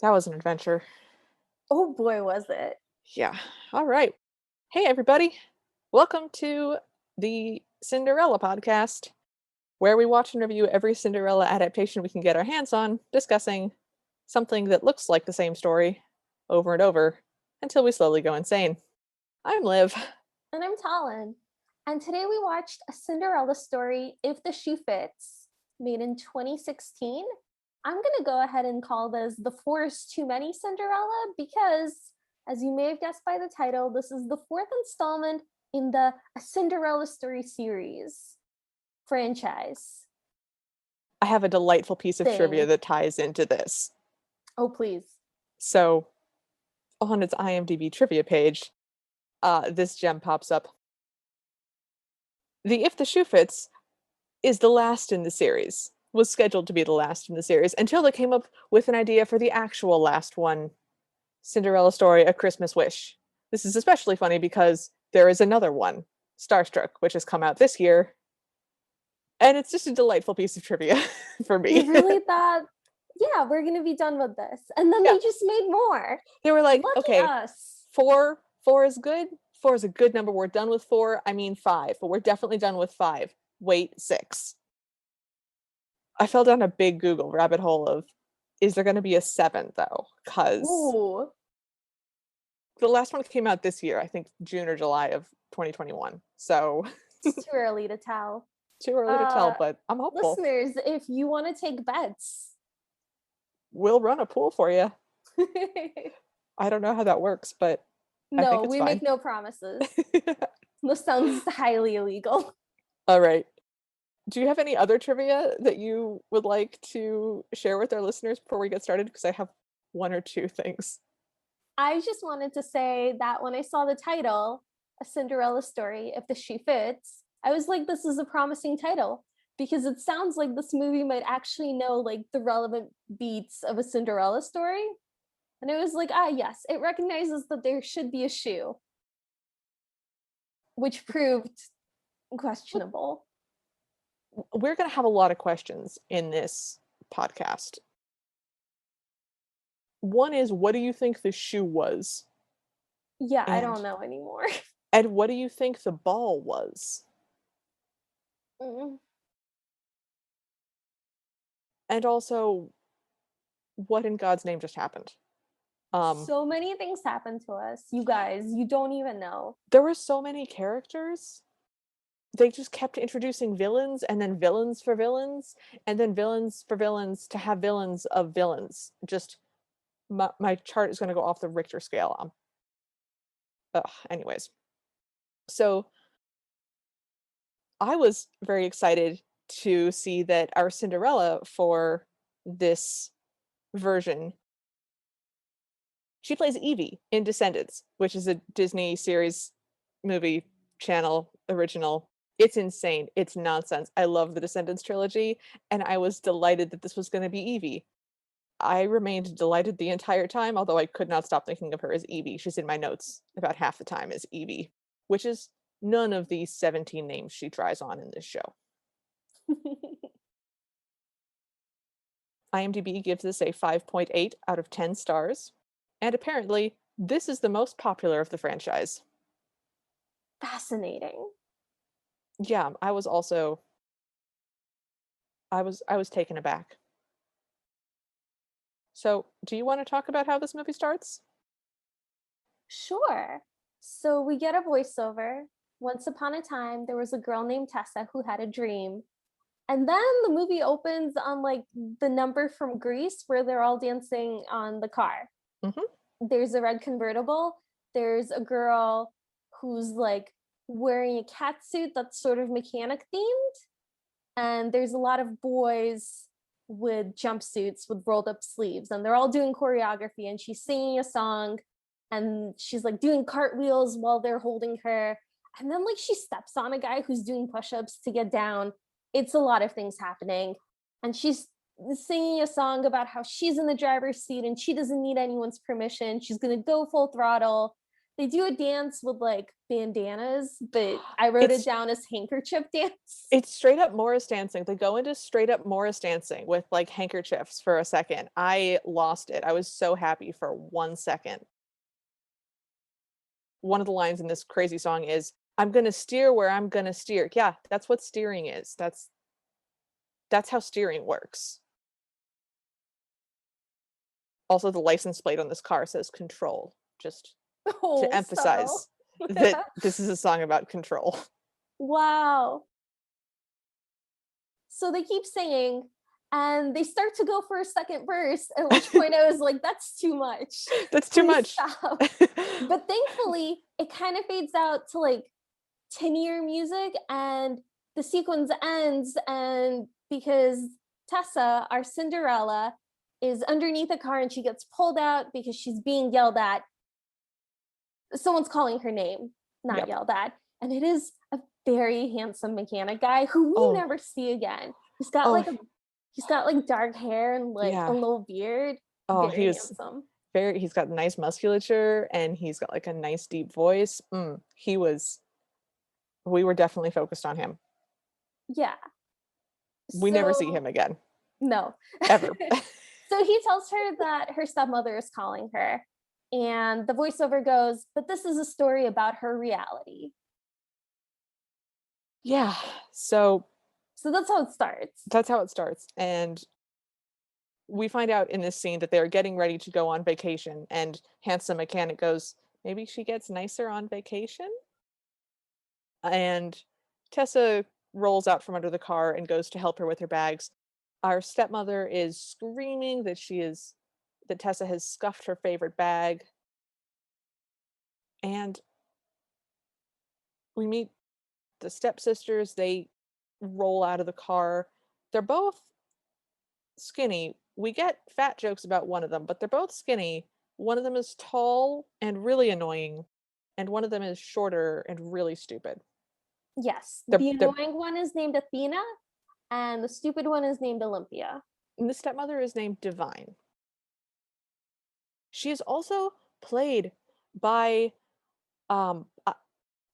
That was an adventure. Oh boy, was it. Yeah. All right. Hey, everybody. Welcome to the Cinderella podcast, where we watch and review every Cinderella adaptation we can get our hands on, discussing something that looks like the same story over and over until we slowly go insane. I'm Liv. And I'm Talon. And today we watched a Cinderella story, If the Shoe Fits, made in 2016. I'm going to go ahead and call this The Four is Too Many Cinderella because, as you may have guessed by the title, this is the fourth installment in the A Cinderella Story series franchise. I have a delightful piece of trivia that ties into this. Oh, please. So, on its IMDb trivia page, this gem pops up. The If the Shoe Fits is the last in the series, was scheduled to be the last in the series, until they came up with an idea for the actual last one, Cinderella Story, A Christmas Wish. This is especially funny because there is another one, Starstruck, which has come out this year, and it's just a delightful piece of trivia for me. They really thought, yeah, we're going to be done with this. And then they just made more. They were like, Lucky okay, us. four is good. 4 is a good number. We're done with 4. I mean 5, but we're definitely done with 5. Wait, 6. I fell down a big Google rabbit hole of, is there going to be a 7th though? Because the last one came out this year, I think June or July of 2021. So it's too early to tell. Too early to tell, but I'm hopeful. Listeners, if you want to take bets, we'll run a pool for you. I don't know how that works, but I think it's we fine. make no promises. This sounds highly illegal. All right. Do you have any other trivia that you would like to share with our listeners before we get started? Because I have 1 or 2 things. I just wanted to say that when I saw the title, A Cinderella Story, If the Shoe Fits, I was like, this is a promising title because it sounds like this movie might actually know like the relevant beats of a Cinderella story. And it was like, yes, it recognizes that there should be a shoe, which proved questionable. We're going to have a lot of questions in this podcast. One is, what do you think the shoe was? Yeah, I don't know anymore. And what do you think the ball was? And also, what in God's name just happened? So many things happened to us. You guys, you don't even know. There were so many characters. They just kept introducing villains and then villains for villains and then villains for villains to have villains of villains. Just my chart is going to go off the Richter scale. Anyways. So I was very excited to see that our Cinderella for this version, she plays Evie in Descendants, which is a Disney series movie channel original. It's insane. It's nonsense. I love the Descendants trilogy, and I was delighted that this was going to be Evie. I remained delighted the entire time, although I could not stop thinking of her as Evie. She's in my notes about half the time as Evie, which is none of the 17 names she tries on in this show. IMDb gives this a 5.8 out of 10 stars, and apparently this is the most popular of the franchise. Fascinating. Yeah, I was taken aback. So, do you want to talk about how this movie starts? Sure. So we get a voiceover. Once upon a time, there was a girl named Tessa who had a dream. And then the movie opens on like the number from Grease where they're all dancing on the car. Mm-hmm. There's a red convertible. There's a girl who's like wearing a cat suit that's sort of mechanic themed. And there's a lot of boys with jumpsuits with rolled up sleeves. And they're all doing choreography. And she's singing a song. And she's like doing cartwheels while they're holding her. And then like she steps on a guy who's doing push-ups to get down. It's a lot of things happening. And she's singing a song about how she's in the driver's seat and she doesn't need anyone's permission. She's going to go full throttle. They do a dance with like bandanas, but I wrote it It's down as handkerchief dance. it's straight up Morris dancing. They go into straight up Morris dancing with, like, handkerchiefs for a second. I lost it. I was so happy for 1 second. One of the lines in this crazy song is, "I'm gonna steer where I'm gonna steer." Yeah, that's what steering is. That's how steering works. Also, the license plate on this car says "Control," just to Oh, subtle. emphasize that this is a song about control. Wow. So they keep singing and they start to go for a second verse, at which point I was like, that's too much. That's too Please much. stop. But thankfully, it kind of fades out to like tinnier music and the sequence ends. And because Tessa, our Cinderella, is underneath a car and she gets pulled out because she's being yelled at. Someone's calling her name, not Yep. yelled at. And it is a very handsome mechanic guy who we Oh, never see again. He's got oh, like he's got like dark hair and like a yeah. little beard. Oh, he Very was handsome. he's got nice musculature and he's got, like, a nice deep voice. He was we were definitely focused on him. Yeah. We never see So him again, no. ever. So he tells her that her stepmother is calling her. And the voiceover goes, but this is a story about her reality. Yeah, so So that's how it starts. that's how it starts, and we find out in this scene that they're getting ready to go on vacation, and handsome mechanic goes, "Maybe she gets nicer on vacation?" And Tessa rolls out from under the car and goes to help her with her bags. Our stepmother is screaming that Tessa has scuffed her favorite bag, and we meet the stepsisters. They roll out of the car. They're both skinny. We get fat jokes about one of them, but they're both skinny. One of them is tall and really annoying, and one of them is shorter and really stupid. Yes. The They're annoying one is named Athena, and the stupid one is named Olympia. and the stepmother is named Divine. She is also played by,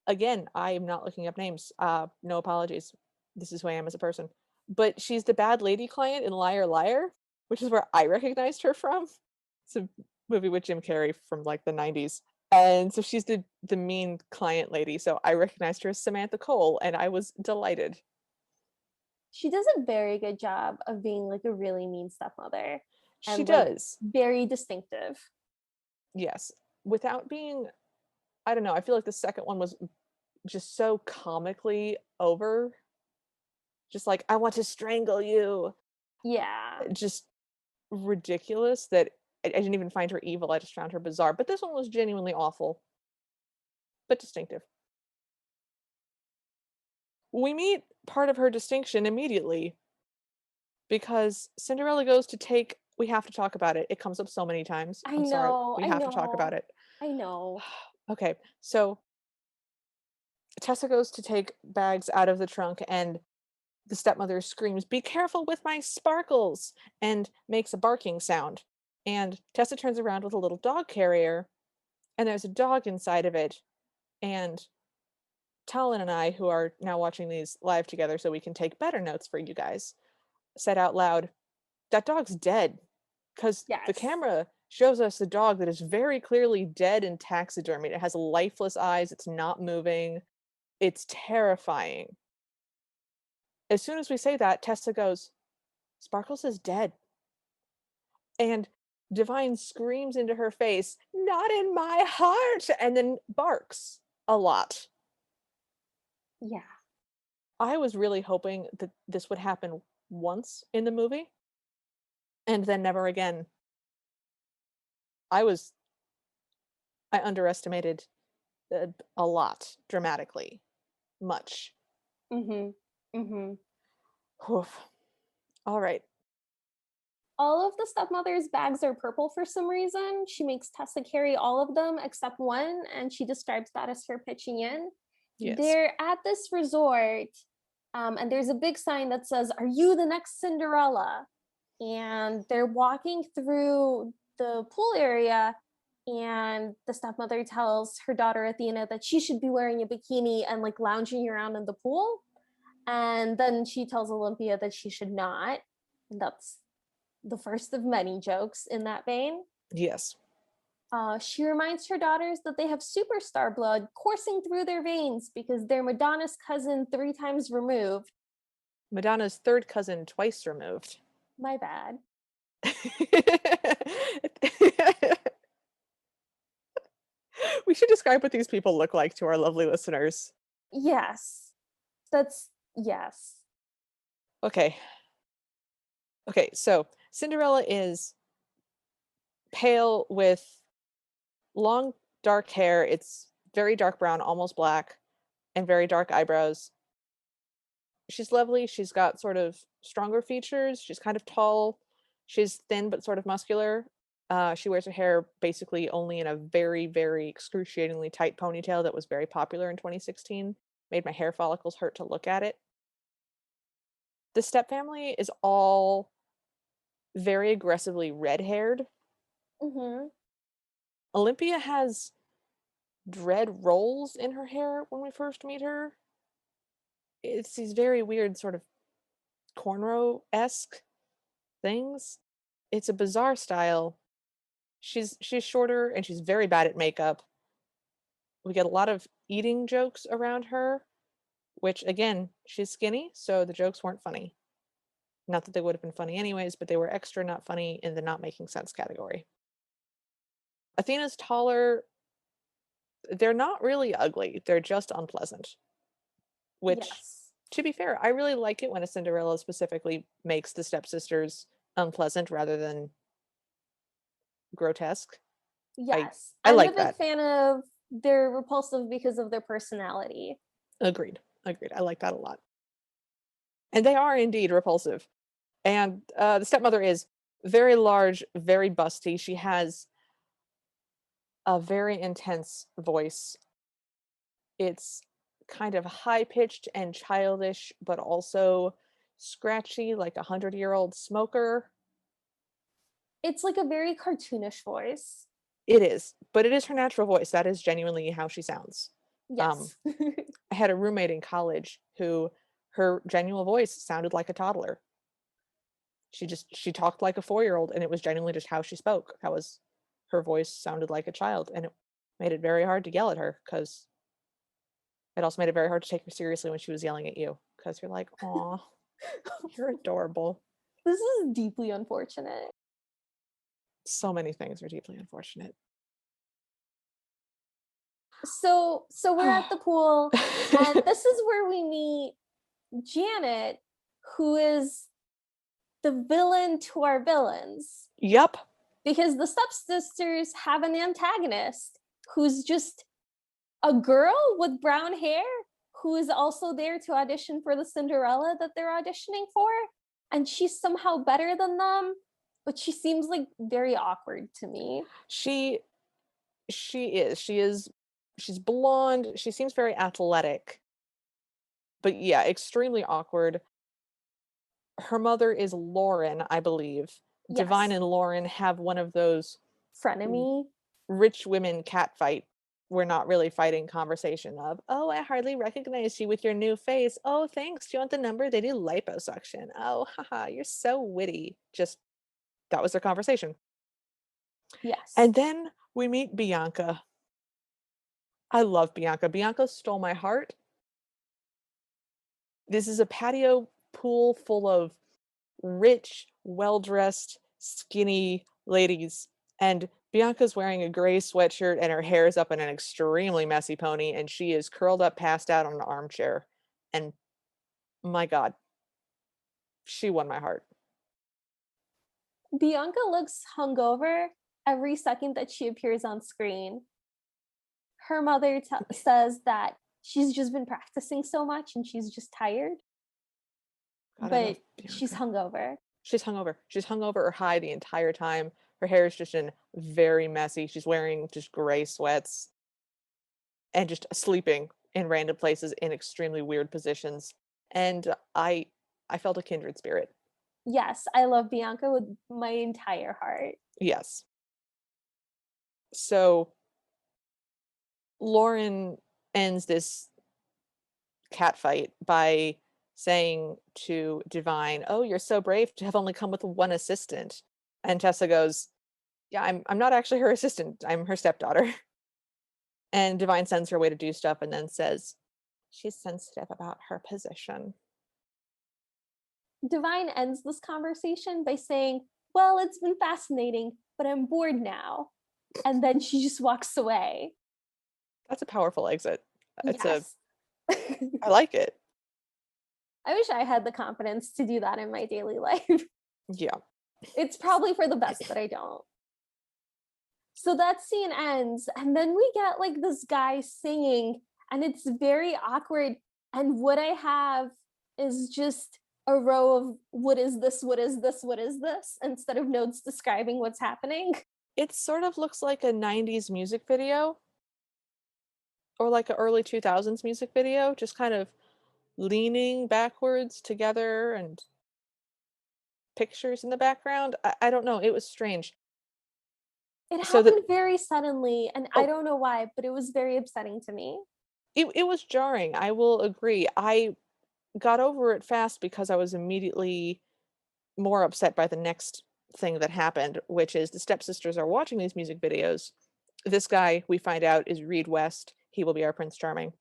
again, I am not looking up names. No apologies. This is who I am as a person. But she's the bad lady client in Liar Liar, which is where I recognized her from. It's a movie with Jim Carrey from like the 90s. And so she's the mean client lady. So I recognized her as Samantha Cole and I was delighted. She does a very good job of being like a really mean stepmother She and like does. very distinctive. Yes. Without being, I don't know, I feel like the second one was just so comically over. Just like, I want to strangle you. Yeah. Just ridiculous that I didn't even find her evil. I just found her bizarre. But this one was genuinely awful, but distinctive. We meet part of her distinction immediately because Cinderella goes to take we have to talk about it. It comes up so many times. I I'm sorry. know. We I have to talk about know. it. I know. Okay. So Tessa goes to take bags out of the trunk and the stepmother screams, "Be careful with my sparkles!" and makes a barking sound. And Tessa turns around with a little dog carrier and there's a dog inside of it. And Talon and I, who are now watching these live together so we can take better notes for you guys, said out loud, "That dog's dead." Because the Yes. camera shows us a dog that is very clearly dead and taxidermied. It has lifeless eyes, it's not moving. It's terrifying. As soon as we say that, Tessa goes, "Sparkles is dead." And Divine screams into her face, "Not in my heart!" and then barks a lot. Yeah. I was really hoping that this would happen once in the movie and then never again. I was I underestimated a lot dramatically. Much. Mhm. Mhm. Oof. All right. All of the stepmother's bags are purple for some reason. She makes Tessa carry all of them except one, and she describes that as her pitching in. Yes. They're at this resort, and there's a big sign that says, "Are you the next Cinderella?" And they're walking through the pool area, and the stepmother tells her daughter Athena that she should be wearing a bikini and like lounging around in the pool. And then she tells Olympia that she should not. And that's the first of many jokes in that vein. Yes. She reminds her daughters that they have superstar blood coursing through their veins because they're Madonna's cousin 3 times removed. Madonna's third cousin twice removed. My bad. We should describe what these people look like to our lovely listeners. Yes. That's yes. Okay. Okay, so Cinderella is pale with long dark hair. It's very dark brown, almost black, and very dark eyebrows. She's lovely. She's got sort of stronger features. She's kind of tall. She's thin but sort of muscular. She wears her hair basically only in a very, very excruciatingly tight ponytail that was very popular in 2016. Made my hair follicles hurt to look at it. The stepfamily is all very aggressively red-haired. Mm-hmm. Olympia has dread rolls in her hair when we first meet her. It's these very weird sort of cornrow-esque things. It's a bizarre style. She's shorter and she's very bad at makeup. We get a lot of eating jokes around her, which again, she's skinny, so the jokes weren't funny. Not that they would have been funny anyways, but they were extra not funny in the not making sense category. Athena's taller. They're not really ugly. They're just unpleasant. Which, Yes. to be fair, I really like it when a Cinderella specifically makes the stepsisters unpleasant rather than grotesque. I Yes. I I'm a like big that. fan of they're repulsive because of their personality. Agreed. Agreed. I like that a lot. And they are indeed repulsive. And the stepmother is very large, very busty. She has a very intense voice. It's kind of high pitched and childish, but also scratchy, like 100-year-old smoker. It's like a very cartoonish voice. It is, but it is her natural voice. That is genuinely how she sounds. Um, Yes. I had a roommate in college who her genuine voice sounded like a toddler. She talked like a 4-year-old and it was genuinely just how she spoke. That was her voice sounded like a child and it made it very hard to yell at her because it also made it very hard to take her seriously when she was yelling at you because you're like, "Aw, you're adorable." This is deeply unfortunate. So many things are deeply unfortunate. So we're at the pool, and this is where we meet Janet, who is the villain to our villains. Yep. Because the stepsisters have an antagonist who's just a girl with brown hair who is also there to audition for the Cinderella that they're auditioning for. And she's somehow better than them, but she seems like very awkward to me. She she's blonde. She seems very athletic. But yeah, extremely awkward. Her mother is Lauren, I believe. Divine Yes. and Lauren have one of those Frenemy. rich women catfight. We're not really fighting conversation of, oh, I hardly recognize you with your new face. Oh, thanks. Do you want the number? They do liposuction. Oh, haha, you're so witty. Just that was their conversation. Yes. And then we meet Bianca. I love Bianca. Bianca stole my heart. This is a patio pool full of rich, well-dressed, skinny ladies. And Bianca's wearing a gray sweatshirt and her hair is up in an extremely messy pony, and she is curled up, passed out on an armchair. And my God, she won my heart. Bianca looks hungover every second that she appears on screen. Her mother says that she's just been practicing so much and she's just tired, God, I love but she's Bianca. hungover. She's hungover. She's hungover or high the entire time. Her hair is just in very messy. She's wearing just gray sweats and just sleeping in random places in extremely weird positions. And I felt a kindred spirit. Yes, I love Bianca with my entire heart. Yes. So Lauren ends this cat fight by saying to Divine, "Oh, you're so brave to have only come with one assistant." And Tessa goes, "Yeah, I'm not actually her assistant. I'm her stepdaughter." And Divine sends her away to do stuff and then says, "She's sensitive about her position." Divine ends this conversation by saying, "Well, it's been fascinating, but I'm bored now." And then she just walks away. That's a powerful exit. It's a Yes. I like it. I wish I had the confidence to do that in my daily life. Yeah. It's probably for the best that I don't. So that scene ends, and then we get like this guy singing, and it's very awkward. And what I have is just a row of what is this, what is this, what is this, instead of notes describing what's happening. It sort of looks like a 90s music video or like a early 2000s music video, just kind of leaning backwards together and pictures in the background. I don't know. It was strange. It So that happened very suddenly, and I oh, don't know why, but it was very upsetting to me. it was jarring. I will agree. I got over it fast because I was immediately more upset by the next thing that happened, which is the stepsisters are watching these music videos. This guy, we find out, is Reed West. He will be our Prince Charming.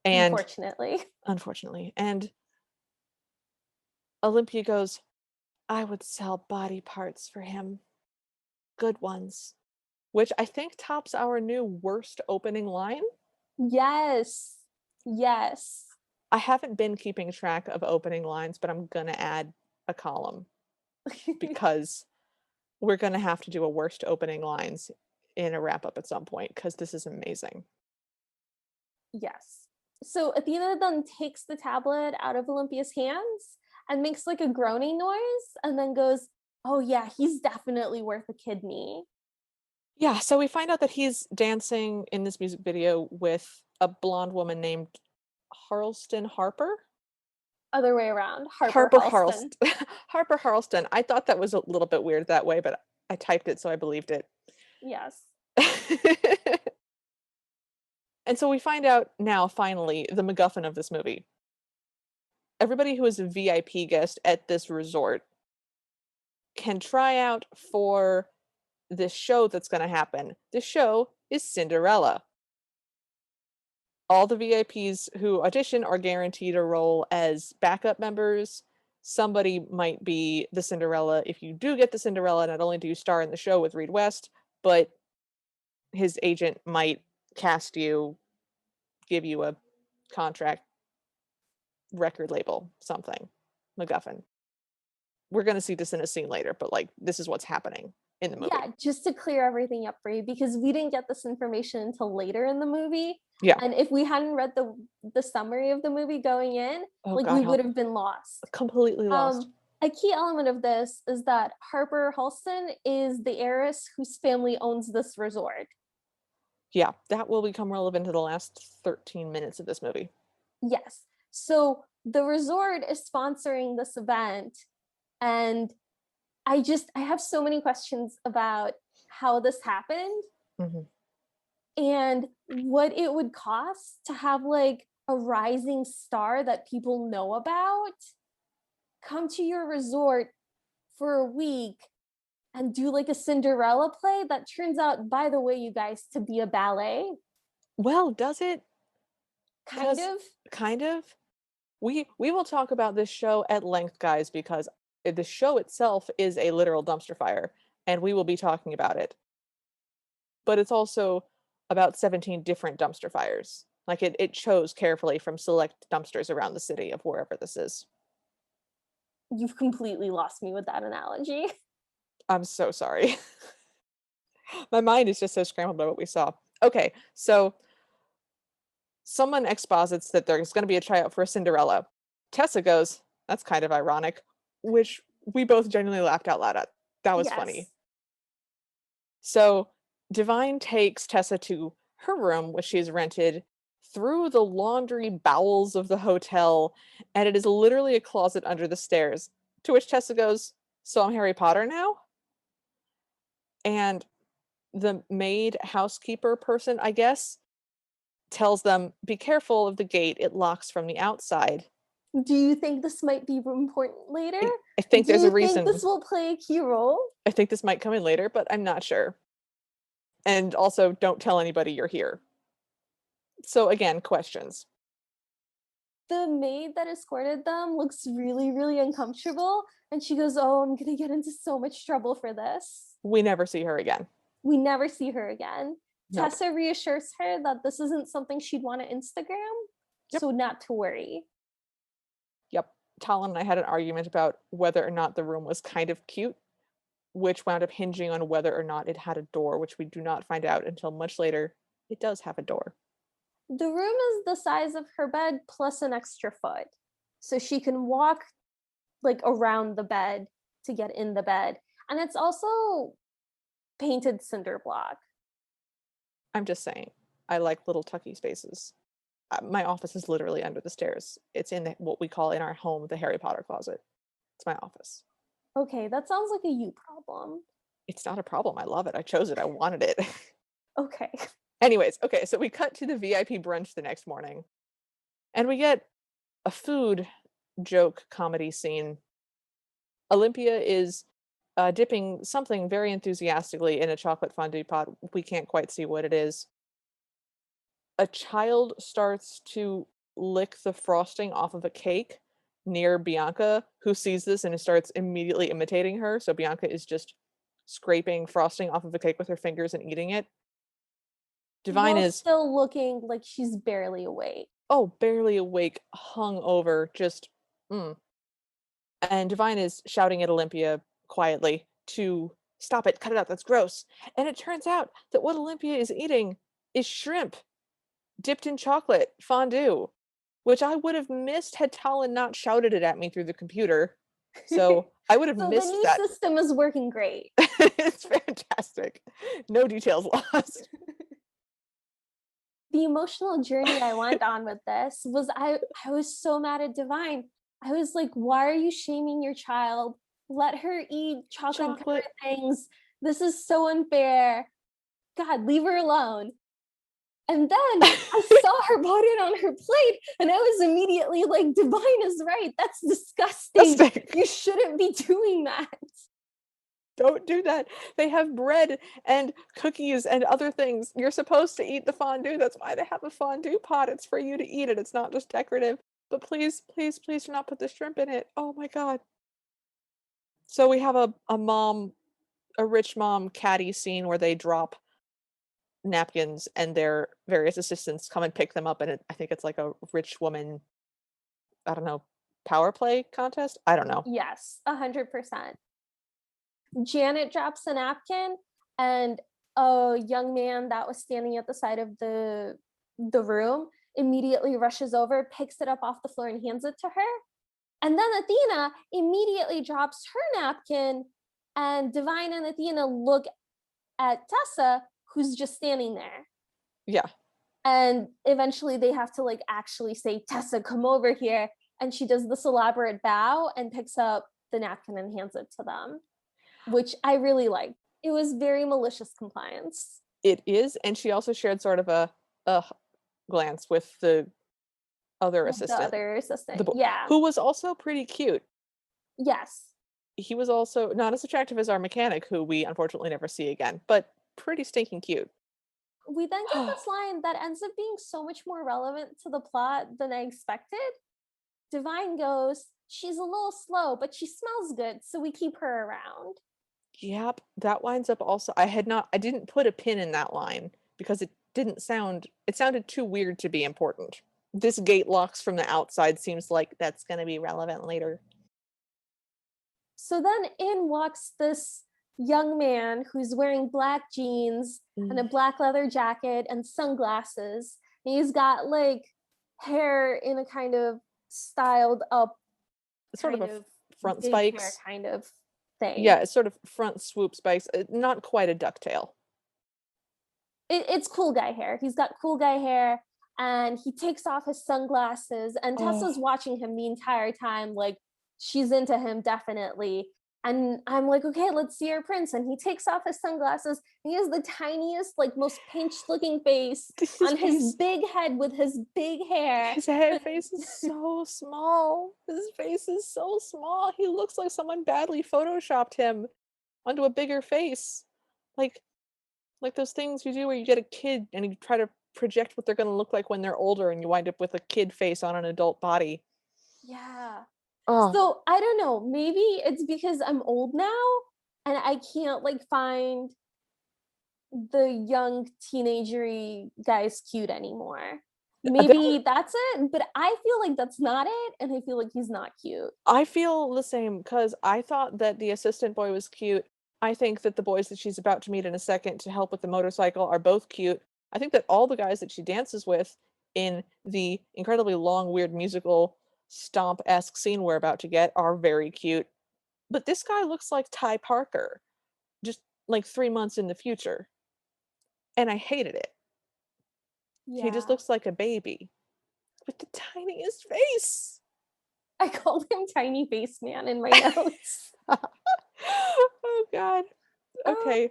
And Unfortunately. unfortunately, and Olympia goes, "I would sell body parts for him. Good ones." Which I think tops our new worst opening line. Yes. Yes. I haven't been keeping track of opening lines, but I'm gonna add a column because we're gonna have to do a worst opening lines in a wrap up at some point because this is amazing. Yes. So Athena then takes the tablet out of Olympia's hands and makes like a groaning noise and then goes, "Oh, yeah, he's definitely worth a kidney." Yeah, so we find out that he's dancing in this music video with a blonde woman named Harleston Harper? Other way around, Harper Harper Halston. Harper Harleston. I thought that was a little bit weird that way, but I typed it, so I believed it. Yes. And so we find out now, finally, the MacGuffin of this movie. Everybody who is a VIP guest at this resort can try out for this show that's going to happen. The show is Cinderella. All the VIPs who audition are guaranteed a role as backup members. Somebody might be the Cinderella. If you do get the Cinderella, not only do you star in the show with Reed West, but his agent might cast you, give you a contract, record label, something. MacGuffin. We're going to see this in a scene later, but like this is what's happening in the movie. Yeah, just to clear everything up for you, because we didn't get this information until later in the movie. Yeah. And if we hadn't read the summary of the movie going in, Oh like we God, would help. have been lost. Completely lost. A key element of this is that Harper Halston is the heiress whose family owns this resort. Yeah, that will become relevant to the last 13 minutes of this movie. Yes. So the resort is sponsoring this event, and I have so many questions about how this happened Mhm. and what it would cost to have like a rising star that people know about come to your resort for a week and do like a Cinderella play that turns out, by the way, you guys, to be a ballet. Well, does it? Kind Because of. kind of. We will talk about this show at length, guys, because the show itself is a literal dumpster fire, and we will be talking about it. But it's also about 17 different dumpster fires. Like it chose carefully from select dumpsters around the city of wherever this is. You've completely lost me with that analogy. I'm so sorry. My mind is just so scrambled by what we saw. Okay, so someone exposits that there's going to be a tryout for a Cinderella. Tessa goes, "That's kind of ironic," which we both genuinely laughed out loud at. That was funny. Yes. So Divine takes Tessa to her room, which she's rented, through the laundry bowels of the hotel, and it is literally a closet under the stairs. To which Tessa goes, "So I'm Harry Potter now?" And the maid housekeeper person, I guess, tells them, "Be careful of the gate, it locks from the outside." Do you think this might be important later? I think Do there's a you think reason. this will play a key role? I think this might come in later, but I'm not sure. And also, don't tell anybody you're here. So again, questions. The maid that escorted them looks really, really uncomfortable, and she goes, "Oh, I'm gonna get into so much trouble for this." We never see her again. We never see her again. Nope. Tessa reassures her that this isn't something she'd want to Instagram, Yep. so not to worry. Yep. Talon and I had an argument about whether or not the room was kind of cute, which wound up hinging on whether or not it had a door, which we do not find out until much later. It does have a door. The room is the size of her bed plus an extra foot. So she can walk like around the bed to get in the bed. And it's also painted cinder block. I'm just saying, I like little tucky spaces. My office is literally under the stairs. It's in what we call in our home the Harry Potter closet. It's my office. Okay, that sounds like a you problem. It's not a problem. I love it. I chose it. I wanted it. Okay. Anyways, okay, so we cut to the VIP brunch the next morning, and we get a food joke comedy scene. Olympia is dipping something very enthusiastically in a chocolate fondue pot. We can't quite see what it is. A child starts to lick the frosting off of a cake near Bianca, who sees this and starts immediately imitating her. So Bianca is just scraping frosting off of a cake with her fingers and eating it. Divine While is, still looking like she's barely awake. oh, barely awake, hung over, just, mm. And Divine is shouting at Olympia quietly to stop it, cut it out, that's gross. And it turns out that what Olympia is eating is shrimp dipped in chocolate fondue, which I would have missed had Talon not shouted it at me through the computer. So I would have So the missed new that. system is working great. It's fantastic. No details lost. The emotional journey I went on with this was I was so mad at Divine. I was like, why are you shaming your child? Let her eat chocolate covered Chocolate. things. This is so unfair. God, leave her alone. And then I saw her put it on her plate, and I was immediately like, Divine is right. That's disgusting. Disgusting. You shouldn't be doing that. Don't do that. They have bread and cookies and other things. You're supposed to eat the fondue. That's why they have a fondue pot. It's for you to eat it. It's not just decorative. But please, please, please do not put the shrimp in it. Oh my god. So we have a mom, a rich mom caddy scene where they drop napkins and their various assistants come and pick them up, and I think it's like a rich woman, I don't know, power play contest. I don't know. Yes, 100%. Janet drops a napkin, and a young man that was standing at the side of the room immediately rushes over, picks it up off the floor, and hands it to her. And then Athena immediately drops her napkin, and Divine and Athena look at Tessa, who's just standing there. Yeah. And eventually they have to like actually say, Tessa, come over here. And she does this elaborate bow and picks up the napkin and hands it to them, which I really liked. It was very malicious compliance. It is, and she also shared sort of a glance with the other With the assistant, other the assistant. boy, Yeah. who was also pretty cute. Yes. He was also not as attractive as our mechanic, who we unfortunately never see again, but pretty stinking cute. We then get this line that ends up being so much more relevant to the plot than I expected. Divine goes, she's a little slow, but she smells good, so we keep her around. Yep, that winds up also, I didn't put a pin in that line because it sounded too weird to be important. This gate locks from the outside seems like that's gonna be relevant later. So then in walks this young man who's wearing black jeans and a black leather jacket and sunglasses. And he's got like hair in a kind of styled up Sort of kind a of front big hair spikes. kind of thing. Yeah, it's sort of front swoop spikes, not quite a ducktail. It's cool guy hair. He's got cool guy hair, and he takes off his sunglasses, and Tessa's Oh, watching him the entire time, like she's into him definitely. And I'm like, okay, let's see our prince. And he takes off his sunglasses. And he has the tiniest, like most pinched looking face His on his face, big head with his big hair. his head face is so small. His face is so small. He looks like someone badly photoshopped him onto a bigger face. Like like those things you do where you get a kid and you try to project what they're gonna look like when they're older and you wind up with a kid face on an adult body. Yeah. Oh, So I don't know. Maybe it's because I'm old now and I can't like find the young teenagery guys cute anymore. that Maybe that's it, but I feel like that's not it, and I feel like he's not cute. I feel the same because I thought that the assistant boy was cute. I think that the boys that she's about to meet in a second to help with the motorcycle are both cute. I think that all the guys that she dances with in the incredibly long, weird musical stomp-esque scene we're about to get are very cute. But this guy looks like Ty Parker, just like 3 months in the future. And I hated it. He just Yeah. looks like a baby with the tiniest face. I called him Tiny Face Man in my notes. Oh god. Uh, Okay.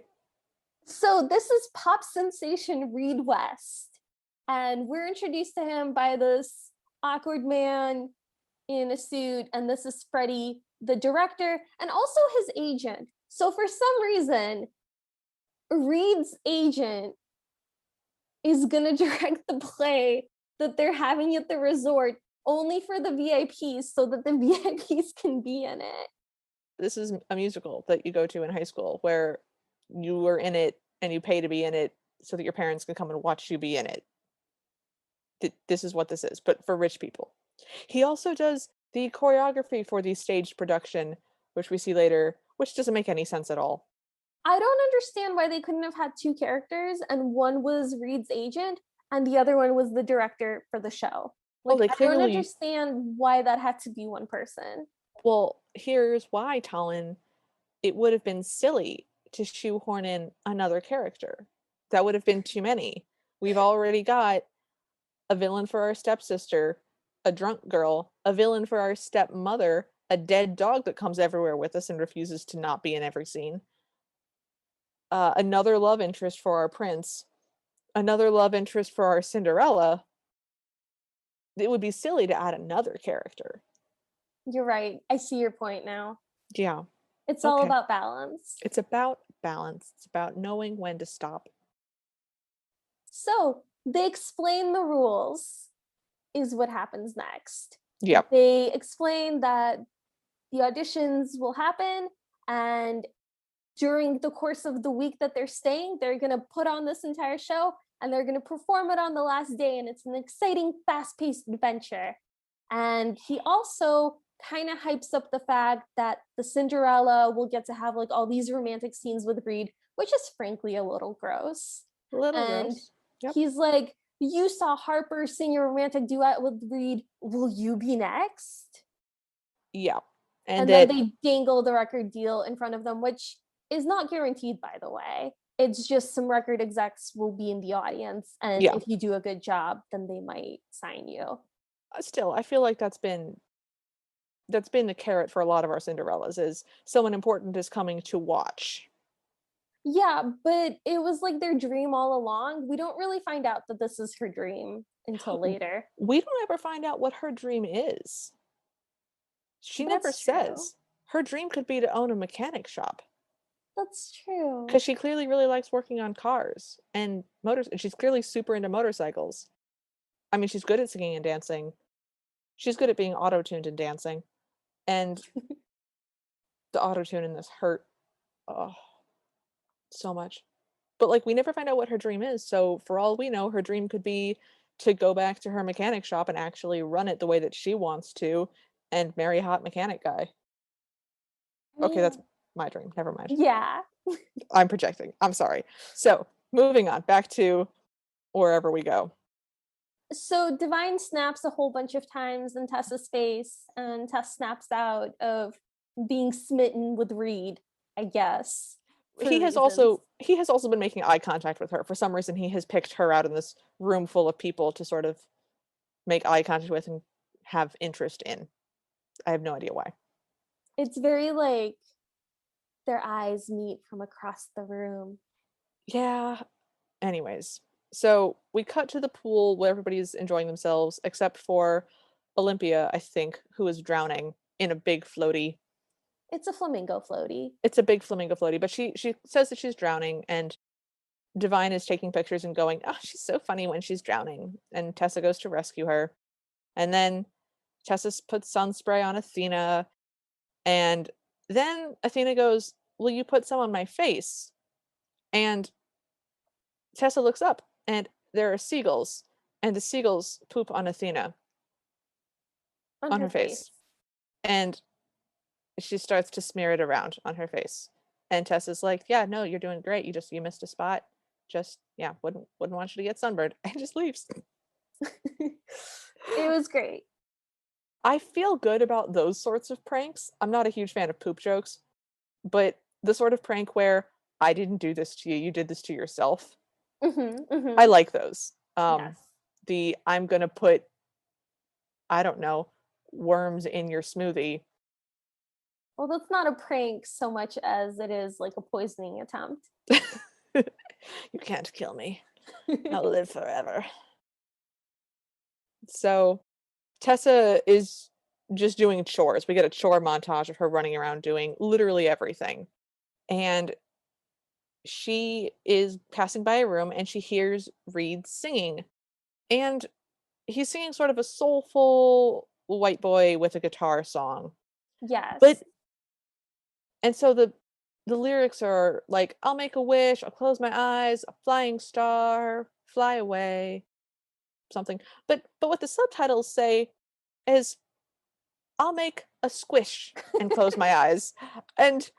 so this is pop sensation Reed West, and we're introduced to him by this awkward man in a suit, and this is Freddie, the director, and also his agent. So for some reason, Reed's agent is gonna direct the play that they're having at the resort only for the VIPs so that the VIPs can be in it. This is a musical that you go to in high school where you were in it and you pay to be in it so that your parents can come and watch you be in it. This is what this is, but for rich people. He also does the choreography for the staged production, which we see later, which doesn't make any sense at all. I don't understand why they couldn't have had two characters and one was Reed's agent and the other one was the director for the show. Well, Like, they I don't clearly understand why that had to be one person. well, here's why, Talon. It would have been silly to shoehorn in another character. That would have been too many. We've already got a villain for our stepsister, a drunk girl, a villain for our stepmother, a dead dog that comes everywhere with us and refuses to not be in every scene, another love interest for our prince, another love interest for our Cinderella. It would be silly to add another character. You're right. I see your point now. Yeah. It's all Okay. about balance. It's about balance. It's about knowing when to stop. So they explain the rules, is what happens next. Yep. They explain that the auditions will happen, and during the course of the week that they're staying, they're going to put on this entire show and they're going to perform it on the last day. And it's an exciting, fast paced adventure. And he also kind of hypes up the fact that the Cinderella will get to have like all these romantic scenes with Reed, which is frankly a little gross. A little And gross. Yep. he's like, you saw Harper sing a romantic duet with Reed. Will you be next? Yeah. And And then that, they dangle the record deal in front of them, which is not guaranteed, by the way. It's just some record execs will be in the audience, and yeah. if you do a good job, then they might sign you. Still, I feel like that's been the carrot for a lot of our Cinderellas is someone important is coming to watch. Yeah, but it was like their dream all along. We don't really find out that this is her dream until later. We don't ever find out what her dream is. She never That's true. says. Her dream could be to own a mechanic shop That's true. because she clearly really likes working on cars and motors, and she's clearly super into motorcycles. I mean, she's good at singing and dancing. She's good at being auto-tuned and dancing. And the auto-tune in this hurt, oh, so much. But like we never find out what her dream is. So for all we know, her dream could be to go back to her mechanic shop and actually run it the way that she wants to and marry a hot mechanic guy. I Okay, that's mean, my dream. Never mind. yeah. I'm projecting. I'm sorry. So, moving on back to wherever we go. So Divine snaps a whole bunch of times in Tessa's face, and Tess snaps out of being smitten with Reed, I guess, for He has reasons. also he has also been making eye contact with her. For some reason, he has picked her out in this room full of people to sort of make eye contact with and have interest in. I have no idea why. It's very like their eyes meet from across the room. Yeah. Anyways, so we cut to the pool where everybody's enjoying themselves, except for Olympia, I think, who is drowning in a big floaty. It's a flamingo floaty. It's a big flamingo floaty, but she says that she's drowning, and Divine is taking pictures and going, "Oh, she's so funny when she's drowning." And Tessa goes to rescue her. And then puts sun spray on Athena, and then Athena goes, "Will you put some on my face?" And Tessa looks up, and there are seagulls, and the seagulls poop on Athena On on her her face. face. And she starts to smear it around on her face. And Tessa's like, "Yeah, no, you're doing great. You missed a spot. Just yeah, wouldn't want you to get sunburned," and just leaves. It was great. I feel good about those sorts of pranks. I'm not a huge fan of poop jokes, but the sort of prank where I didn't do this to you, you did this to yourself. I Mm-hmm. like those. Yes. The I'm gonna put, I don't know, worms in your smoothie. Well, that's not a prank so much as it is like a poisoning attempt. You can't kill me. I'll live forever. So Tessa is just doing chores. We get a chore montage of her running around doing literally everything. And she is passing by a room and she hears Reed singing. And he's singing sort of a soulful white boy with a guitar song. But Yes. and so the lyrics are like, "I'll make a wish, I'll close my eyes, a flying star, fly away," something. But what the subtitles say is, "I'll make a squish and close my eyes." And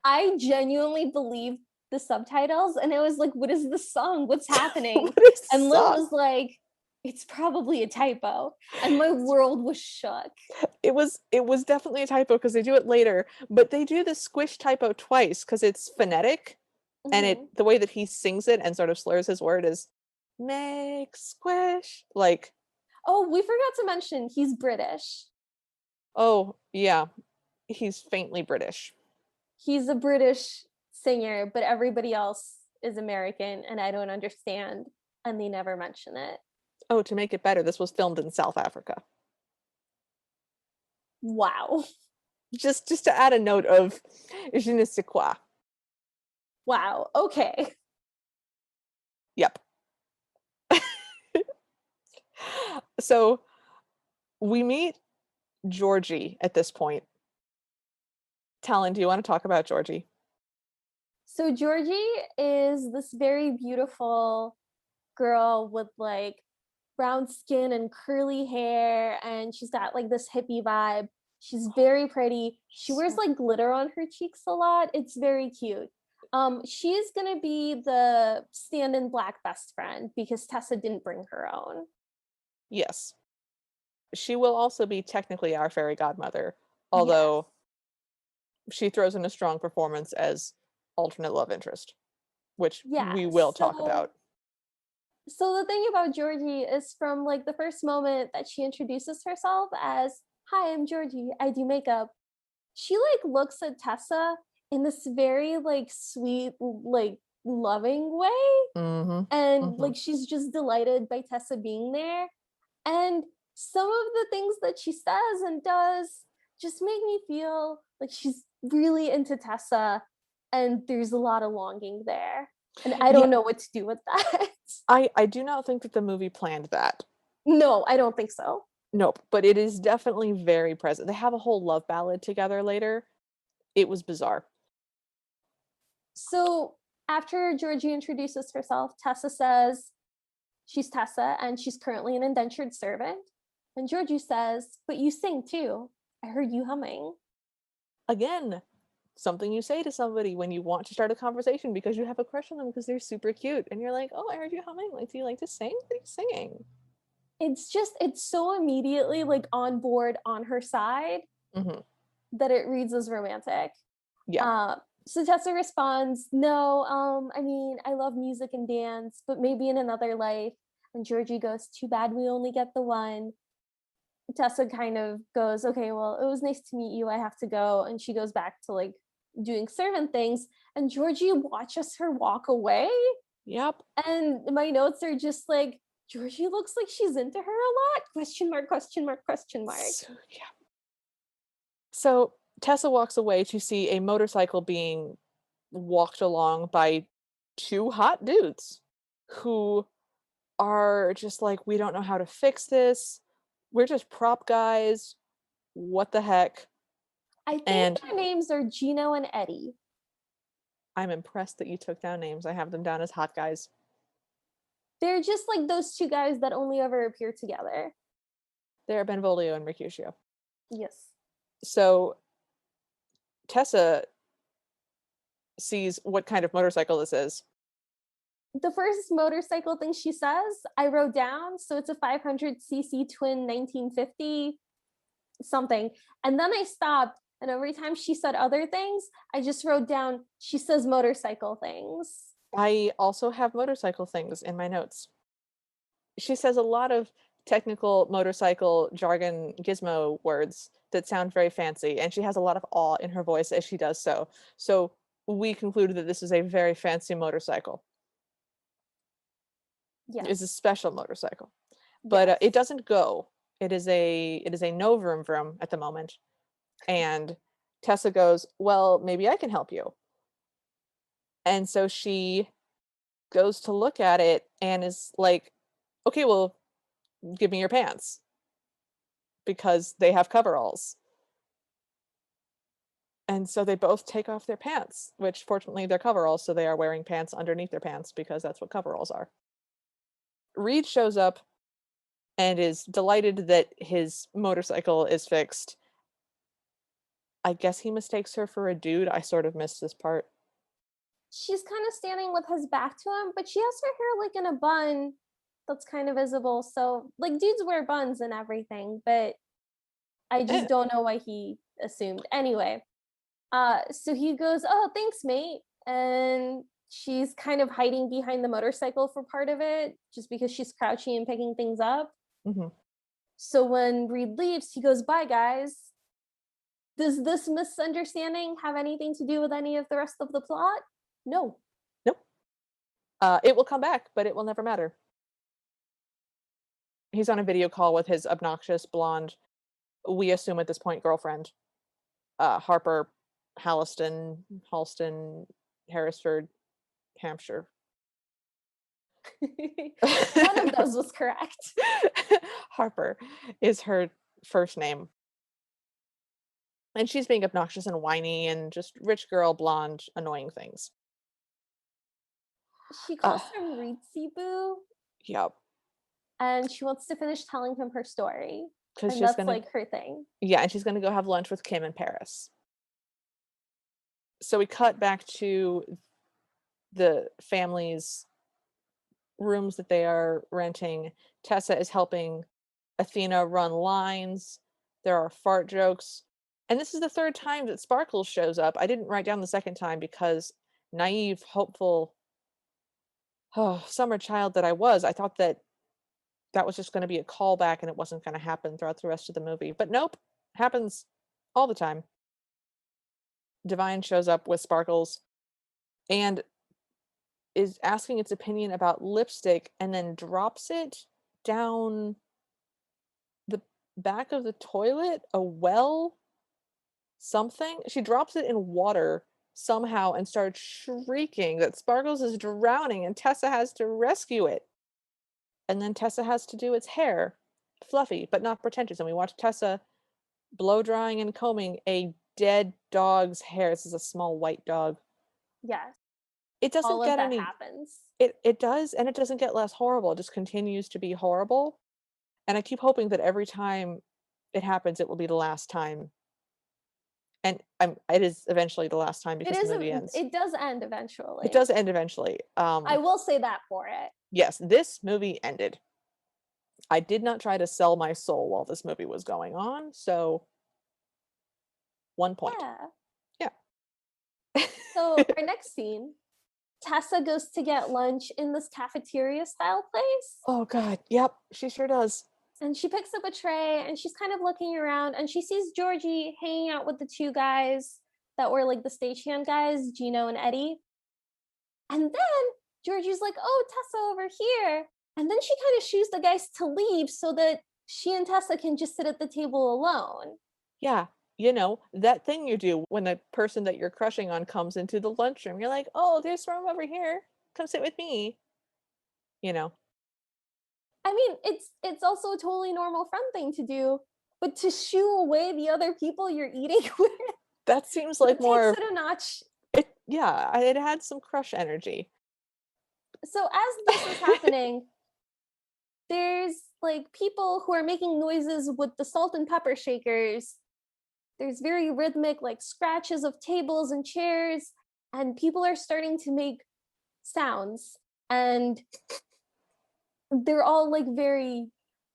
I genuinely believed the subtitles and I was like, what is this song? What's happening? what is the And Lil song? was like, it's probably a typo. And my world was shook. It was definitely a typo because they do it later, but they do the squish typo twice because it's phonetic, and Hmm. it the way that he sings it and sort of slurs his word is make squish. Like, Oh, we forgot to mention he's British. oh yeah, he's faintly British. He's a British singer, but everybody else is American and I don't understand. And they never mention it. Oh, to make it better, this was filmed in South Africa. Wow. Just to add a note of je ne sais quoi. Wow. Okay. Yep. So we meet Georgie at this point. Talon, do you want to talk about Georgie? So Georgie is this very beautiful girl with like brown skin and curly hair, and she's got like this hippie vibe. She's very pretty. She wears like glitter on her cheeks a lot. It's very cute. She's gonna be the stand-in black best friend because Tessa didn't bring her own. Yes. She will also be technically our fairy godmother, Yes. although she throws in a strong performance as alternate love interest, which Yeah. we will talk So about. so the thing about Georgie is from like the first moment that she introduces herself as, "Hi, I'm Georgie. I do makeup." She like looks at Tessa in this very like sweet, like loving way. Mhm. And Mhm. like she's just delighted by Tessa being there. And some of the things that she says and does just make me feel like she's really into Tessa. And there's a lot of longing there. And I Yeah, don't know what to do with that. I do not think that the movie planned that. No, I don't think so. Nope, but it is definitely very present. They have a whole love ballad together later. It was bizarre. So after Georgie introduces herself, Tessa says she's Tessa and she's currently an indentured servant. And Georgie says, "But you sing too. I heard you humming." Again, something you say to somebody when you want to start a conversation because you have a crush on them because they're super cute, and you're like, "Oh, I heard you humming. Like, do you like to sing? What are you singing?" It's so immediately like on board on her side Mhm. that it reads as romantic. Yeah. Uh, so Tessa responds, "No, I mean, I love music and dance, but maybe in another life." And Georgie goes, "Too bad we only get the one." Tessa kind of goes, okay, well, it was nice to meet you. I have to go. And she goes back to like doing servant things. And Georgie watches her walk away. Yep. And my notes are just like, Georgie looks like she's into her a lot. Question mark, question mark, question mark. So Tessa walks away to see a motorcycle being walked along by two hot dudes who are just like, we don't know how to fix this. We're just prop guys. What the heck? I think And their names are Gino and Eddie. I'm impressed that you took down names. I have them down as hot guys. They're just like those two guys that only ever appear together. They're Benvolio and Mercutio. Yes. So Tessa sees what kind of motorcycle this is. The first motorcycle thing she says, I wrote down. So it's a 500cc twin 1950 something. And then I stopped. And every time she said other things, I just wrote down, she says motorcycle things. I also have motorcycle things in my notes. She says a lot of technical motorcycle jargon gizmo words that sound very fancy, and she has a lot of awe in her voice as she does so. So we concluded that this is a very fancy motorcycle. Yes. It's a special motorcycle. But yes. it doesn't go. It is a no vroom vroom at the moment. And Tessa goes, well, maybe I can help you. And so she goes to look at it and is like, okay, well, give me your pants. Because they have coveralls. And so they both take off their pants, which fortunately they're coveralls, so they are wearing pants underneath their pants because that's what coveralls are. Reed shows up and is delighted that his motorcycle is fixed. I guess he mistakes her for a dude. I sort of missed this part. She's kind of standing with his back to him, but she has her hair like in a bun that's kind of visible. So like dudes wear buns and everything, but I just don't know why he assumed. Anyway, so he goes, oh, thanks, mate. And she's kind of hiding behind the motorcycle for part of it, just because she's crouching and picking things up. Mm-hmm. So when Reed leaves, he goes, bye, guys. Does this misunderstanding have anything to do with any of the rest of the plot? No. Nope. It will come back, but it will never matter. He's on a video call with his obnoxious blonde, we assume at this point, girlfriend, Harper Halston, Harrisford, Hampshire. One of those was correct. Harper is her first name. And she's being obnoxious and whiny and just rich girl, blonde, annoying things. She calls him Reedsy Boo. Yep. And she wants to finish telling him her story. Because that's like her thing. Yeah, and she's gonna go have lunch with Kim in Paris. So we cut back to the family's rooms that they are renting. Tessa is helping Athena run lines. There are fart jokes. And this is the third time that Sparkles shows up. I didn't write down the second time because naive, hopeful, summer child that I was, I thought that was just going to be a callback and it wasn't going to happen throughout the rest of the movie. But nope, happens all the time. Divine shows up with Sparkles and is asking its opinion about lipstick and then drops it down the back of the toilet, a well, something. She drops it in water somehow and starts shrieking that Sparkles is drowning and Tessa has to rescue it. And then Tessa has to do its hair, fluffy but not pretentious. And we watch Tessa blow drying and combing a dead dog's hair. This is a small white dog. Yes. It doesn't all get of that any happens. It does, and it doesn't get less horrible. It just continues to be horrible. And I keep hoping that every time it happens, it will be the last time. And it is eventually the last time because the movie ends. It does end eventually. It does end eventually. I will say that for it. Yes, this movie ended. I did not try to sell my soul while this movie was going on, so 1 point. Yeah. So our next scene, Tessa goes to get lunch in this cafeteria style place. Oh god, yep, she sure does. And she picks up a tray and she's kind of looking around and she sees Georgie hanging out with the two guys that were like the stagehand guys, Gino and Eddie. And then Georgie's like, "Oh, Tessa over here." And then she kind of shoos the guys to leave so that she and Tessa can just sit at the table alone. Yeah, you know, that thing you do when the person that you're crushing on comes into the lunchroom. You're like, "Oh, there's room over here. Come sit with me." You know, I mean, it's also a totally normal friend thing to do, but to shoo away the other people you're eating with, that seems like that takes more it a notch. it had some crush energy. So as this is happening, there's like people who are making noises with the salt and pepper shakers. There's very rhythmic like scratches of tables and chairs, and people are starting to make sounds, and they're all like very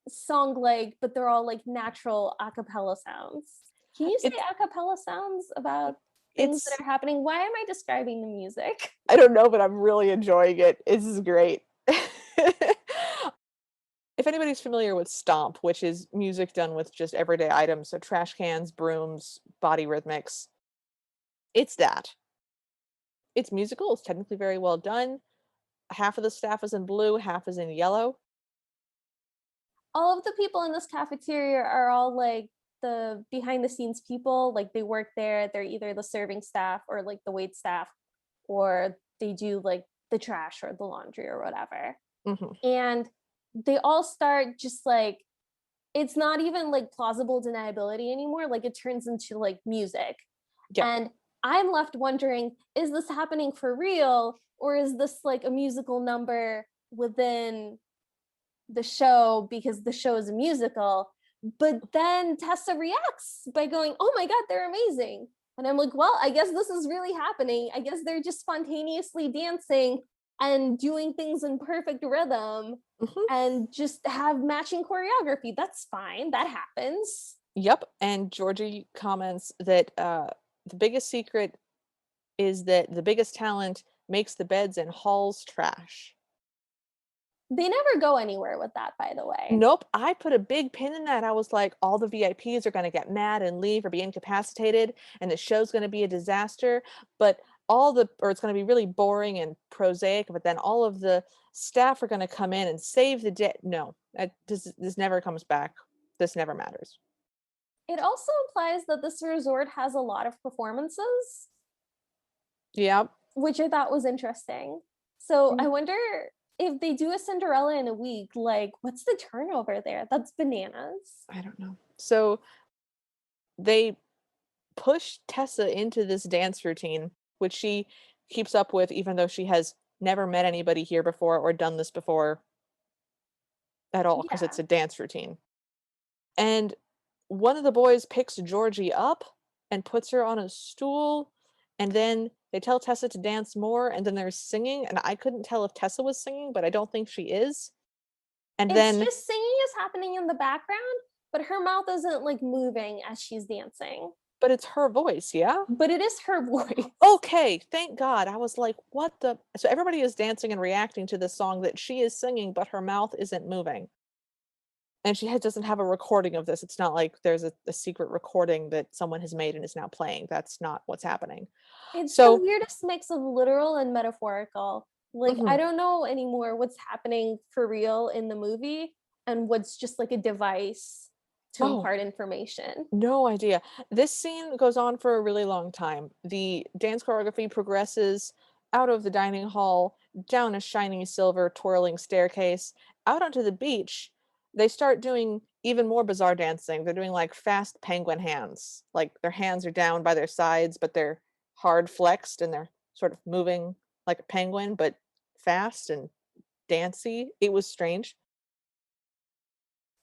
song like, but they're all like natural a cappella sounds. Can you say It's a cappella sounds about things that it's are happening? Why am I describing the music? I don't know, but I'm really enjoying it. This is great. If anybody's familiar with stomp, which is music done with just everyday items, so trash cans, brooms, body rhythmics, it's that. It's musical, it's technically very well done. Half of the staff is in blue, half is in yellow. All of the people in this cafeteria are all like the behind the scenes people, like they work there, they're either the serving staff or like the wait staff, or they do like the trash or the laundry or whatever. Mhm. And they all start just like, it's not even like plausible deniability anymore, like it turns into like music. Yep. And I'm left wondering, is this happening for real, or is this like a musical number within the show because the show is a musical? But then Tessa reacts by going, "Oh my god, they're amazing." And I'm like, "Well, I guess this is really happening. I guess they're just spontaneously dancing and doing things in perfect rhythm Mhm. and just have matching choreography. That's fine. That happens." Yep, and Georgie comments that, the biggest secret is that the biggest talent makes the beds in halls trash. They never go anywhere with that, by the way. Nope, I put a big pin in that. I was like, all the VIPs are gonna get mad and leave or be incapacitated, and the show's gonna be a disaster, but it's gonna be really boring and prosaic, but then all of the staff are gonna come in and save the day. No, this never comes back. This never matters. It also implies that this resort has a lot of performances, Yep. which I thought was interesting. So Mm, I wonder if they do a Cinderella in a week, like what's the turnover there? That's bananas. I don't know. So they push Tessa into this dance routine, which she keeps up with even though she has never met anybody here before or done this before at all, because it's Yeah. a dance routine. And one of the boys picks Georgie up and puts her on a stool, and then they tell Tessa to dance more, and then there's singing, and I couldn't tell if Tessa was singing, but I don't think she is. And It's then just singing is happening in the background, but her mouth isn't like moving as she's dancing. but it's her voice, yeah? But it is her voice. Okay, thank God. I was like, "What the" so everybody is dancing and reacting to this song that she is singing, but her mouth isn't moving. And she doesn't have a recording of this. It's not like there's a secret recording that someone has made and is now playing. That's not what's happening. It's the So weirdest mix of literal and metaphorical. Like, I mhm. don't know anymore what's happening for real in the movie and what's just like a device to Oh, impart information. no idea. This scene goes on for a really long time. The dance choreography progresses out of the dining hall, down a shiny silver twirling staircase, out onto the beach. They start doing even more bizarre dancing. They're doing like fast penguin hands. Like their hands are down by their sides, but they're hard flexed and they're sort of moving like a penguin, but fast and dancy. It was strange.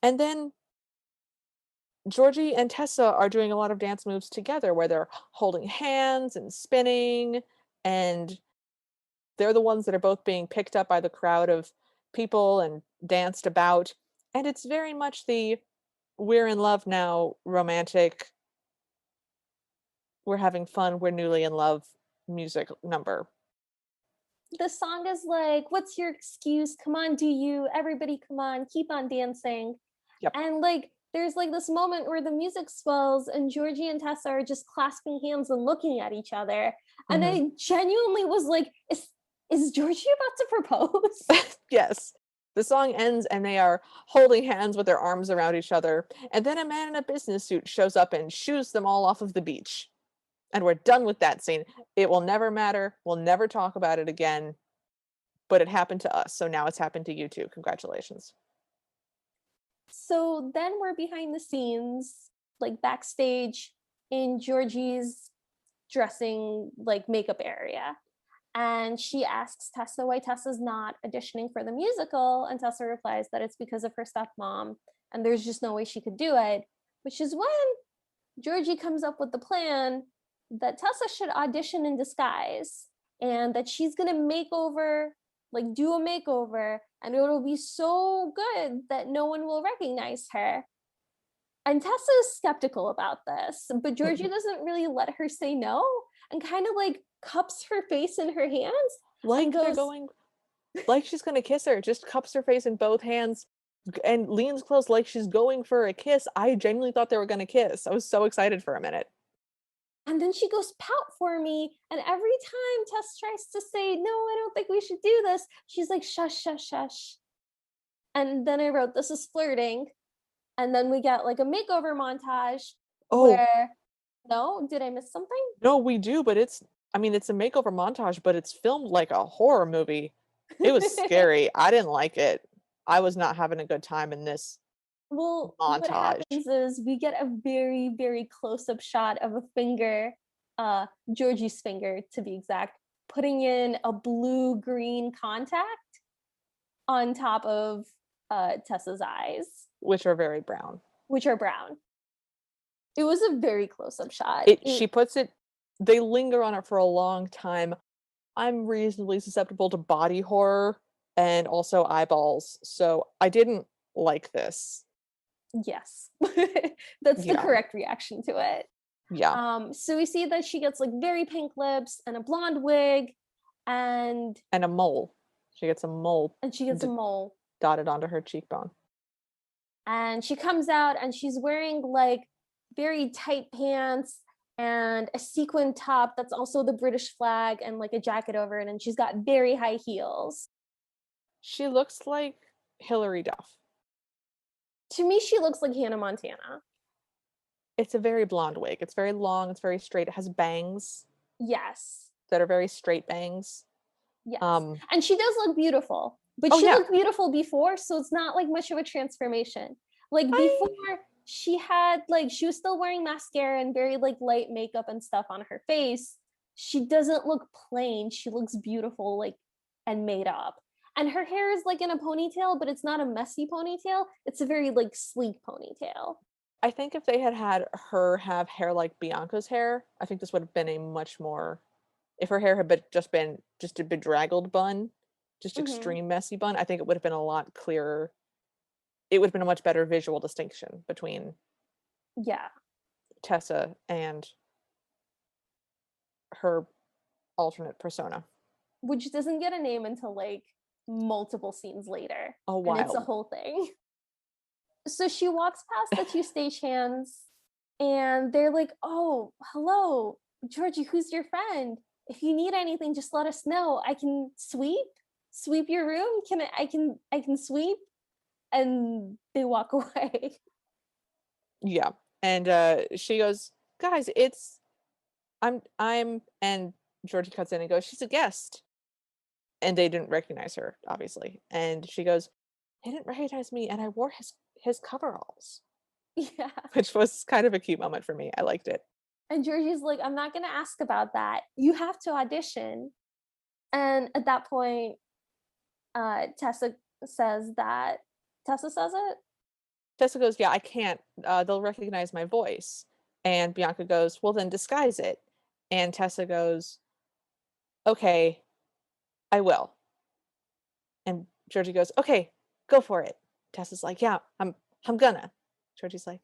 And then Georgie and Tessa are doing a lot of dance moves together where they're holding hands and spinning, and they're the ones that are both being picked up by the crowd of people and danced about. And it's very much the we're in love now romantic, we're having fun, we're newly in love music number. The song is like, "What's your excuse? Come on, do you? Everybody, come on, keep on dancing." Yep. And like there's like this moment where the music swells and Georgie and Tessa are just clasping hands and looking at each other. And Mhm. I genuinely was like, is Georgie about to propose? Yes. The song ends and they are holding hands with their arms around each other, and then a man in a business suit shows up and shoos them all off of the beach. And we're done with that scene. It will never matter. We'll never talk about it again, but it happened to us, so now it's happened to you too. Congratulations. So then we're behind the scenes, like backstage in Georgie's dressing like makeup area. And she asks Tessa why Tessa's not auditioning for the musical. And Tessa replies that it's because of her stepmom and there's just no way she could do it, which is when Georgie comes up with the plan that Tessa should audition in disguise and that she's going to do a makeover, and it'll be so good that no one will recognize her. And Tessa is skeptical about this, but Georgie doesn't really let her say no and kind of like cups her face in her hands and Like they're goes, going, like she's gonna kiss her, just cups her face in both hands and leans close like she's going for a kiss. I genuinely thought they were gonna kiss. I was so excited for a minute. and then she goes, pout for me. And every time Tess tries to say, no, I don't think we should do this, she's like, shush, shush, shush. And then I wrote, this is flirting. And then we get like a makeover montage Oh, where, no, did I miss something? no, we do, but I mean, it's a makeover montage, but it's filmed like a horror movie. It was scary. I didn't like it. I was not having a good time in this Well, what montage. happens is we get a very, very close up shot of a finger, Georgie's finger to be exact, putting in a blue green contact on top of Tessa's eyes, Which are very brown. which are brown. It was a very close up shot. It she puts it they linger on it for a long time. I'm reasonably susceptible to body horror and also eyeballs, so I didn't like this. Yes, that's the Yeah, correct reaction to it. yeah, So we see that she gets like very pink lips and a blonde wig, and and a mole. She gets a mole she gets a d mole. dotted onto her cheekbone. And she comes out and she's wearing like very tight pants and a sequin top that's also the British flag and like a jacket over it, and she's got very high heels. She looks like Hilary Duff. To me, she looks like Hannah Montana. It's a very blonde wig. It's very long, it's very straight, it has bangs Yes. that are very straight bangs. Yes. And she does look beautiful, but Oh, she yeah. looked beautiful before, so it's not like much of a transformation. Like I before, she was still wearing mascara and very like light makeup and stuff on her face. She doesn't look plain. She looks beautiful, like, and made up. And her hair is like in a ponytail, but it's not a messy ponytail. It's a very like sleek ponytail. I think if they had had her have hair like Bianca's hair, I think this would have been a much more if her hair had been just a bedraggled bun, just Hmm. extreme messy bun, I think it would have been a lot clearer. It would have been a much better visual distinction between Yeah. Tessa and her alternate persona. Which doesn't get a name until like multiple scenes later. A And it's a while. whole thing. So she walks past the two stagehands and they're like, oh, hello, Georgie, who's your friend? If you need anything, just let us know. I can sweep your room. I can sweep. And they walk away. Yeah. And she goes, guys, I'm and Georgie cuts in and goes, she's a guest. And they didn't recognize her, obviously. And she goes, they didn't recognize me, and I wore his coveralls, Yeah. which was kind of a cute moment for me. I liked it. And Georgie's like, I'm not gonna ask about that. You have to audition. And at that point, Tessa Tessa says it. Tessa goes, yeah, I can't. They'll recognize my voice. And Bianca goes, well, then disguise it. And Tessa goes, okay, I will. And Georgie goes, okay, go for it. Tessa's like, yeah, I'm gonna. Georgie's like,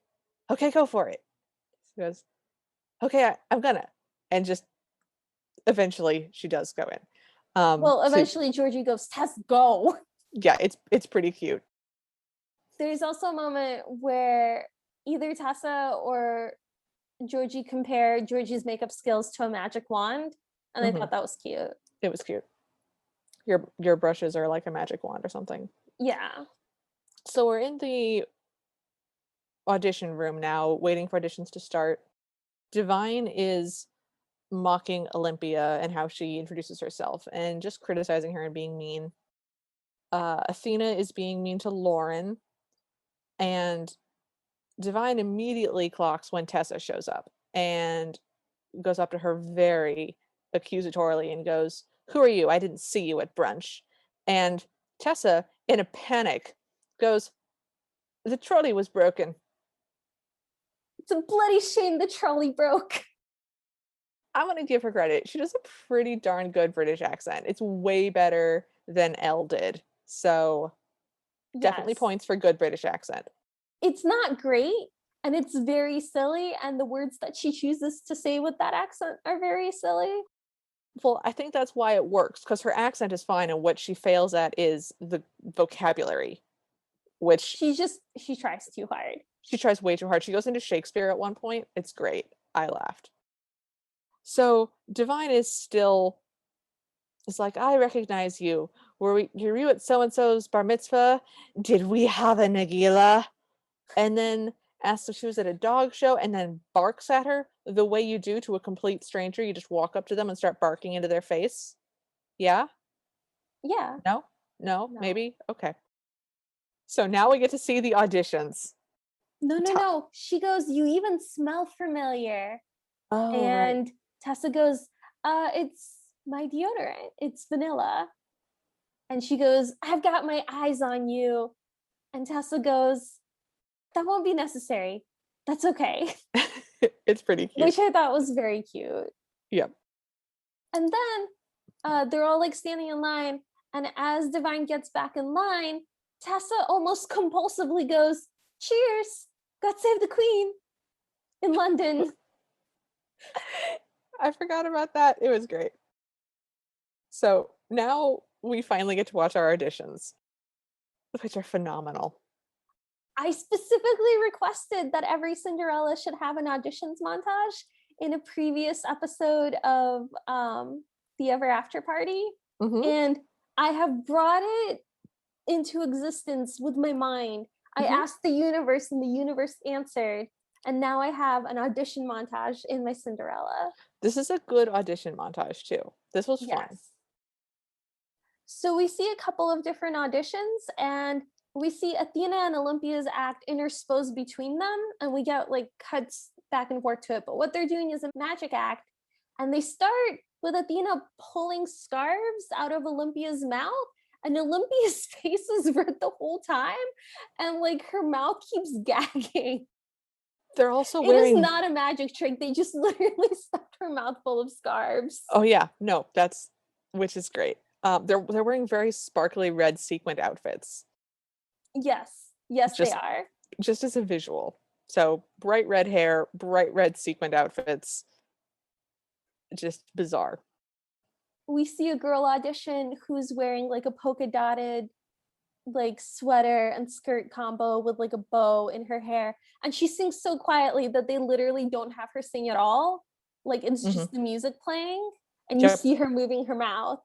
okay, go for it. She goes, okay, I'm gonna. And just eventually she does go in. Well, So eventually Georgie goes, Tess, go. yeah, it's pretty cute. There's also a moment where either Tessa or Georgie compare Georgie's makeup skills to a magic wand, and I Hmm. thought that was cute. It was cute. Your brushes are like a magic wand or something. Yeah. So we're in the audition room now, waiting for auditions to start. Divine is mocking Olympia and how she introduces herself and just criticizing her and being mean. Athena is being mean to Lauren, and Divine immediately clocks when Tessa shows up and goes up to her very accusatorily and goes, "Who are you? I didn't see you at brunch." And Tessa, in a panic, goes, "The trolley was broken." It's a bloody shame the trolley broke. I'm gonna give her credit. She does a pretty darn good British accent. It's way better than Elle did. So definitely Yes. points for good British accent. It's not great, and it's very silly, and the words that she chooses to say with that accent are very silly. Well, I think that's why it works, because her accent is fine, and what she fails at is the vocabulary, which She tries too hard. she tries way too hard. She goes into Shakespeare at one point. It's great. I laughed. So Divine is like, "I recognize you. Were you at so and so's bar mitzvah? Did we have a Nagila?" And then asks if she was at a dog show, and then barks at her the way you do to a complete stranger. You just walk up to them and start barking into their face. Yeah? Yeah. No? No? No. Maybe? Okay. So now we get to see the auditions. No, no, Ta- no. She goes, "You even smell familiar." oh, right. And Tessa goes, it's my deodorant. It's vanilla." And she goes, "I've got my eyes on you." And Tessa goes, "That won't be necessary. That's okay." It's pretty cute. Which I thought was very cute. Yep. And then they're all like standing in line. And as Divine gets back in line, Tessa almost compulsively goes, "Cheers. God save the Queen," in London. I forgot about that. It was great. So now we finally get to watch our auditions, which are phenomenal. I specifically requested that every Cinderella should have an auditions montage in a previous episode of the Ever After Party. Hmm. And I have brought it into existence with my mind. I Hmm. asked the universe, and the universe answered. And now I have an audition montage in my Cinderella. This is a good audition montage, too. This was fun. Yes. So we see a couple of different auditions, and we see Athena and Olympia's act intersposed between them, and we get like cuts back and forth to it. But what they're doing is a magic act, and they start with Athena pulling scarves out of Olympia's mouth, and Olympia's face is red the whole time, and like her mouth keeps gagging. They're also It is wearing. not a magic trick. They just literally stuffed her mouth full of scarves. Oh yeah, no, that's which is great. They're wearing very sparkly red sequined outfits, Yes. Yes, they just are. just as a visual. So bright red hair, bright red sequined outfits, just bizarre. We see a girl audition who's wearing like a polka dotted like sweater and skirt combo with like a bow in her hair, and she sings so quietly that they literally don't have her sing at all. Like it's Hmm. just the music playing, and you Yep. see her moving her mouth.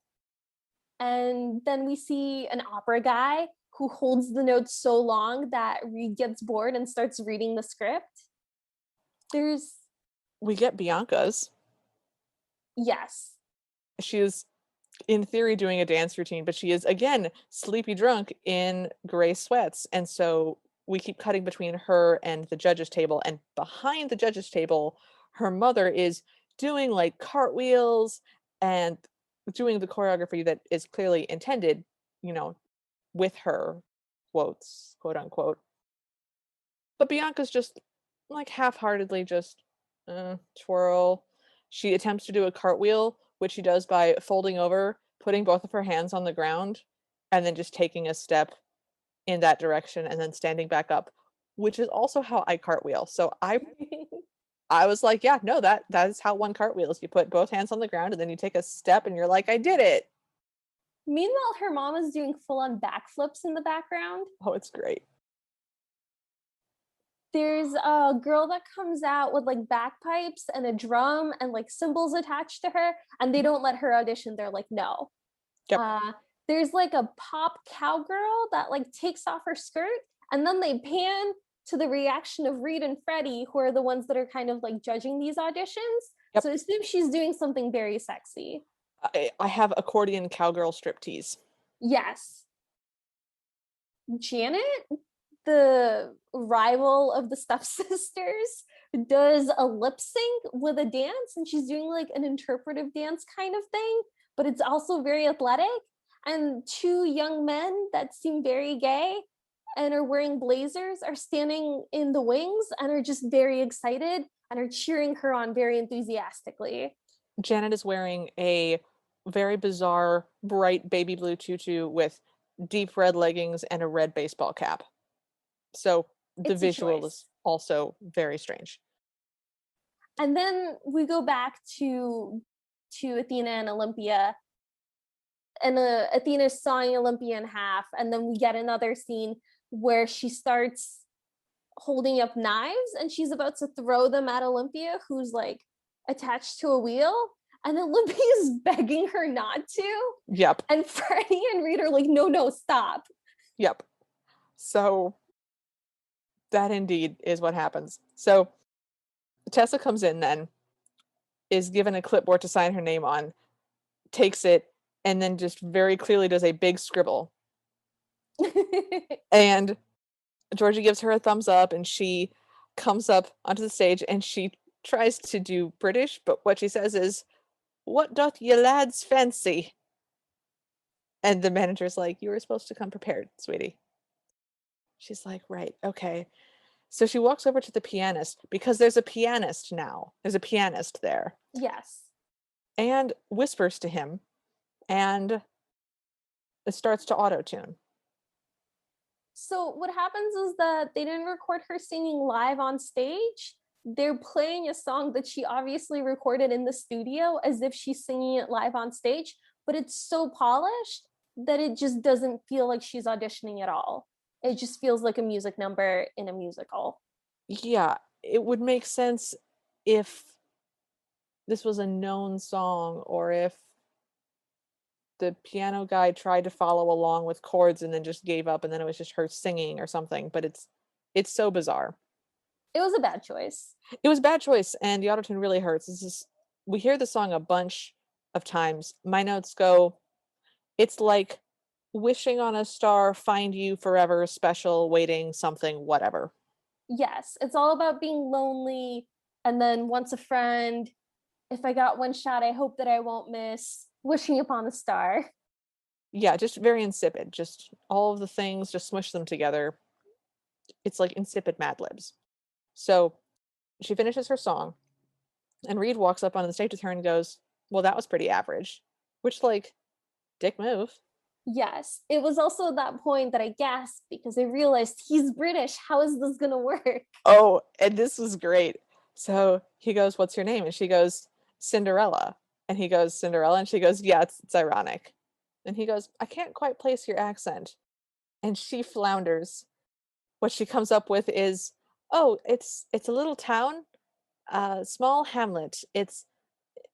And then we see an opera guy who holds the notes so long that Reed gets bored and starts reading the script. There's We get Bianca's. Yes. She is in theory doing a dance routine, but she is again sleepy drunk in gray sweats. And so we keep cutting between her and the judges table, and behind the judges table, her mother is doing like cartwheels and doing the choreography that is clearly intended, you know, with her quotes, quote unquote. But Bianca's just like half-heartedly just twirl. She attempts to do a cartwheel, which she does by folding over, putting both of her hands on the ground, and then just taking a step in that direction and then standing back up, which is also how I cartwheel. So I was like, yeah, no, that is how one cartwheels. You put both hands on the ground and then you take a step and you're like, I did it. Meanwhile, her mom is doing full on backflips in the background. Oh, it's great. There's a girl that comes out with like bagpipes and a drum and like cymbals attached to her, and they Mhm. don't let her audition. They're like, no. Yep. Uh, there's like a pop cowgirl that like takes off her skirt, and then they pan to the reaction of Reed and Freddie, who are the ones that are kind of like judging these auditions. Yep. So I assume she's doing something very sexy. I have accordion cowgirl striptease. Yes. Janet, the rival of the stepsisters, does a lip sync with a dance, and she's doing like an interpretive dance kind of thing, but it's also very athletic. And two young men that seem very gay and are wearing blazers are standing in the wings and are just very excited and are cheering her on very enthusiastically. Janet is wearing a very bizarre, bright baby blue tutu with deep red leggings and a red baseball cap. So the It's a visual choice. is also very strange. And then we go back to Athena and Olympia, and Athena's sawing Olympia in half, and then we get another scene where she starts holding up knives and she's about to throw them at Olympia, who's like attached to a wheel, and Olympia is begging her not to, Yep. and Freddie and Reed are like, no, no, stop. Yep. So that indeed is what happens. So Tessa comes in then, is given a clipboard to sign her name on, takes it, and then just very clearly does a big scribble. And Georgie gives her a thumbs up, and she comes up onto the stage and she tries to do British, but what she says is, "What doth ye lads fancy?" And the manager's like, "You were supposed to come prepared, sweetie." She's like, "Right, okay." So she walks over to the pianist because there's a pianist now. There's a pianist there. Yes. And whispers to him, and it starts to auto tune. So what happens is that they didn't record her singing live on stage. They're playing a song that she obviously recorded in the studio as if she's singing it live on stage, but it's so polished that it just doesn't feel like she's auditioning at all. It just feels like a music number in a musical. Yeah, it would make sense if this was a known song, or if the piano guy tried to follow along with chords and then just gave up and then it was just her singing or something, but it's so bizarre. It was a bad choice. It was a bad choice, and the autotune really hurts. This is We hear the song a bunch of times. My notes go, it's like wishing on a star, find you forever, special, waiting, something, whatever. Yes, it's all about being lonely and then once a friend, if I got one shot, I hope that I won't miss, wishing upon a star. Yeah, just very insipid. Just all of the things, just smush them together. It's like insipid Mad Libs. So she finishes her song, and Reed walks up on the stage with her and goes, "Well, that was pretty average." Which, like, dick move. Yes, it was also that point that I gasped because I realized he's British. How is this gonna work? Oh, and this was great. So he goes, "What's your name?" And she goes, "Cinderella." And he goes, "Cinderella?" And she goes, "Yeah, it's ironic." And he goes, "I can't quite place your accent." And she flounders. What she comes up with is, "Oh, it's a little town, small hamlet. It's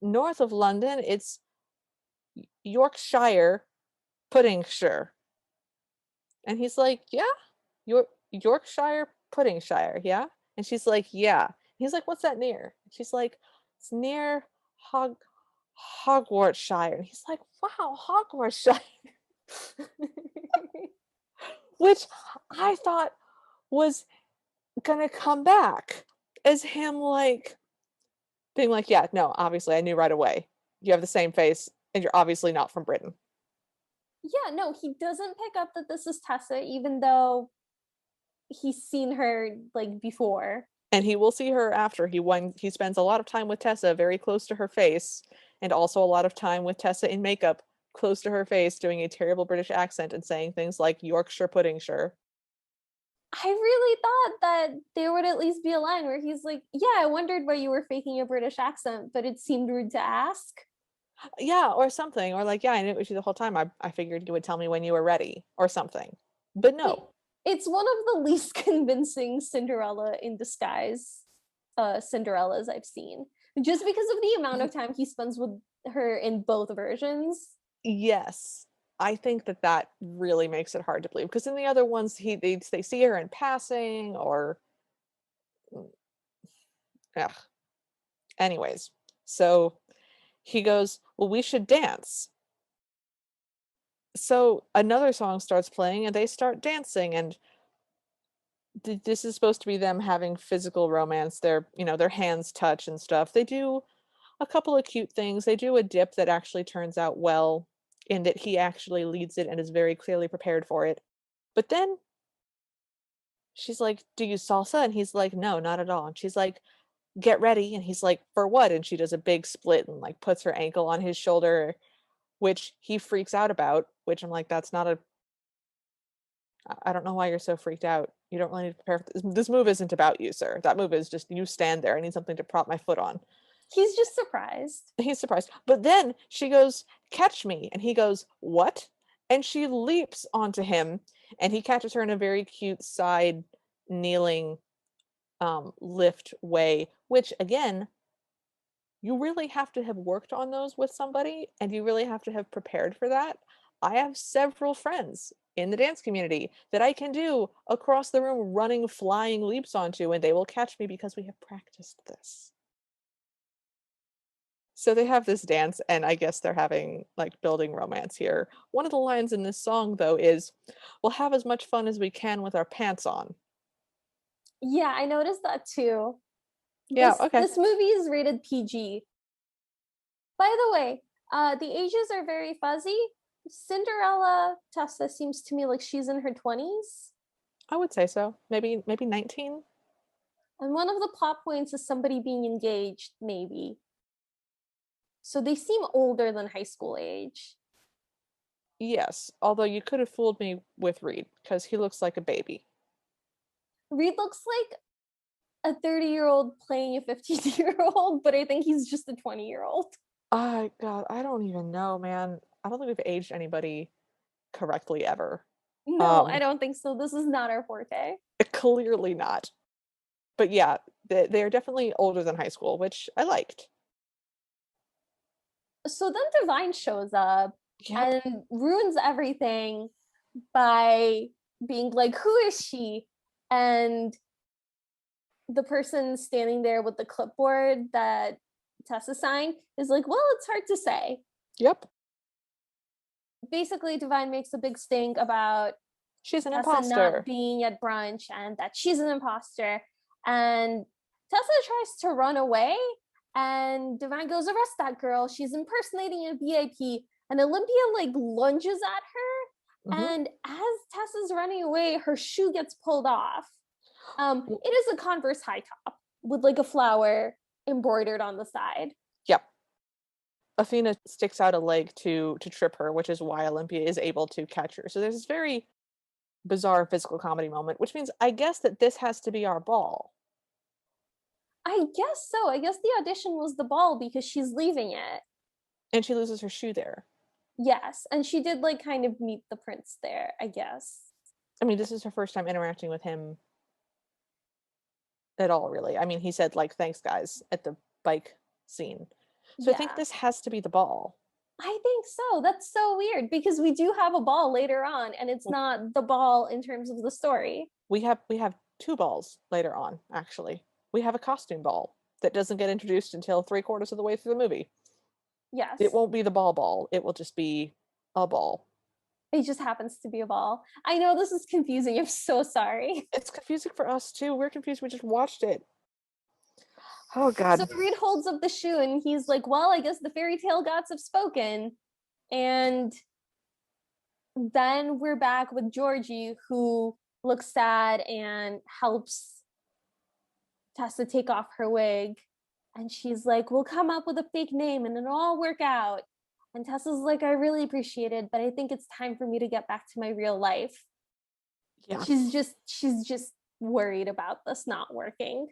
north of London. It's Yorkshire, Puddingshire." And he's like, "Yeah, Yorkshire, Puddingshire, yeah?" And she's like, "Yeah." He's like, "What's that near?" And she's like, "It's near Hog Hogwartshire." And he's like, "Wow, Hogwartshire." Which I thought was gonna come back as him, like, being like, "Yeah, no, obviously I knew right away. You have the same face and you're obviously not from Britain." Yeah, no, he doesn't pick up that this is Tessa, even though he's seen her like before. And he will see her after. He spends a lot of time with Tessa very close to her face, and also a lot of time with Tessa in makeup close to her face, doing a terrible British accent and saying things like Yorkshire Puddingshire. I really thought that there would at least be a line where he's like, yeah, I wondered why you were faking a British accent, but it seemed rude to ask. Yeah, or something. Or like, "Yeah, I knew it was you the whole time. I figured you would tell me when you were ready," or something. But But no. It's one of the least convincing Cinderella in disguise Cinderellas I've seen. Just because of the amount of time he spends with her in both versions. Yes. I think that that really makes it hard to believe because in the other ones they see her in passing or ugh. Anyways, so he goes, "Well, we should dance." So another song starts playing and they start dancing and this is supposed to be them having physical romance. Their hands touch and stuff. They do a couple of cute things. They do a dip that actually turns out well in that he actually leads it and is very clearly prepared for it. But then she's like, "Do you salsa?" And he's like, "No, not at all." And she's like, "Get ready." And he's like, "For what?" And she does a big split and like puts her ankle on his shoulder, which he freaks out about, which I'm like, that's not a I don't know why you're so freaked out. You don't really need to prepare for this. This move isn't about you, sir. That move is just you stand there. I need something to prop my foot on. He's just surprised. He's surprised. But then she goes, "Catch me." And he goes, "What?" And she leaps onto him and he catches her in a very cute side kneeling lift way, which again, you really have to have worked on those with somebody and you really have to have prepared for that. I have several friends in the dance community that I can do across the room running flying leaps onto and they will catch me because we have practiced this. So they have this dance and I guess they're having like building romance here. One of the lines in this song though is, "We'll have as much fun as we can with our pants on." Yeah, I noticed that too. Yeah, This okay. this movie is rated PG. By the way, the ages are very fuzzy. Cinderella Tessa seems to me like she's in her 20s. I would say so. Maybe 19? And one of the plot points is somebody being engaged, maybe. So they seem older than high school age. Yes, although you could have fooled me with Reed because he looks like a baby. Reed looks like a 30-year-old playing a 15-year-old, but I think he's just a 20-year-old. God, I don't even know, man. I don't think we've aged anybody correctly ever. No, I Um, don't think so. This is not our forte. Clearly not. But yeah, they're definitely older than high school, which I liked. So then Divine shows up Yep. and ruins everything by being like, "Who is she?" And the person standing there with the clipboard that Tessa signed is like, "Well, it's hard to say." Yep. Basically, Divine makes a big stink about She's an Tessa not imposter. being at brunch and that she's an imposter. And Tessa tries to run away, and Divine goes, "Arrest that girl. She's impersonating a VIP." And Olympia like lunges at her. Hmm. And as Tessa's running away, her shoe gets pulled off. It is a Converse high top with like a flower embroidered on the side. Yep. Athena sticks out a leg to trip her, which is why Olympia is able to catch her. So there's this very bizarre physical comedy moment, which means I guess that this has to be our ball. I guess so. I guess the audition was the ball because she's leaving it. And she loses her shoe there. Yes, and she did like kind of meet the prince there, I guess. I mean, this is her first time interacting with him at all, really. I mean, he said, like, "Thanks, guys," at the bike scene. So I think Yeah, this has to be the ball. I think so. That's so weird because we do have a ball later on, and it's not the ball in terms of the story. We have two balls later on, actually. We have a costume ball that doesn't get introduced until three-quarters of the way through the movie. It Yes, won't be the ball, it will just be a ball. it just happens to be a ball. I know this is confusing. I'm so sorry. It's confusing for us too. We're confused. We just watched it. Oh So God. Reed holds up the shoe and he's like, "Well, I guess the fairy tale gods have spoken." And then we're back with Georgie, who looks sad and helps Tessa take off her wig. And she's like, "We'll come up with a fake name and it'll all work out." And Tessa's like, "I really appreciate it, but I think it's time for me to get back to my real life." Yeah. She's just worried about this not working.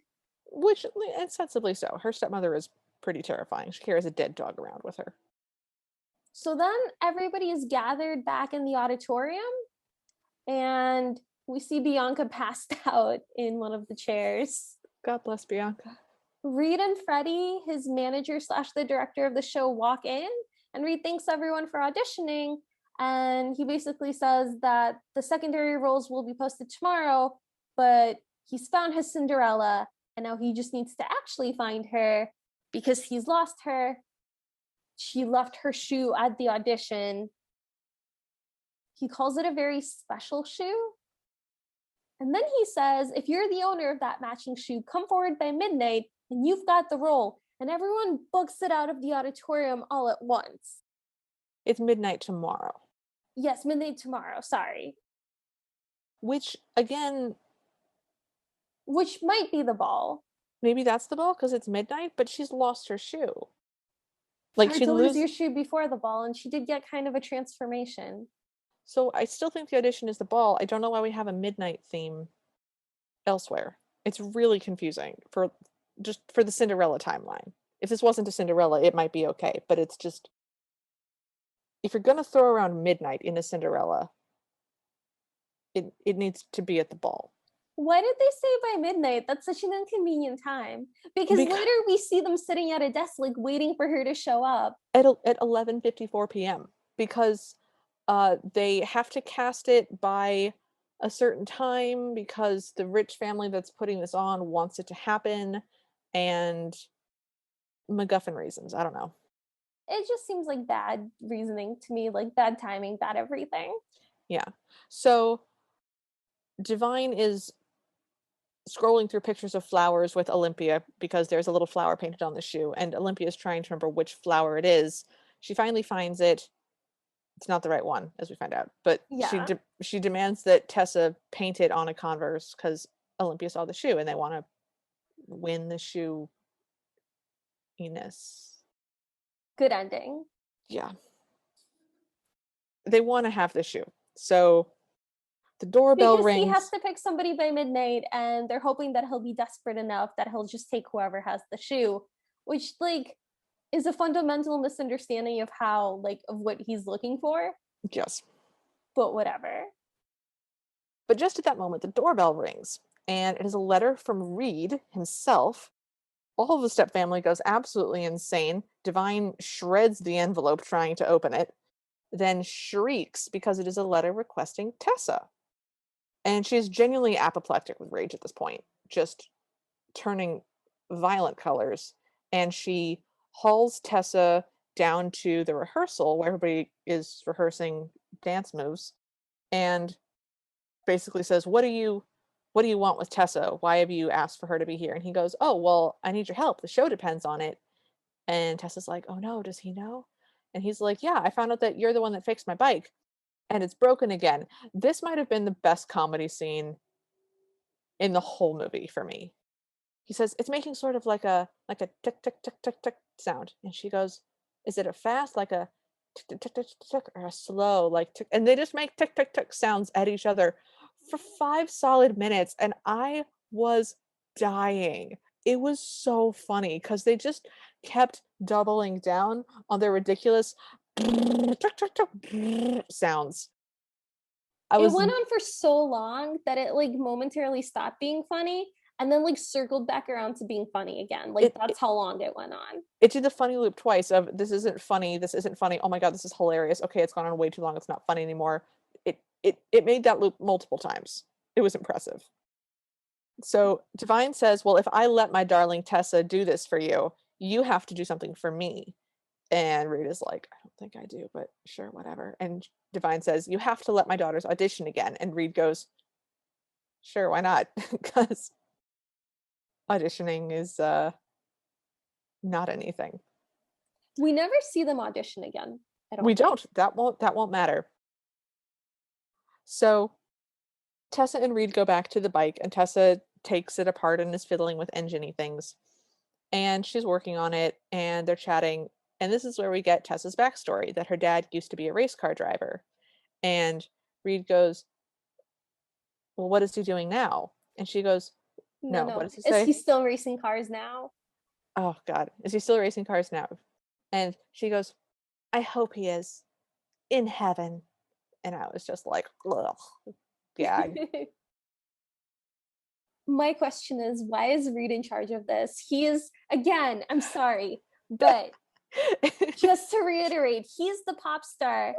Which, insensibly so. Her stepmother is pretty terrifying. She carries a dead dog around with her. So then everybody is gathered back in the auditorium, and We see Bianca passed out in one of the chairs. God bless Bianca. Reed and Freddie, his manager slash the director of the show, walk in, and Reed thanks everyone for auditioning. And he basically says that the secondary roles will be posted tomorrow, but he's found his Cinderella, and now he just needs to actually find her because he's lost her. She left her shoe at the audition. He calls it a very special shoe. And then he says, if you're the owner of that matching shoe, come forward by midnight and you've got the role. And everyone books it out of the auditorium all at once. It's midnight tomorrow. Yes, midnight tomorrow, sorry. Which, again... Which might be the ball. Maybe that's the ball because it's midnight, but she's lost her shoe. Like, Hard she to lose your loses... shoe before the ball, and she did get kind of a transformation. So I still think the audition is the ball. I don't know why we have a midnight theme elsewhere. It's really confusing for the Cinderella timeline. If this wasn't a Cinderella, it might be okay, but it's just, if you're gonna throw around midnight in a Cinderella, it needs to be at the ball. Why did they say by midnight? That's such an inconvenient time. Because later we see them sitting at a desk, like waiting for her to show up at 11:54 p.m. because they have to cast it by a certain time because the rich family that's putting this on wants it to happen, and MacGuffin reasons. I don't know. It just seems like bad reasoning to me, like bad timing, bad everything. Yeah. So Divine is scrolling through pictures of flowers with Olympia because there's a little flower painted on the shoe, and Olympia is trying to remember which flower it is. She finally finds it. It's not the right one, as we find out, but Yeah. she demands that Tessa paint it on a Converse because Olympia saw the shoe and they want to win the shoe. Good ending. Yeah. They want to have the shoe. So the doorbell because rings. He has to pick somebody by midnight, and they're hoping that he'll be desperate enough that he'll just take whoever has the shoe, which, like, is a fundamental misunderstanding of how, like, of what he's looking for. Yes. But whatever. But just at that moment, the doorbell rings, and it is a letter from Reed himself. All of the Step family goes absolutely insane. Divine shreds the envelope trying to open it, then shrieks because it is a letter requesting Tessa. And she's genuinely apoplectic with rage at this point, just turning violent colors. And she hauls Tessa down to the rehearsal where everybody is rehearsing dance moves and basically says, what do you want with Tessa? Why have you asked for her to be here? And he goes, oh, well, I need your help. The show depends on it. And Tessa's like, oh no, does he know? And he's like, yeah, I found out that you're the one that fixed my bike and it's broken again. This might have been the best comedy scene in the whole movie for me. He says, it's making sort of like a tick, tick, tick, tick, tick sound. And she goes, is it a fast, like a tick, tick, tick, tick, tick, or a slow, like tick? And they just make tick, tick, tick sounds at each other for 5 solid minutes. And I was dying. It was so funny because they just kept doubling down on their ridiculous sounds. It went on for so long that it, like, momentarily stopped being funny and then, like, circled back around to being funny again. Like, that's how long it went on. It did the funny loop twice of this isn't funny, oh my god, this is hilarious, okay, it's gone on way too long, it's not funny anymore. It made that loop multiple times. It was impressive. So Divine says, well, if I let my darling Tessa do this for you, you have to do something for me. And Reed is like, I don't think I do, but sure, whatever. And Divine says, you have to let my daughters audition again. And Reed goes, sure, why not? Because auditioning is not anything. We never see them audition again. We don't. That won't matter. So Tessa and Reed go back to the bike, and Tessa takes it apart and is fiddling with engine-y things. And she's working on it, and they're chatting. And this is where we get Tessa's backstory, that her dad used to be a race car driver. And Reed goes, well, what is he doing now? And she goes, no. What does he say? Is he still racing cars now? Oh, God. Is he still racing cars now? And she goes, I hope he is. In heaven. And I was just like, ugh. Gag. my question is, why is Reed in charge of this? He is, again, I'm sorry, but just to reiterate, he's the pop star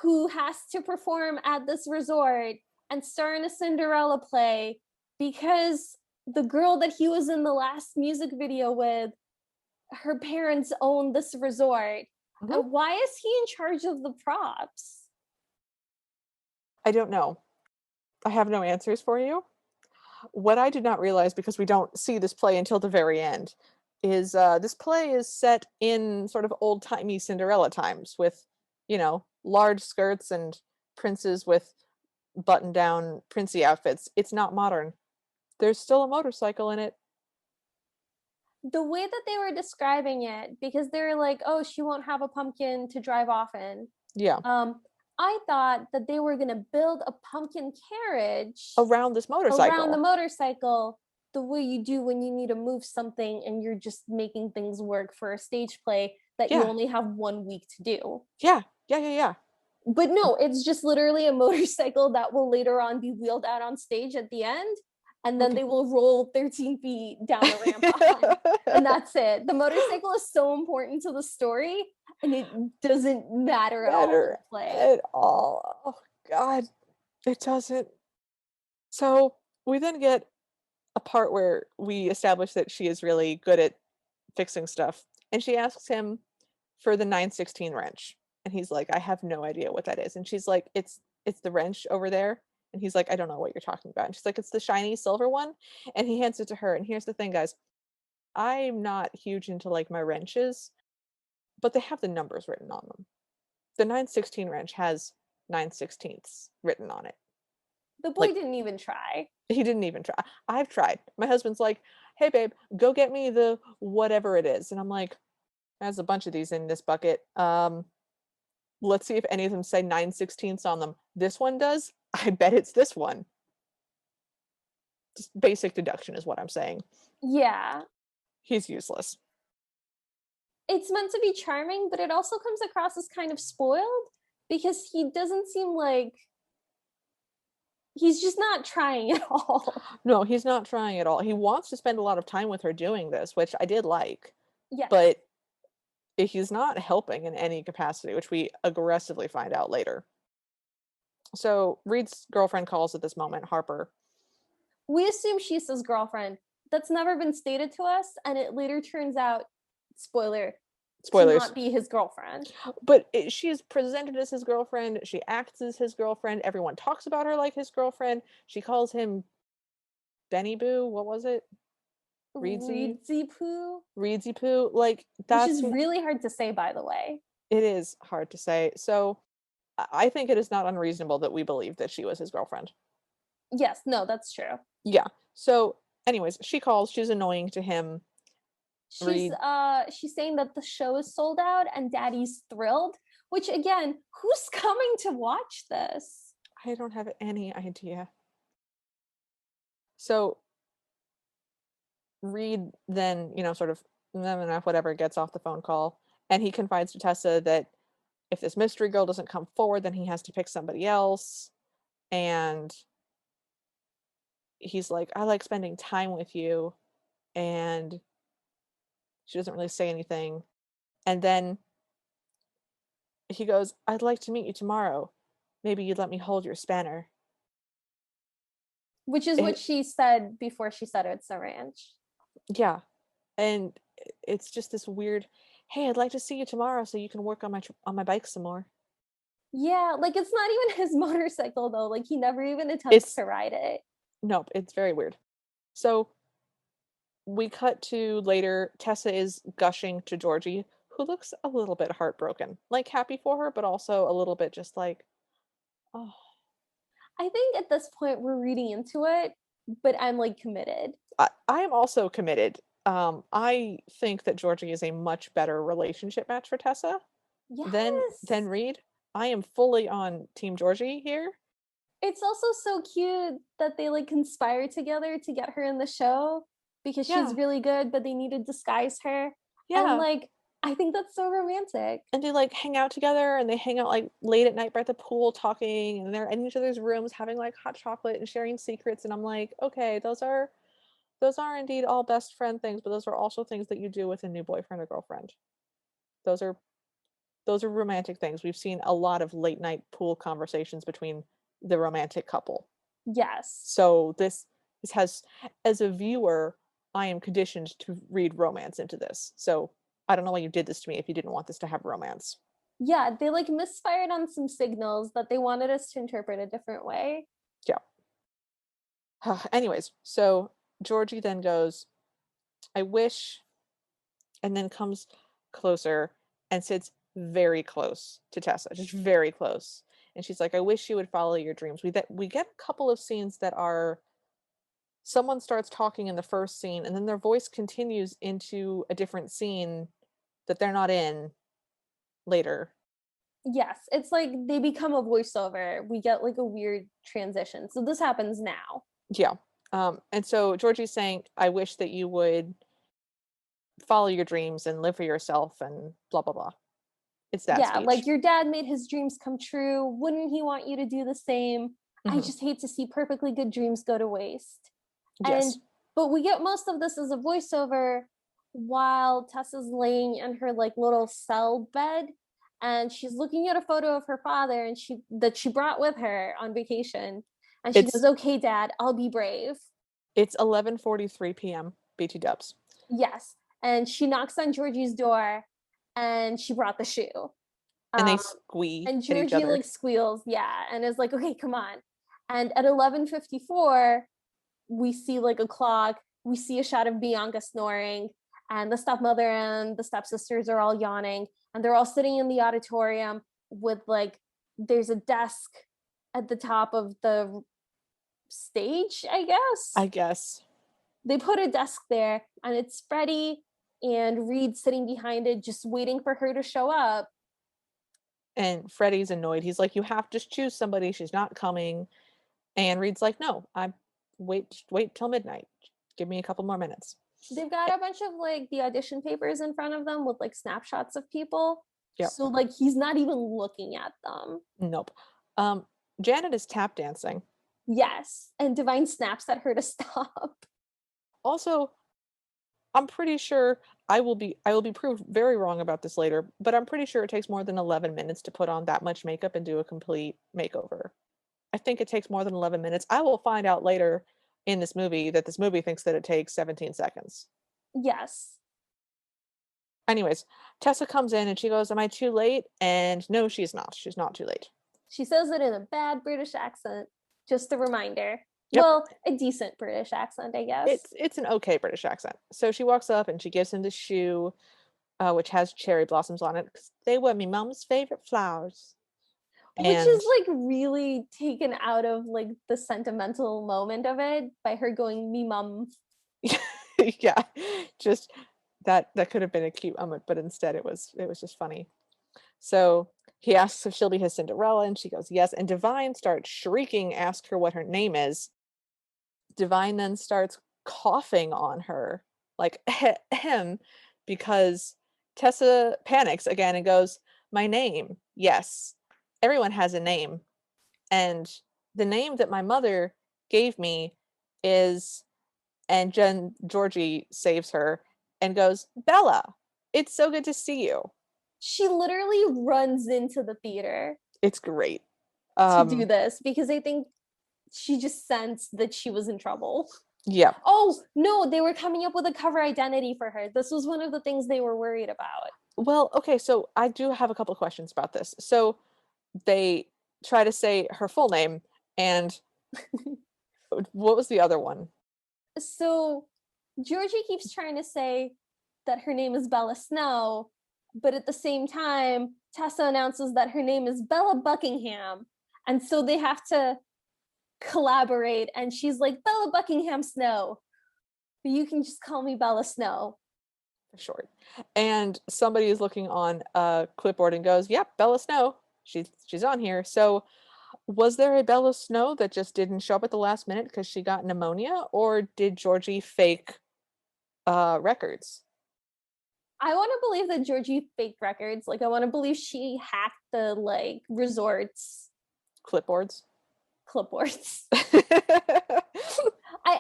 who has to perform at this resort and star in a Cinderella play because the girl that he was in the last music video with, her parents own this resort. Mhm. And why is he in charge of the props? I don't know. I have no answers for you. What I did not realize, because we don't see this play until the very end, is this play is set in sort of old-timey Cinderella times with, large skirts and princes with button-down princey outfits. It's not modern. There's still a motorcycle in it. The way that they were describing it, because they were like, oh, she won't have a pumpkin to drive off in. Yeah. I thought that they were going to build a pumpkin carriage Around this around the motorcycle. motorcycle the way you do when you need to move something and you're just making things work for a stage play that you Yeah. only have 1 week to do. Yeah. Yeah, yeah, yeah. But no, it's just literally a motorcycle that will later on be wheeled out on stage at the end, and then Okay. they will roll 13 feet down the ramp behind. And that's it. The motorcycle is so important to the story, and it doesn't matter at all in the play. At all. Oh god, it doesn't. So, we then get a part where we establish that she is really good at fixing stuff, and she asks him for the 916 wrench, and he's like, "I have no idea what that is," and she's like, "It's the wrench over there," and he's like, "I don't know what you're talking about," and she's like, "It's the shiny silver one," and he hands it to her, and here's the thing, guys, I'm not huge into, like, my wrenches, but they have the numbers written on them. The 916 wrench has 9/16ths written on it. The boy Like, didn't even try. he didn't even try. I've tried. My husband's like, "Hey, babe, go get me the whatever it is," and I'm like, "There's a bunch of these in this bucket. Let's see if any of them say 9/16ths on them. This one does? I bet it's this one." Just basic deduction is what I'm saying. Yeah. He's useless. It's meant to be charming, but it also comes across as kind of spoiled because he doesn't seem like he's just not trying at all. No, he's not trying at all. He wants to spend a lot of time with her doing this, which I did like, Yes. but he's not helping in any capacity, which we aggressively find out later. So Reed's girlfriend calls at this moment, Harper. We assume she's his girlfriend. That's never been stated to us, and it later turns out, spoiler, to Spoilers. not be his girlfriend. But she is presented as his girlfriend. She acts as his girlfriend. Everyone talks about her like his girlfriend. She calls him Benny Boo. What was it? Reedsy? Reedsy Poo, Reedsy Poo. Like, which that's is really hard to say, by the way. it is hard to say. So I think it is not unreasonable that we believe that she was his girlfriend. Yes, no, that's true. Yeah. So, anyways, she calls. She's annoying to him. She's Reed. she's saying that the show is sold out and Daddy's thrilled, which again, who's coming to watch this? I don't have any idea. So Reed then, sort of, whatever, gets off the phone call, and he confides to Tessa that if this mystery girl doesn't come forward, then he has to pick somebody else. And he's like, "I like spending time with you." And she doesn't really say anything. And then he goes, "I'd like to meet you tomorrow. Maybe you'd let me hold your spanner." Which is what It, she said before she said it's a ranch. yeah. And it's just this weird, "Hey, I'd like to see you tomorrow so you can work on my bike some more." Yeah, like it's not even his motorcycle though. Like he never even attempts It's to ride it. Nope, it's very weird. So we cut to later. Tessa is gushing to Georgie, who looks a little bit heartbroken, like happy for her, but also a little bit just like, oh, I think at this point we're reading into it, but I'm like committed. I am also committed. I think that Georgie is a much better relationship match for Tessa than Yes. Reed. I am fully on Team Georgie here. It's also so cute that they like conspire together to get her in the show because she's Yeah, really good, but they need to disguise her. And yeah. like, I think that's so romantic. And they like hang out together, and they hang out like late at night by the pool talking, and they're in each other's rooms having like hot chocolate and sharing secrets. And I'm like, okay, those are those are indeed all best friend things, but those are also things that you do with a new boyfriend or girlfriend. Those are romantic things. We've seen a lot of late night pool conversations between the romantic couple. Yes. So this has, as a viewer, I am conditioned to read romance into this. So I don't know why you did this to me if you didn't want this to have romance. Yeah, they like misfired on some signals that they wanted us to interpret a different way. Yeah. Anyways, so Georgie then goes, I wish, and then comes closer and sits very close to Tessa, just very close. And she's like, I wish you would follow your dreams. We get a couple of scenes that are, someone starts talking in the first scene and then their voice continues into a different scene that they're not in later. Yes, it's like they become a voiceover. We get like a weird transition. So this happens now. Yeah. And so Georgie's saying, I wish that you would follow your dreams and live for yourself and blah, blah, blah. It's that Yeah, speech. like your dad made his dreams come true. Wouldn't he want you to do the same? I Mhm. just hate to see perfectly good dreams go to waste. And Yes. but we get most of this as a voiceover while Tessa's laying in her like little cell bed and she's looking at a photo of her father and she brought with her on vacation. And she goes, It's "Okay, Dad, I'll be brave." it's 11:43 p.m. BT dubs. Yes. And she knocks on Georgie's door and she brought the shoe. And they Um, squee and at each Georgie other. like squeals, yeah, and is like, "Okay, come on." And at 11:54, we see like a clock. We see a shot of Bianca snoring, and the stepmother and the stepsisters are all yawning, and they're all sitting in the auditorium with like, there's a desk at the top of the stage, I guess. I guess. They put a desk there, and it's Freddie and Reed sitting behind it, just waiting for her to show up. And Freddie's annoyed. He's like, you have to choose somebody. She's not coming. And Reed's like, no, I wait till midnight. Give me a couple more minutes. They've got Eh, a bunch of like the audition papers in front of them with like snapshots of people. Yep. So like he's not even looking at them. Nope. Um, Janet is tap dancing. Yes. And Divine snaps at her to stop. Also, I'm pretty sure I will be proved very wrong about this later, but I'm pretty sure it takes more than 11 minutes to put on that much makeup and do a complete makeover. I think it takes more than 11 minutes. I will find out later in this movie that this movie thinks that it takes 17 seconds. Yes. Anyways, Tessa comes in and she goes, am I too late? And no, she's not. She's not too late. She says it in a bad British accent. Just a reminder. Yep. Well, a decent British accent, I guess. It's an okay British accent. So she walks up and she gives him the shoe, which has cherry blossoms on it because they were my mom's favorite flowers. Which is And like really taken out of like the sentimental moment of it by her going, "Me mum." yeah, just that could have been a cute moment, but instead it was just funny. So he asks if she'll be his Cinderella, and she goes yes. And Divine starts shrieking, ask her what her name is. Divine then starts coughing on her, like him, because Tessa panics again and goes, "My name, yes, everyone has a name, and the name that my mother gave me is." And Georgie saves her and goes, Bella, it's so good to see you. She literally runs into the theater It's great. to do this because I think she just sensed that she was in trouble. Yeah. Oh, no, they were coming up with a cover identity for her. This was one of the things they were worried about. Well, okay, so I do have a couple of questions about this. So they try to say her full name, and what was the other one? So Georgie keeps trying to say that her name is Bella Snow, but at the same time, Tessa announces that her name is Bella Buckingham. And so they have to collaborate. And she's like, Bella Buckingham Snow. But you can just call me Bella Snow. For short. And somebody is looking on a clipboard and goes, "Yep, Bella Snow. She's on here." So was there a Bella Snow that just didn't show up at the last minute because she got pneumonia, or did Georgie fake records? I want to believe that Georgie faked records. Like, I want to believe she hacked the like resorts Clipboards. clipboards.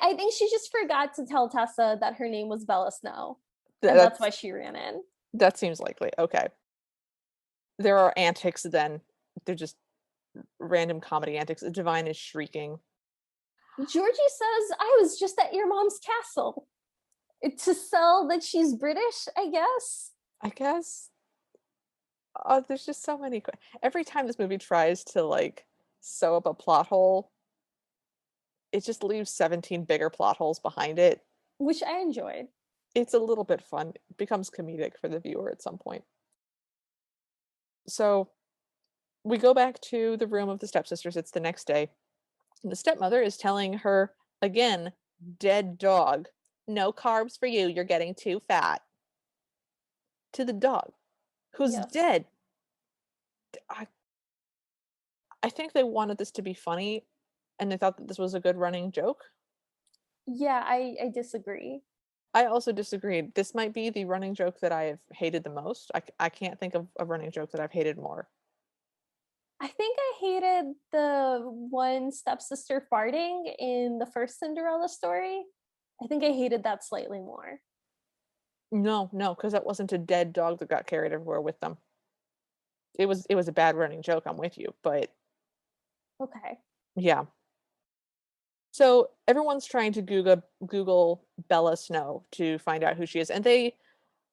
I think she just forgot to tell Tessa that her name was Bella Snow, and that's That's why she ran in. that seems likely. Okay. There are antics then. They're just random comedy antics. Divine is shrieking. Georgie says, I was just at your mom's castle. To sell that she's British, I guess. I guess. Oh, there's just so many. Every time this movie tries to like sew up a plot hole, it just leaves 17 bigger plot holes behind it. Which I enjoyed. It's a little bit fun. It becomes comedic for the viewer at some point. So we go back to the room of the stepsisters. It's the next day. And the stepmother is telling her again, dead dog, no carbs for you. You're getting too fat. To the dog, who's Yes. dead. I, I think they wanted this to be funny and they thought that this was a good running joke. Yeah, I disagree. I also disagreed. This might be the running joke that I have hated the most. I can't think of a running joke that I've hated more. I think I hated the one stepsister farting in the first Cinderella story. I think I hated that slightly more. No, no, because that wasn't a dead dog that got carried everywhere with them. It was a bad running joke. I'm with you, but Okay. yeah. So everyone's trying to Google Bella Snow to find out who she is, and they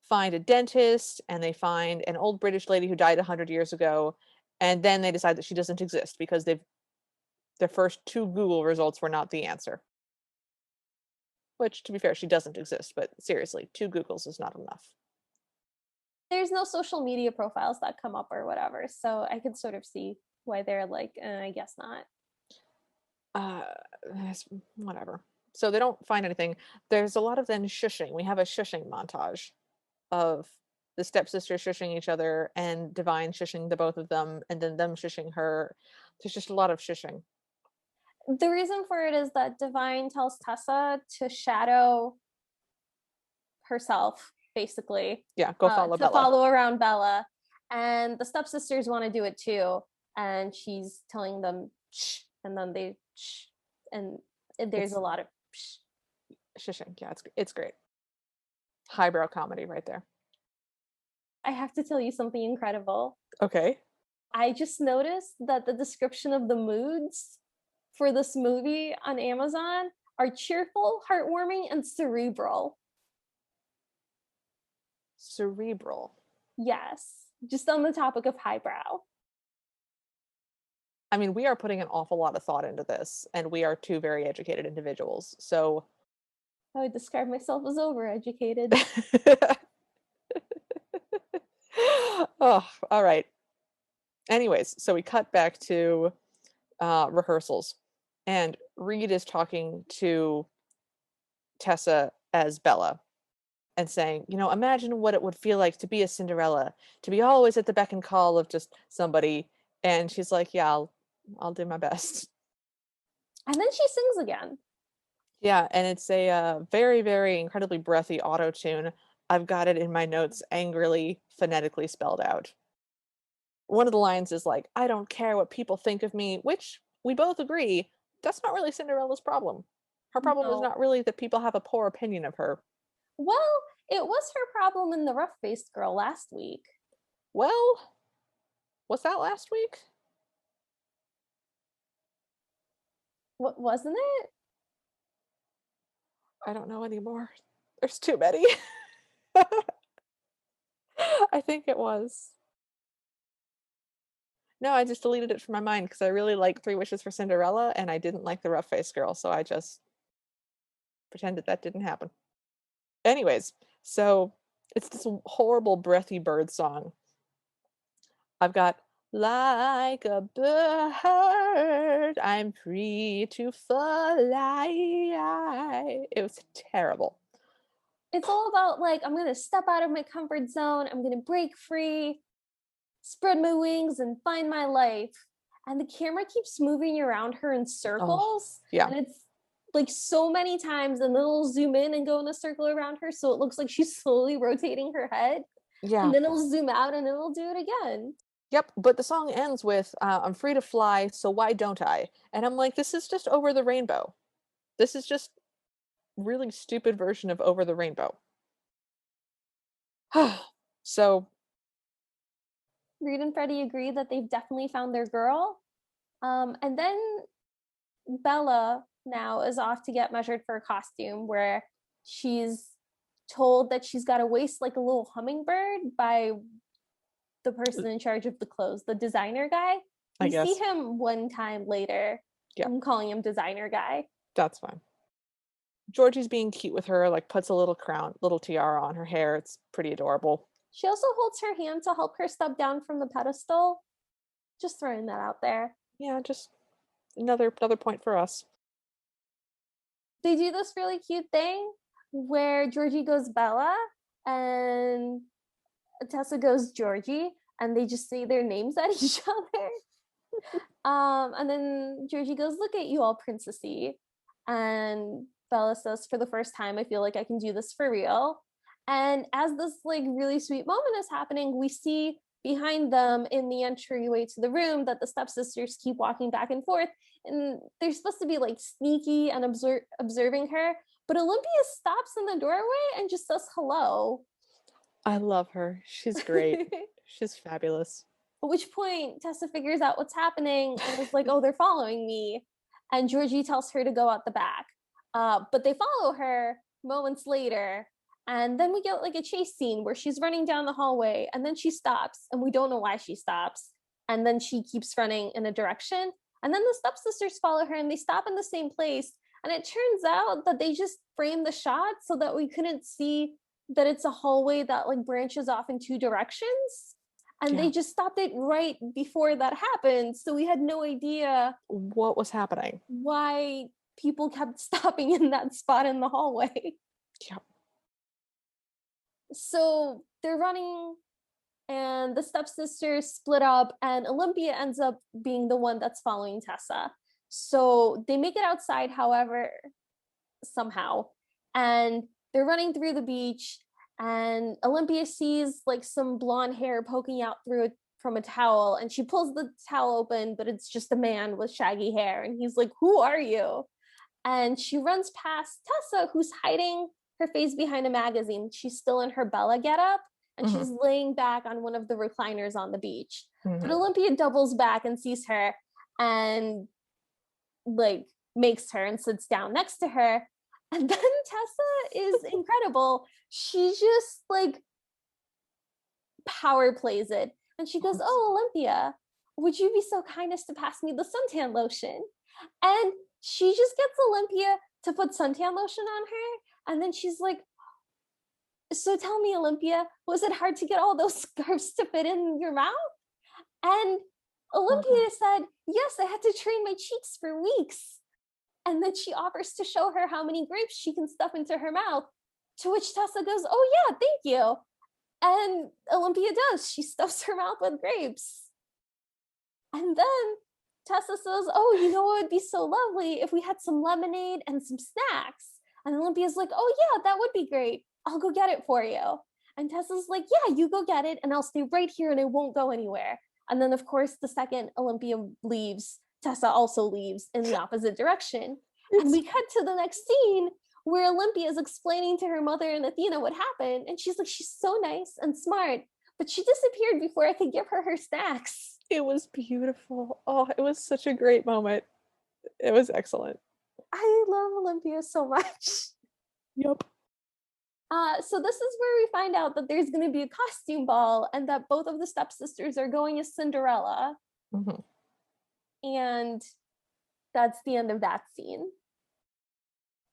find a dentist and they find an old British lady who died 100 years ago, and then they decide that she doesn't exist because their first two Google results were not the answer. Which, to be fair, she doesn't exist, but seriously, two Googles is not enough. There's no social media profiles that come up or whatever, so I could sort of see why they're like, I guess not. Uh, whatever. So they don't find anything. There's a lot of then shushing. We have a shushing montage of the stepsisters shushing each other and Divine shushing the both of them and then them shushing her. There's just a lot of shushing. The reason for it is that Divine tells Tessa to shadow herself, basically, Yeah, go follow to Bella. follow around Bella. And the stepsisters want to do it too. And she's telling them, shh, and then they, shh, and there's It's a lot of shh. shushing. Yeah, it's great. Highbrow comedy right there. I have to tell you something incredible. Okay. I just noticed that the description of the moods for this movie on Amazon are cheerful, heartwarming, and cerebral. Cerebral. Yes, just on the topic of highbrow. I mean, we are putting an awful lot of thought into this, and we are two very educated individuals. So I would describe myself as overeducated. oh, all right. Anyways, so we cut back to rehearsals, and Reed is talking to Tessa as Bella and saying, imagine what it would feel like to be a Cinderella, to be always at the beck and call of just somebody. And she's like, yeah, I'll do my best. And then she sings again. Yeah, and it's a very, very incredibly breathy auto tune. I've got it in my notes, angrily, phonetically spelled out. One of the lines is like, I don't care what people think of me, which we both agree, that's not really Cinderella's problem. Her problem is No. not really that people have a poor opinion of her. Well, it was her problem in the rough faced girl last week. Well, was that last week? What wasn't it? I don't know anymore. There's too many. I think it was. No, I just deleted it from my mind because I really like Three Wishes for Cinderella and I didn't like the rough face girl, so I just pretended that didn't happen. Anyways, so it's this horrible breathy bird song. I've got like a bird, I'm free to fly. It was terrible. It's all about like, I'm going to step out of my comfort zone. I'm going to break free, spread my wings, and find my life. And the camera keeps moving around her in Oh, circles. yeah. And it's like so many times, and then it'll zoom in and go in a circle around her. So it looks like she's slowly rotating her head. Yeah. And then it'll zoom out and it'll do it again. Yep, but the song ends with I'm free to fly, so why don't I? And I'm like, this is just over the rainbow. This is just really stupid version of Over the Rainbow. So, Reed and Freddie agree that they've definitely found their girl. And then Bella now is off to get measured for a costume where she's told that she's got a waist like a little hummingbird by the person in charge of the clothes, the designer guy. I We see guess. him one time later. Yeah. I'm calling him designer guy. That's fine. Georgie's being cute with her, like puts a little crown, little tiara on her hair. It's pretty adorable. She also holds her hand to help her step down from the pedestal. Just throwing that out there. Yeah, just another point for us. They do this really cute thing where Georgie goes Bella and Tessa goes Georgie, and they just say their names at each other. And then Georgie goes, "Look at you all princessy." And Bella says, "For the first time, I feel like I can do this for real." And as this like really sweet moment is happening, we see behind them in the entryway to the room that the stepsisters keep walking back and forth. And they're supposed to be like sneaky and observing her. But Olympia stops in the doorway and just says hello. I love her. She's great. She's fabulous. At which point Tessa figures out what's happening and is like, "Oh, they're following me." And Georgie tells her to go out the back. But they follow her moments later. And then we get like a chase scene where she's running down the hallway and then she stops and we don't know why she stops. And then she keeps running in a direction. And then the stepsisters follow her and they stop in the same place. And it turns out that they just framed the shot so that we couldn't see that it's a hallway that like branches off in two directions. And they just stopped it right before that happened. So we had no idea what was happening, why people kept stopping in that spot in the hallway. Yep. So they're running and the stepsisters split up and Olympia ends up being the one that's following Tessa. So they make it outside, however, somehow. And they're running through the beach and Olympia sees like some blonde hair poking out through it from a towel and she pulls the towel open, but it's just a man with shaggy hair. And he's like, "Who are you?" And she runs past Tessa, who's hiding her face behind a magazine. She's still in her Bella getup, and she's laying back on one of the recliners on the beach. But Olympia doubles back and sees her and like makes her and sits down next to her. And then Tessa is incredible. She just like power plays it. And she goes, "Oh, Olympia, would you be so kind as to pass me the suntan lotion?" And she just gets Olympia to put suntan lotion on her. And then she's like, "So tell me, Olympia, was it hard to get all those scarves to fit in your mouth?" And Olympia said, "Yes, I had to train my cheeks for weeks." And then she offers to show her how many grapes she can stuff into her mouth. To which Tessa goes, "Oh yeah, thank you." And Olympia does. She stuffs her mouth with grapes. And then Tessa says, "Oh, you know what would be so lovely if we had some lemonade and some snacks." And Olympia's like, "Oh yeah, that would be great. I'll go get it for you." And Tessa's like, "Yeah, you go get it and I'll stay right here and I won't go anywhere." And then of course, the second Olympia leaves, Tessa also leaves in the opposite direction. And we cut to the next scene where Olympia is explaining to her mother and Athena what happened. And she's like, "She's so nice and smart, but she disappeared before I could give her her snacks." It was beautiful. Oh, it was such a great moment. It was excellent. I love Olympia so much. Yep. So this is where we find out that there's going to be a costume ball and that both of the stepsisters are going as Cinderella. And that's the end of that scene.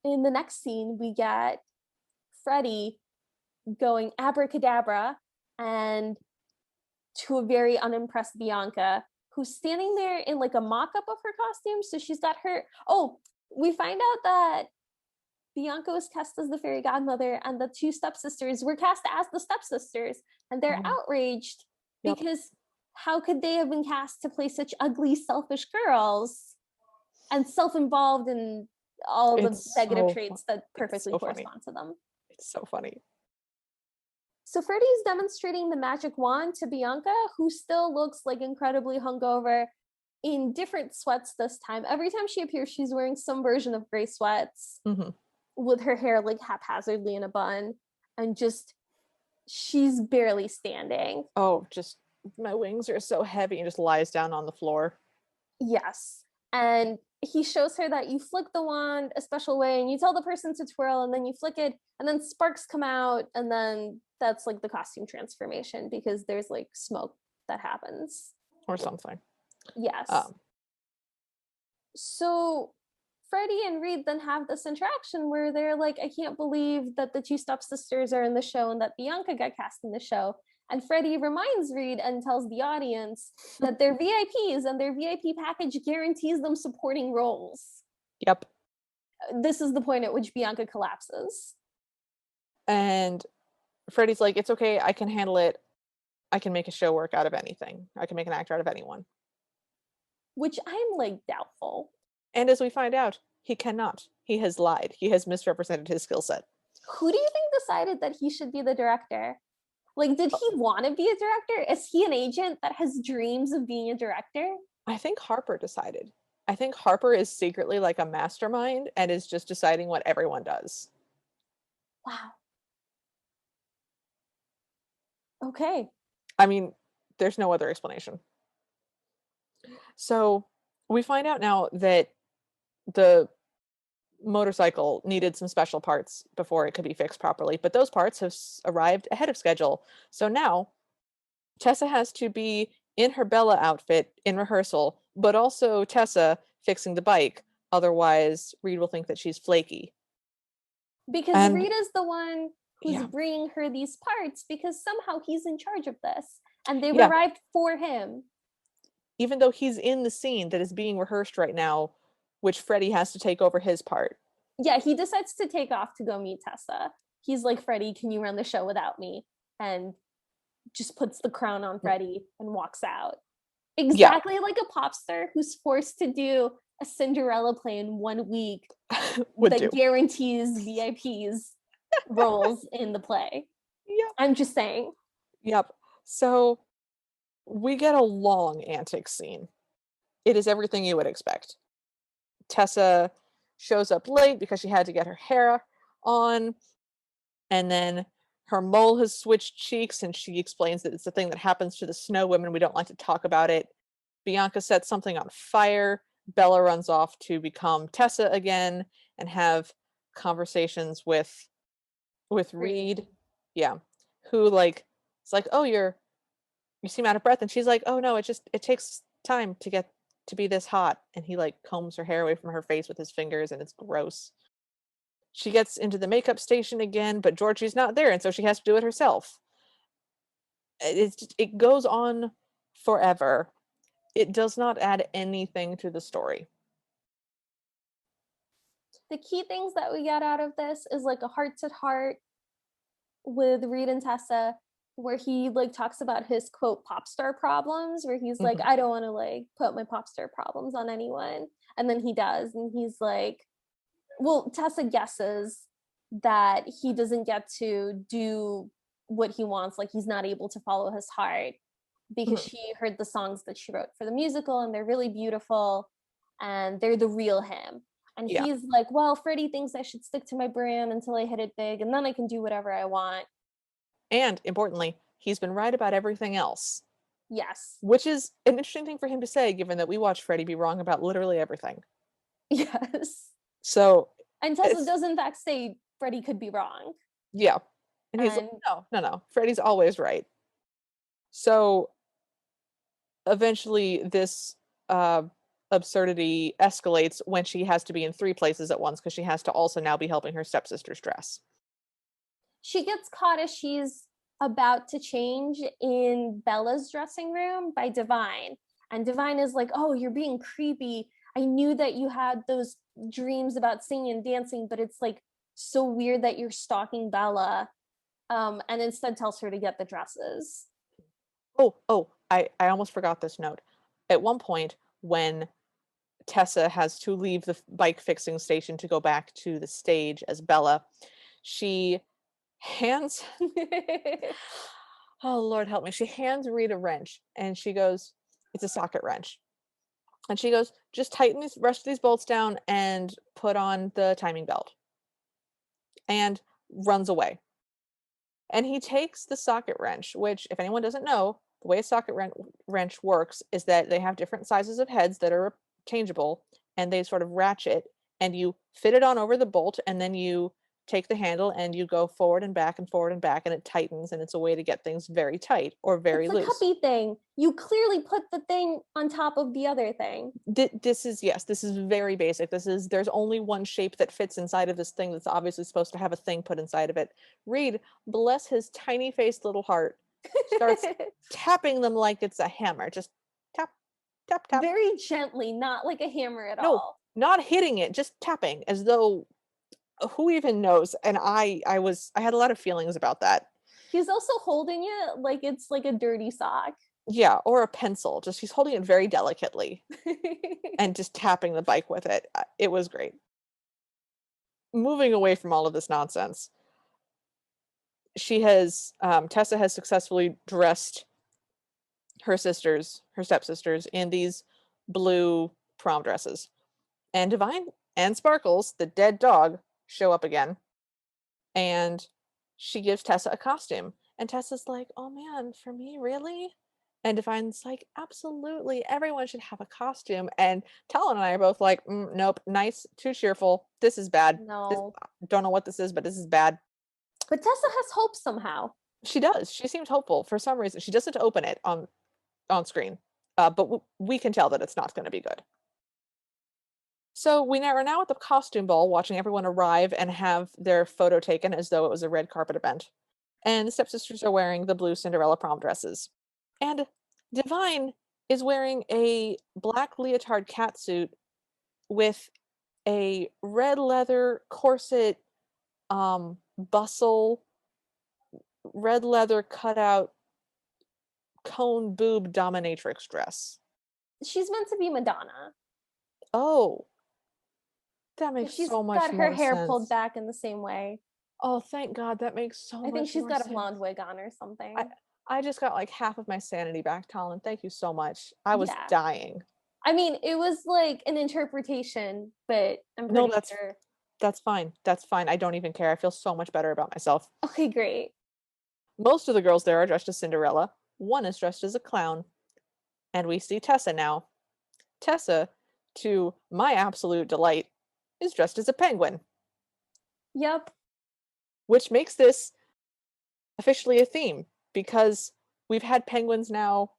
In the next scene, we get Freddie going abracadabra and to a very unimpressed Bianca, who's standing there in like a mock-up of her costume. So she's got her, we find out that Bianca was cast as the fairy godmother and the two stepsisters were cast as the stepsisters. And they're outraged because how could they have been cast to play such ugly, selfish girls and self-involved in all the negative traits that perfectly correspond to them? It's so funny. So Freddie's demonstrating the magic wand to Bianca, who still looks like incredibly hungover in different sweats this time. Every time she appears, she's wearing some version of gray sweats. with her hair like haphazardly in a bun, and just she's barely standing. Oh, just my wings are so heavy, and just lies down on the floor. Yes. And he shows her that you flick the wand a special way and you tell the person to twirl and then you flick it and then sparks come out and then that's like the costume transformation because there's like smoke that happens. Or something. Yes. Um, So Freddie and Reed then have this interaction where they're like, I can't believe that the two stepsisters are in the show and that Bianca got cast in the show. And Freddie reminds Reed and tells the audience that they're VIPs and their VIP package guarantees them supporting roles. yep. This is the point at which Bianca collapses. And Freddie's like, it's okay, I can handle it. I can make a show work out of anything. I can make an actor out of anyone. Which I'm like doubtful. And as we find out, he cannot. He has lied. He has misrepresented his skill set. Who do you think decided that he should be the director? Like, did he want to be a director? Is he an agent that has dreams of being a director? I think Harper decided. I think Harper is secretly like a mastermind and is just deciding what everyone does. Wow. Okay. I mean, there's no other explanation. So we find out now that the motorcycle needed some special parts before it could be fixed properly, but those parts have arrived ahead of schedule. So now Tessa has to be in her Bella outfit in rehearsal, but also Tessa fixing the bike. Otherwise, Reed will think that she's flaky. Because And Rita's the one who's yeah, bringing her these parts because somehow he's in charge of this and they've yeah, arrived for him. even though he's in the scene that is being rehearsed right now, which Freddie has to take over his part. Yeah, he decides to take off to go meet Tessa. He's like, Freddie, can you run the show without me? And just puts the crown on Freddie and walks out. Yeah, Exactly like a pop star who's forced to do a Cinderella play in 1 week would that do. guarantees VIPs roles in the play. Yep. I'm just saying. Yep. So we get a long antic scene. It is everything you would expect. Tessa shows up late because she had to get her hair on, and then her mole has switched cheeks, and she explains that it's a thing that happens to the snow women. We don't like to talk about it. Bianca sets something on fire. Bella runs off to become Tessa again and have conversations with Reed. Yeah. Who like it's like, "Oh, you seem out of breath." And she's like, "Oh no, it takes time to get to be this hot." And he like combs her hair away from her face with his fingers and it's gross. She gets into the makeup station again, but Georgie's not there, and so she has to do it herself. It goes on forever. It does not add anything to the story. The key things that we get out of this is like a heart to heart with Reed and Tessa, where he like talks about his quote pop star problems, where he's like, Mhm. I don't want to like put my pop star problems on anyone. And then he does, and he's like, well, Tessa guesses that he doesn't get to do what he wants, like he's not able to follow his heart because Mhm. she heard the songs that she wrote for the musical and they're really beautiful and they're the real him. And Yeah. he's like, well, Freddie thinks I should stick to my brand until I hit it big and then I can do whatever I want. And importantly, he's been right about everything else, Yes. which is an interesting thing for him to say, given that we watch Freddie be wrong about literally everything. Yes. So And Tessa it's does in fact say Freddie could be wrong. yeah. And he's like, And no, no, no. Freddie's always right. So eventually this uh absurdity escalates when she has to be in three places at once because she has to also now be helping her stepsister's dress. she gets caught as she's about to change in Bella's dressing room by Divine. And Divine is like, oh, you're being creepy. I knew that you had those dreams about singing and dancing, but it's like so weird that you're stalking Bella. And instead tells her to get the dresses. I almost forgot this note. At one point, when Tessa has to leave the bike fixing station to go back to the stage as Bella, she hands oh Lord help me, she hands Reed a wrench and she goes, it's a socket wrench. And she goes, just tighten these rest of these bolts down and put on the timing belt. and runs away. And he takes the socket wrench, which, if anyone doesn't know, the way a wrench works is that they have different sizes of heads that are changeable, and they sort of ratchet, and you fit it on over the bolt, and then you take the handle and you go forward and back and forward and back, and it tightens, and it's a way to get things very tight or very It's a loose. cuppy thing. You clearly put the thing on top of the other thing. This is, yes, this is very basic. There's only one shape that fits inside of this thing that's obviously supposed to have a thing put inside of it. Reed, bless his tiny faced little heart, starts tapping them like it's a hammer. Just tap, tap, tap. Very gently, not like a hammer at No, all. not hitting it, just tapping as though who even knows? And I had a lot of feelings about that. He's also holding it like it's like a dirty sock. Yeah, or a pencil. Just he's holding it very delicately and just tapping the bike with it. It was great. Moving away from all of this nonsense, Tessa has successfully dressed her stepsisters, in these blue prom dresses. And Divine and Sparkles, the dead dog, show up again. And she gives Tessa a costume. And Tessa's like, oh man, for me, really? And Divine's like, absolutely, everyone should have a costume. And Talon and I are both like, nope, nice, too cheerful. This is bad. No. Don't know what this is, but this is bad. But Tessa has hope somehow. She does. She seems hopeful for some reason. She doesn't open it on screen, but we can tell that it's not going to be good. So are now at the costume ball, watching everyone arrive and have their photo taken as though it was a red carpet event. And the stepsisters are wearing the blue Cinderella prom dresses. And Divine is wearing a black leotard catsuit with a red leather corset, bustle, red leather cutout, cone boob dominatrix dress. She's meant to be Madonna. Oh, that makes She's so much got her more hair sense. pulled back in the same way. Oh, thank God, that makes so I much think she's more got a sense. blonde wig on or something. I just got like half of my sanity back, Talon. Thank you so much. I was Yeah. dying. I mean, it was like an interpretation, but I'm No, pretty sure. that's fine. That's fine. I don't even care. I feel so much better about myself. Okay, great. Most of the girls there are dressed as Cinderella. One is dressed as a clown. And we see Tessa now. Tessa, to my absolute delight, is dressed as a penguin, Yep. which makes this officially a theme because we've had penguins now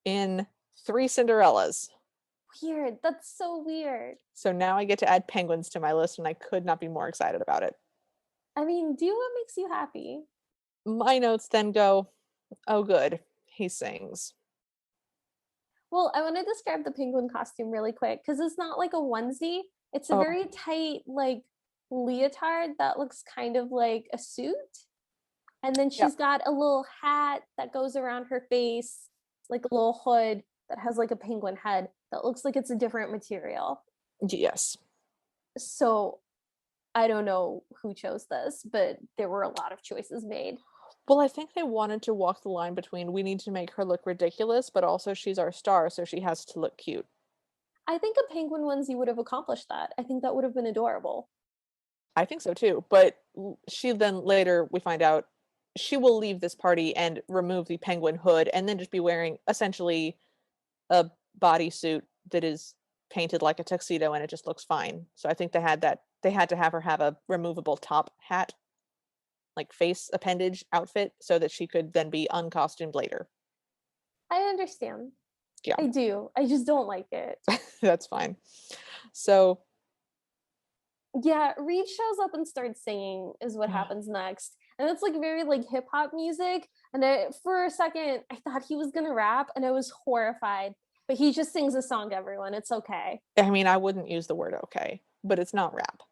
in 3 Cinderellas. Weird. That's so weird. So now I get to add penguins to my list, and I could not be more excited about it. I mean, do what makes you happy. My notes then go, oh good, he sings. Well, I want to describe the penguin costume really quick because it's not like a onesie. It's a Oh, very tight, like, leotard that looks kind of like a suit. And then yeah. she's got a little hat that goes around her face, like a little hood that has like a penguin head that looks like it's a different material. Yes. So I don't know who chose this, but there were a lot of choices made. Well, I think they wanted to walk the line between we need to make her look ridiculous, but also she's our star, so she has to look cute. I think a penguin onesie would have accomplished that. I think that would have been adorable. I think so too. But she then later, we find out, she will leave this party and remove the penguin hood and then just be wearing essentially a bodysuit that is painted like a tuxedo and it just looks fine. So I think they had to have her have a removable top hat, like face appendage outfit, so that she could then be uncostumed later. I understand. Yeah. I do. I just don't like it. That's fine. So Yeah, Reed shows up and starts singing is what happens next. And it's like very like hip hop music. And for a second, I thought he was gonna rap and I was horrified. But he just sings a song, everyone. It's okay. I mean, I wouldn't use the word okay, but it's not rap.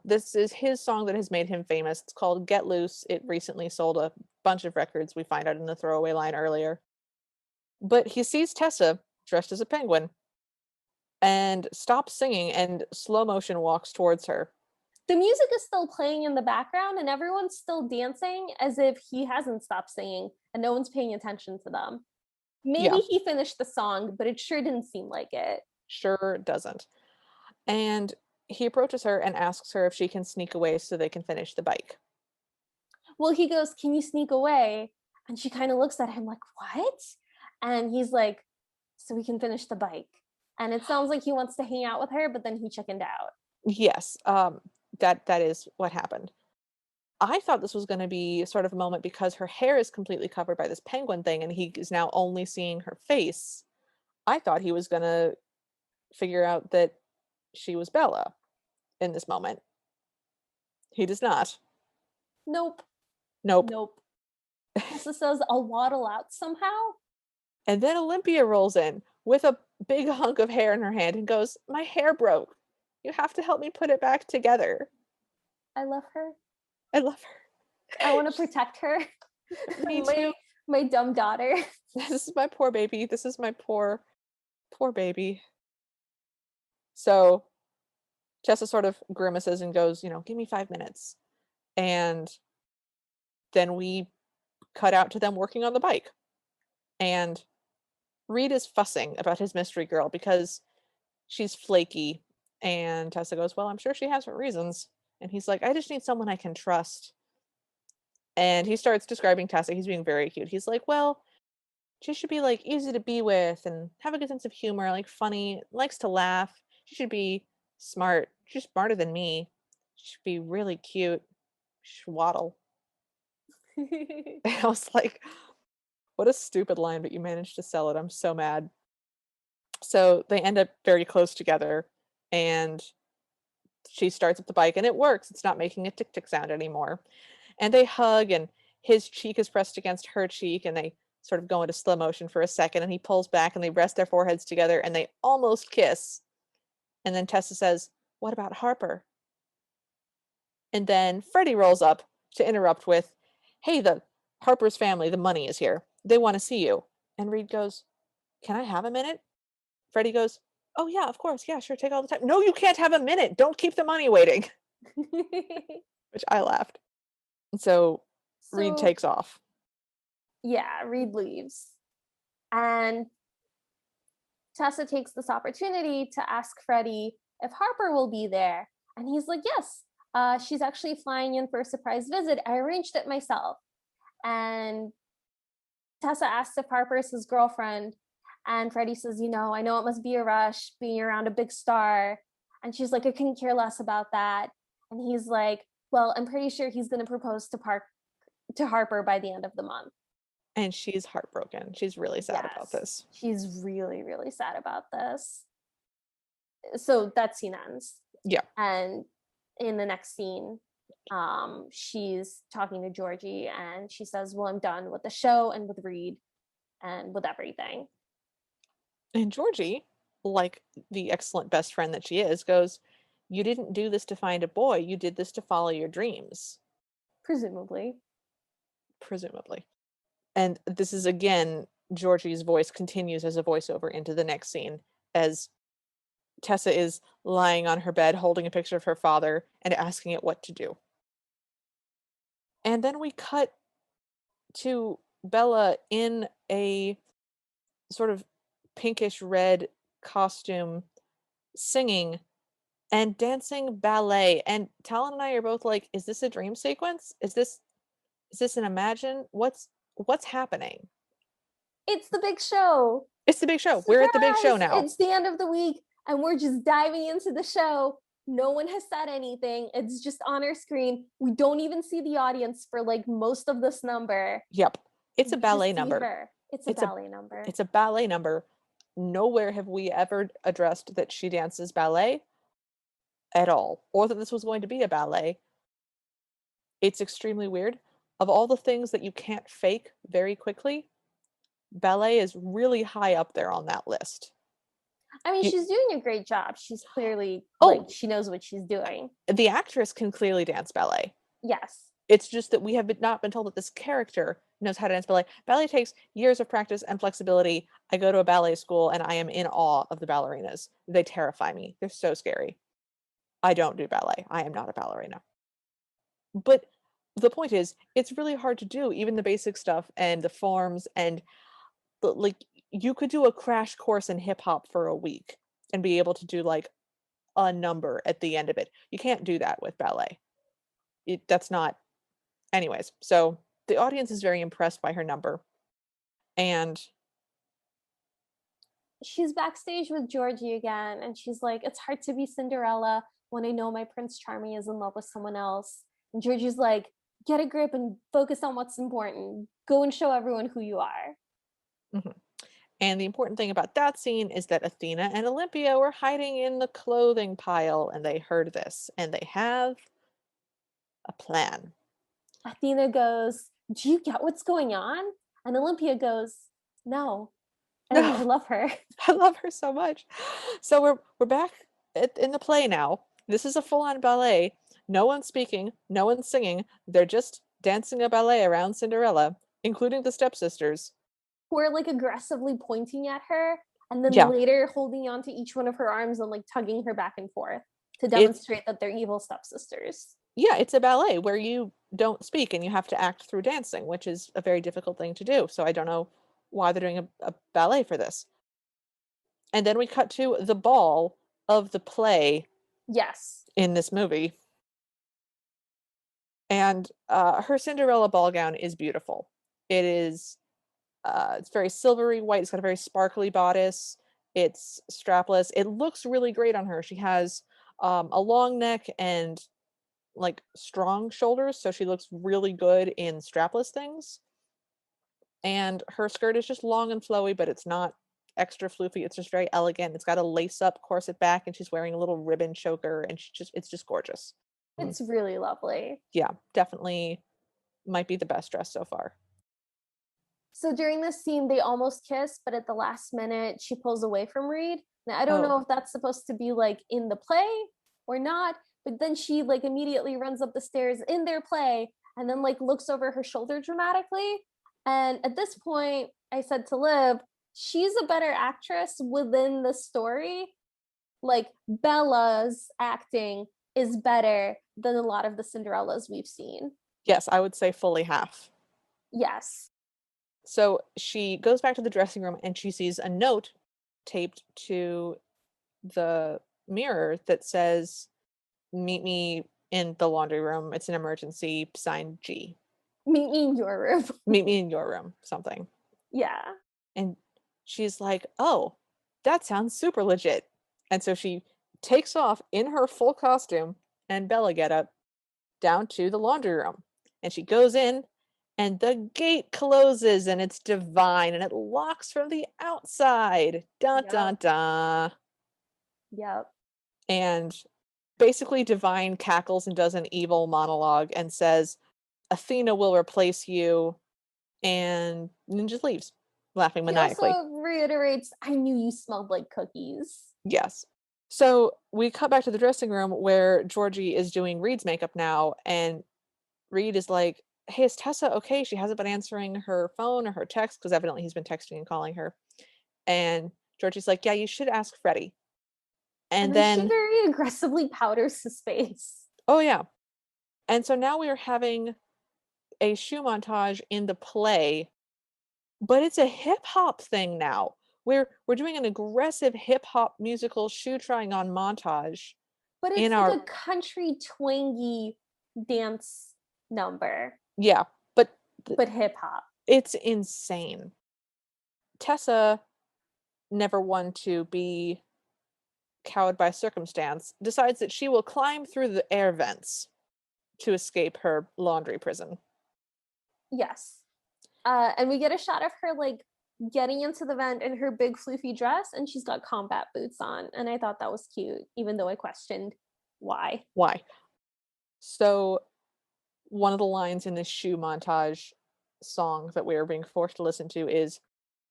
This is his song that has made him famous. It's called Get Loose. It recently sold a bunch of records. We find out in the throwaway line earlier. But he sees Tessa dressed as a penguin and stops singing and slow motion walks towards her. The music is still playing in the background and everyone's still dancing as if he hasn't stopped singing and no one's paying attention to them. Maybe Yeah, he finished the song, but it sure didn't seem like it. sure doesn't. And he approaches her and asks her if she can sneak away so they can finish the bike. Well, he goes, "Can you sneak away?" And she kind of looks at him like, "What?" And he's like, "So we can finish the bike." And it sounds like he wants to hang out with her, but then he chickened out. Yes, that is what happened. I thought this was going to be sort of a moment because her hair is completely covered by this penguin thing and he is now only seeing her face. I thought he was going to figure out that she was Bella in this moment. He does not. Nope. Nope. Nope. Tessa says, "I'll waddle out somehow." And then Olympia rolls in with a big hunk of hair in her hand and goes, "My hair broke. You have to help me put it back together." I love her. I love her. I want to protect her. Me my too. my dumb daughter. This is my poor baby. This is my poor, poor baby. So Tessa sort of grimaces and goes, "Give me 5 minutes." And then we cut out to them working on the bike. And Reed is fussing about his mystery girl because she's flaky. And Tessa goes, "Well, I'm sure she has her reasons." And he's like, "I just need someone I can trust." And he starts describing Tessa. He's being very cute. He's like, "Well, she should be like easy to be with and have a good sense of humor, like funny, likes to laugh. She should be smart. She's smarter than me. She should be really cute. She should waddle." And I was like, what a stupid line, but you managed to sell it. I'm so mad. So they end up very close together and she starts up the bike and it works. It's not making a tick tick sound anymore. And they hug and his cheek is pressed against her cheek and they sort of go into slow motion for a second and he pulls back and they rest their foreheads together and they almost kiss. And then Tessa says, "What about Harper?" And then Freddie rolls up to interrupt with, "Hey, the Harper's family, the money is here. They want to see you." And Reed goes, "Can I have a minute?" Freddie goes, "Oh yeah, of course. Yeah, sure. Take all the time." "No, you can't have a minute. Don't keep the money waiting." Which I laughed. And so Reed So takes off. yeah, Reed leaves. And Tessa takes this opportunity to ask Freddie if Harper will be there. And he's like, "Yes, she's actually flying in for a surprise visit. I arranged it myself." And Tessa asks if Harper is his girlfriend. And Freddie says, "I know it must be a rush being around a big star." And she's like, "I couldn't care less about that." And he's like, "Well, I'm pretty sure he's going to propose to Harper by the end of the month." And she's heartbroken. She's really sad about Yes, this. she's really, really sad about this. So that scene ends. Yeah. And in the next scene, she's talking to Georgie and she says, "Well, I'm done with the show and with Reed and with everything." And Georgie, like the excellent best friend that she is, goes, "You didn't do this to find a boy. You did this to follow your dreams." Presumably. Presumably. And this is again, Georgie's voice continues as a voiceover into the next scene as Tessa is lying on her bed holding a picture of her father and asking it what to do. And then we cut to Bella in a sort of pinkish red costume singing and dancing ballet. And Talon and I are both like, is this a dream sequence? Is this an imagine? What's happening? It's the big show. It's the big show. We're at the big show Surprise! now. It's the end of the week and we're just diving into the show. No one has said anything. It's just on our screen. We don't even see the audience for like most of this number. Yep. It's a We ballet just see number. her. It's a ballet number. It's a ballet number. Nowhere have we ever addressed that she dances ballet at all, or that this was going to be a ballet. It's extremely weird. Of all the things that you can't fake very quickly, ballet is really high up there on that list. I mean, You, she's doing a great job. She's clearly like oh, she knows what she's doing. the actress can clearly dance ballet. Yes. It's just that we have not been told that this character knows how to dance ballet. Ballet takes years of practice and flexibility. I go to a ballet school and I am in awe of the ballerinas. They terrify me. They're so scary. I don't do ballet. I am not a ballerina. But the point is, it's really hard to do, even the basic stuff and the forms and like you could do a crash course in hip hop for a week and be able to do like a number at the end of it. You can't do that with ballet. That's not, anyways. So the audience is very impressed by her number. And she's backstage with Georgie again, and she's like, it's hard to be Cinderella when I know my Prince Charming is in love with someone else. And Georgie's like, get a grip and focus on what's important. Go and show everyone who you are. mhm. And the important thing about that scene is that Athena and Olympia were hiding in the clothing pile and they heard this and they have a plan. Athena goes, do you get what's going on? And Olympia goes, no. And I No, love her. I love her so much. So we're back in the play now. This is a full-on ballet. No one's speaking, no one's singing. They're just dancing a ballet around Cinderella, including the stepsisters. Who are like aggressively pointing at her and then Yeah, later holding on to each one of her arms and like tugging her back and forth to it's demonstrate that they're evil stepsisters. yeah, it's a ballet where you don't speak and you have to act through dancing, which is a very difficult thing to do. So I don't know why they're doing a ballet for this. And then we cut to the ball of the play Yes. in this movie. And her Cinderella ball gown is beautiful. It is, it's very silvery white. It's got a very sparkly bodice. It's strapless. It looks really great on her. She has a long neck and like strong shoulders, so she looks really good in strapless things. And her skirt is just long and flowy, but it's not extra floofy. It's just very elegant. It's got a lace up corset back, and she's wearing a little ribbon choker, and it's just gorgeous. It's really lovely. Yeah, definitely might be the best dress so far. So during this scene, they almost kiss, but at the last minute, she pulls away from Reed. Now, I don't Oh, know if that's supposed to be like in the play or not, but then she like immediately runs up the stairs in their play and then like looks over her shoulder dramatically. And at this point, I said to Liv, she's a better actress within the story. Like Bella's acting is better than a lot of the Cinderellas we've seen. yes, I would say fully half. Yes. So she goes back to the dressing room and she sees a note taped to the mirror that says, "Meet me in the laundry room. It's an emergency. Signed G." Meet me in your room. Meet me in your room, something. Yeah. And she's like, "Oh, that sounds super legit." And so she takes off in her full costume and Bella getup down to the laundry room. And she goes in and the gate closes and it's divine and it locks from the outside. Dun dun Yep. dun. Yep. And basically divine cackles and does an evil monologue and says, "Athena will replace you," and then just leaves, laughing She maniacally. also reiterates, I knew you smelled like cookies. Yes. So we cut back to the dressing room where Georgie is doing Reed's makeup now, and Reed is like, "Hey, is Tessa okay? She hasn't been answering her phone or her text because evidently he's been texting and calling her." And Georgie's like, "Yeah, you should ask Freddie." And And then she then, very aggressively powders his face. oh yeah. And so now we are having a shoe montage in the play, but it's a hip hop thing now. We're doing an aggressive hip hop musical shoe trying on montage But in it's like our, a country twangy dance number, yeah, but but hip hop. it's insane. Tessa, never one to be cowed by circumstance, decides that she will climb through the air vents to escape her laundry prison. Yes. And we get a shot of her like getting into the vent in her big floofy dress, and she's got combat boots on. And I thought that was cute, even though I questioned why. Why? So, one of the lines in this shoe montage song that we are being forced to listen to is,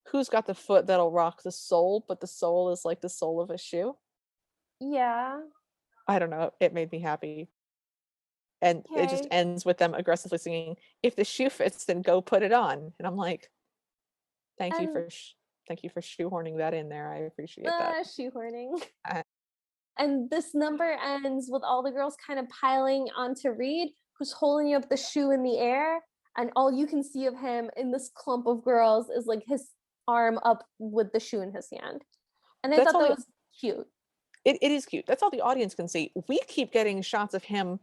"Who's got the foot that'll rock the soul, but the soul is like the sole of a shoe?" Yeah. I don't know, it made me happy. And it just Okay. ends with them aggressively singing, "If the shoe fits, then go put it on." And I'm like, "Thank you And for thank you for shoehorning that in there. I appreciate that." shoehorning. Uh, And this number ends with all the girls kind of piling onto Reed, who's holding up the shoe in the air. And all you can see of him in this clump of girls is like his arm up with the shoe in his hand. And I that's thought all that we was cute. It is cute. That's all the audience can see. We keep getting shots of him,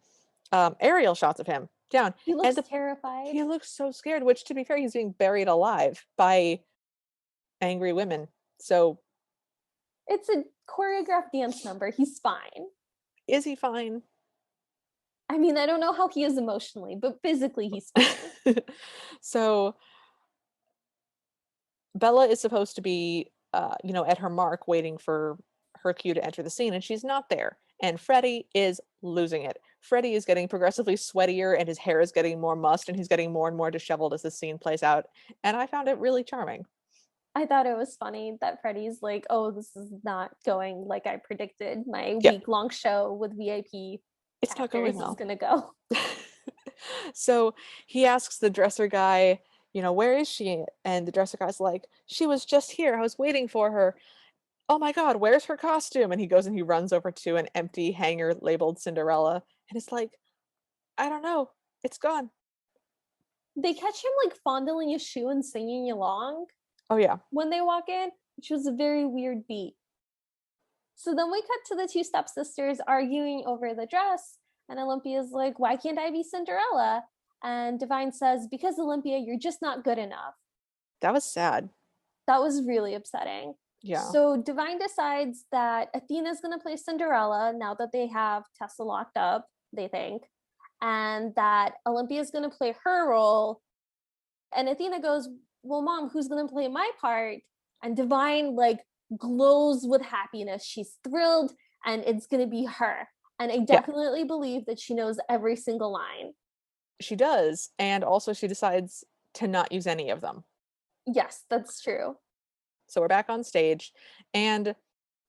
aerial shots of him down, He and looks the terrified. he looks so scared, which, to be fair, he's being buried alive by angry women. So, It's a choreographed dance number. He's fine. is he fine? I mean, I don't know how he is emotionally, but physically he's fine. So, Bella is supposed to be, at her mark waiting for her cue to enter the scene, and she's not there. And Freddie is losing it. Freddie is getting progressively sweatier, and his hair is getting more mussed, and he's getting more and more disheveled as the scene plays out. And I found it really charming. I thought it was funny that Freddie's like, oh, this is not going like I predicted. My Yeah, week-long show with VIP it's not going actors is well. gonna go. So he asks the dresser guy, where is she? And the dresser guy's like, she was just here. I was waiting for her. Oh my God, where's her costume? And he goes and he runs over to an empty hanger labeled Cinderella. And it's like, I don't know. It's gone. They catch him like fondling his shoe and singing along Oh, yeah. when they walk in, which was a very weird beat. So then we cut to the two stepsisters arguing over the dress, and Olympia's like, why can't I be Cinderella? And Divine says, because Olympia, you're just not good enough. That was sad. That was really upsetting. Yeah. So Divine decides that Athena's going to play Cinderella now that they have Tessa locked up, they think, and that Olympia's going to play her role. And Athena goes, well, Mom, who's going to play my part? And Divine like glows with happiness. She's thrilled, and it's going to be her. And I Yeah, definitely believe that she knows every single line. she does. And also she decides to not use any of them. Yes, that's true. So we're back on stage, and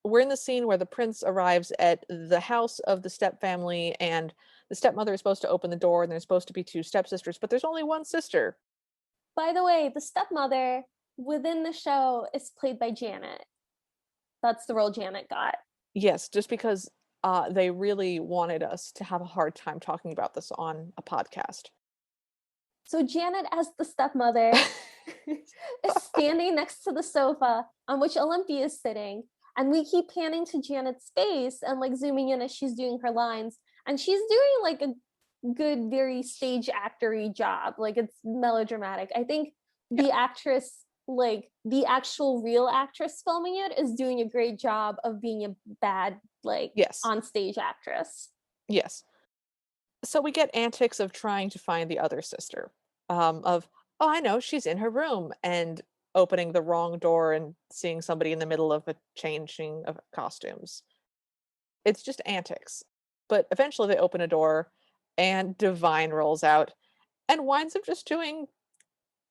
we're in the scene where the prince arrives at the house of the step family, and the stepmother is supposed to open the door, and there's supposed to be two stepsisters, but there's only one sister. By the way, the stepmother within the show is played by Janet. That's the role Janet got. Yes, just because they really wanted us to have a hard time talking about this on a podcast. So Janet, as the stepmother, is standing next to the sofa on which Olympia is sitting. And we keep panning to Janet's face and like zooming in as she's doing her lines. And she's doing like a good, very stage actory job. Like it's melodramatic. I think Yeah. the actress, like the actual real actress filming it, is doing a great job of being a bad, like Yes. on stage actress. Yes. So we get antics of trying to find the other sister. Of, oh, I know, she's in her room, and opening the wrong door and seeing somebody in the middle of a changing of costumes. It's just antics. But eventually they open a door, and Divine rolls out and winds up just doing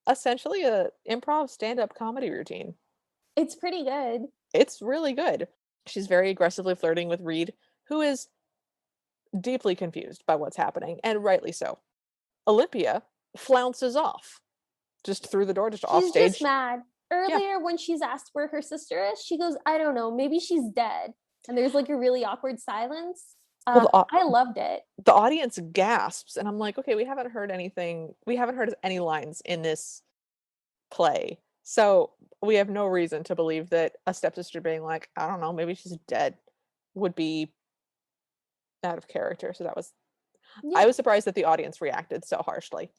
essentially a improv stand-up comedy routine. It's pretty good. It's really good. She's very aggressively flirting with Reed, who is deeply confused by what's happening, and rightly so. Olympia flounces off just through the door, just off She's just stage. mad. Yeah. Earlier, when she's asked where her sister is, she goes, I don't know, maybe she's dead. And there's like a really awkward silence. Well, I loved it. the audience gasps, and I'm like, okay, we haven't heard anything. We haven't heard any lines in this play. So we have no reason to believe that a stepsister being like, I don't know, maybe she's dead would be out of character. So I Yeah. was surprised that the audience reacted so harshly.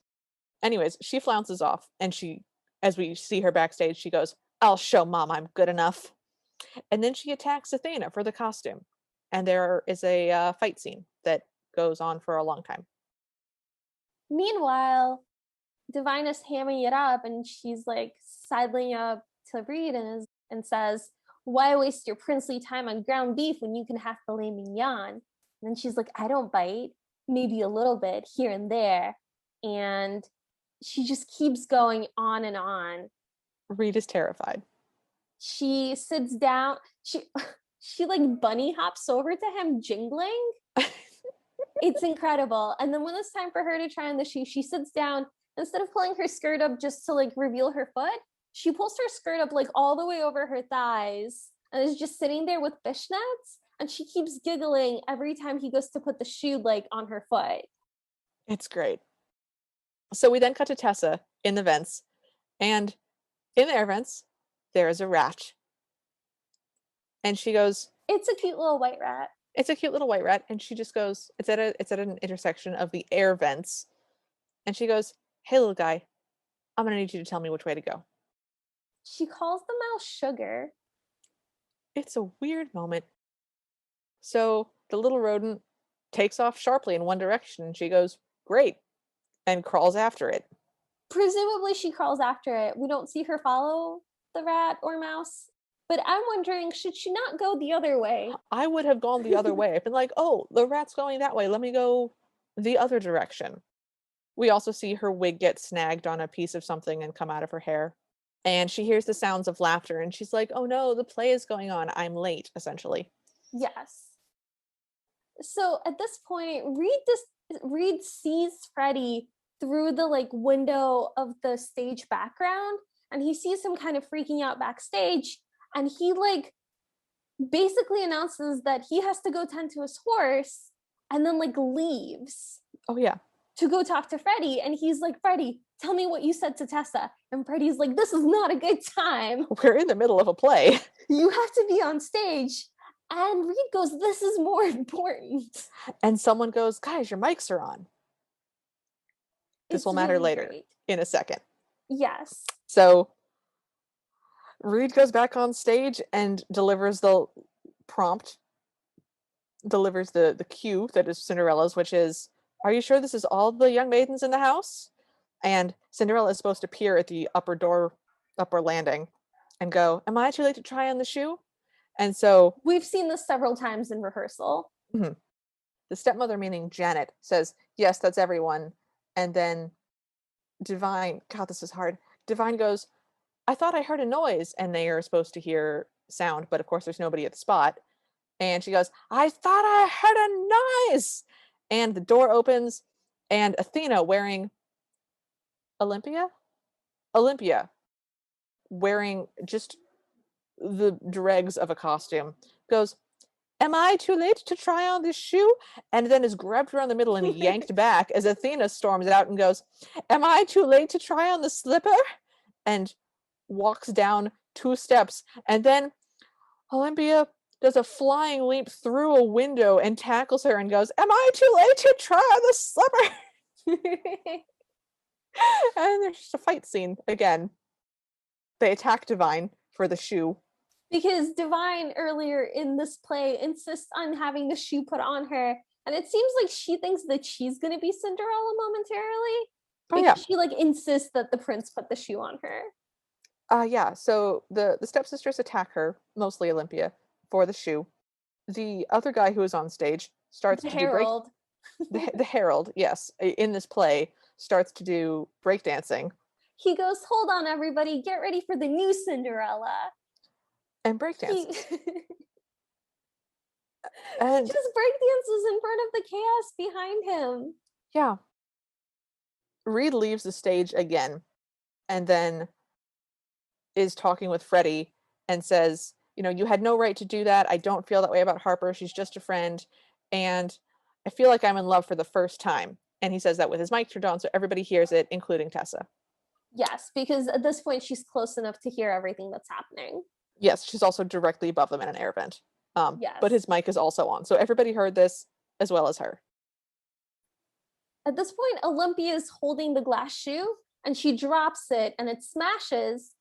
Anyways, she flounces off, and as we see her backstage, she goes, I'll show Mom I'm good enough. And then she attacks Athena for the costume. And there is a fight scene that goes on for a long time. Meanwhile, Divine is hamming it up and she's like sidling up to Reed and says, why waste your princely time on ground beef when you can have filet mignon? And then she's like, I don't bite, maybe a little bit here and there. And she just keeps going on and on. Reed is terrified. She sits down, she like bunny hops over to him jingling. It's incredible. And then when it's time for her to try on the shoe, she sits down. Instead of pulling her skirt up just to like reveal her foot, she pulls her skirt up like all the way over her thighs and is just sitting there with fishnets. And she keeps giggling every time he goes to put the shoe like on her foot. It's great. So we then cut to Tessa in the vents, and in the air vents, there is a rat. And she goes, It's a cute little white rat. It's a cute little white rat, and she just goes, it's at an intersection of the air vents, and she goes, "Hey, little guy, I'm gonna need you to tell me which way to go." She calls the mouse Sugar. It's a weird moment. So the little rodent takes off sharply in one direction, and she goes, "Great," and crawls after it. Presumably she crawls after it. We don't see her follow the rat or mouse. But I'm wondering, should she not go the other way? I would have gone the other way. I've been like, "Oh, the rat's going that way. Let me go the other direction." We also see her wig get snagged on a piece of something and come out of her hair. And she hears the sounds of laughter, and she's like, "Oh no, the play is going on. I'm late," essentially. Yes. So at this point, Reed sees Freddy through the like window of the stage background, and he sees him kind of freaking out backstage, and he like basically announces that he has to go tend to his horse, and then like leaves Oh yeah. to go talk to Freddy. And he's like, "Freddy, tell me what you said to Tessa." And Freddy's like, "This is not a good time. We're in the middle of a play. You have to be on stage." And Reed goes, "This is more important." And someone goes, "Guys, your mics are on." This It's will matter really later great. in a second. Yes. So Reed goes back on stage and delivers the prompt, delivers the cue that is Cinderella's, which is, "Are you sure this is all the young maidens in the house?" And Cinderella is supposed to peer at the upper landing and go, "Am I too late to try on the shoe?" And so We've seen this several times in rehearsal. mhm, the stepmother, meaning Janet, says, "Yes, that's everyone." And then Divine, God, this is hard. Divine goes, "I thought I heard a noise." And they are supposed to hear sound, but of course there's nobody at the spot. And she goes, "I thought I heard a noise." And the door opens, and Athena wearing Olympia? Olympia, wearing just the dregs of a costume, goes, "Am I too late to try on this shoe?" And then is grabbed around the middle and yanked back as Athena storms out and goes, "Am I too late to try on the slipper?" And walks down 2 steps. And then Olympia does a flying leap through a window and tackles her and goes, "Am I too late to try on the slipper?" And there's just a fight scene again. They attack Divine for the shoe. Because Divine earlier in this play insists on having the shoe put on her, and it seems like she thinks that she's going to be Cinderella momentarily, Oh yeah. because she like insists that the prince put the shoe on her. Yeah, so the stepsisters attack her, mostly Olympia, for the shoe. The other guy who is on stage starts The to do break Herald. the herald, yes, in this play starts to do breakdancing He goes, "Hold on, everybody, get ready for the new Cinderella." and He breakdances. just And breakdances in front of the chaos behind him. yeah, Reed leaves the stage again and then is talking with Freddie and says, "You had no right to do that. I don't feel that way about Harper. She's just a friend. And I feel like I'm in love for the first time." And he says that with his mic turned on so everybody hears it, including Tessa. Yes, because at this point she's close enough to hear everything that's happening. Yes, she's also directly above them in an air vent. But Yes. his mic is also on. So everybody heard this as well as her. At this point, Olympia is holding the glass shoe and she drops it and it smashes.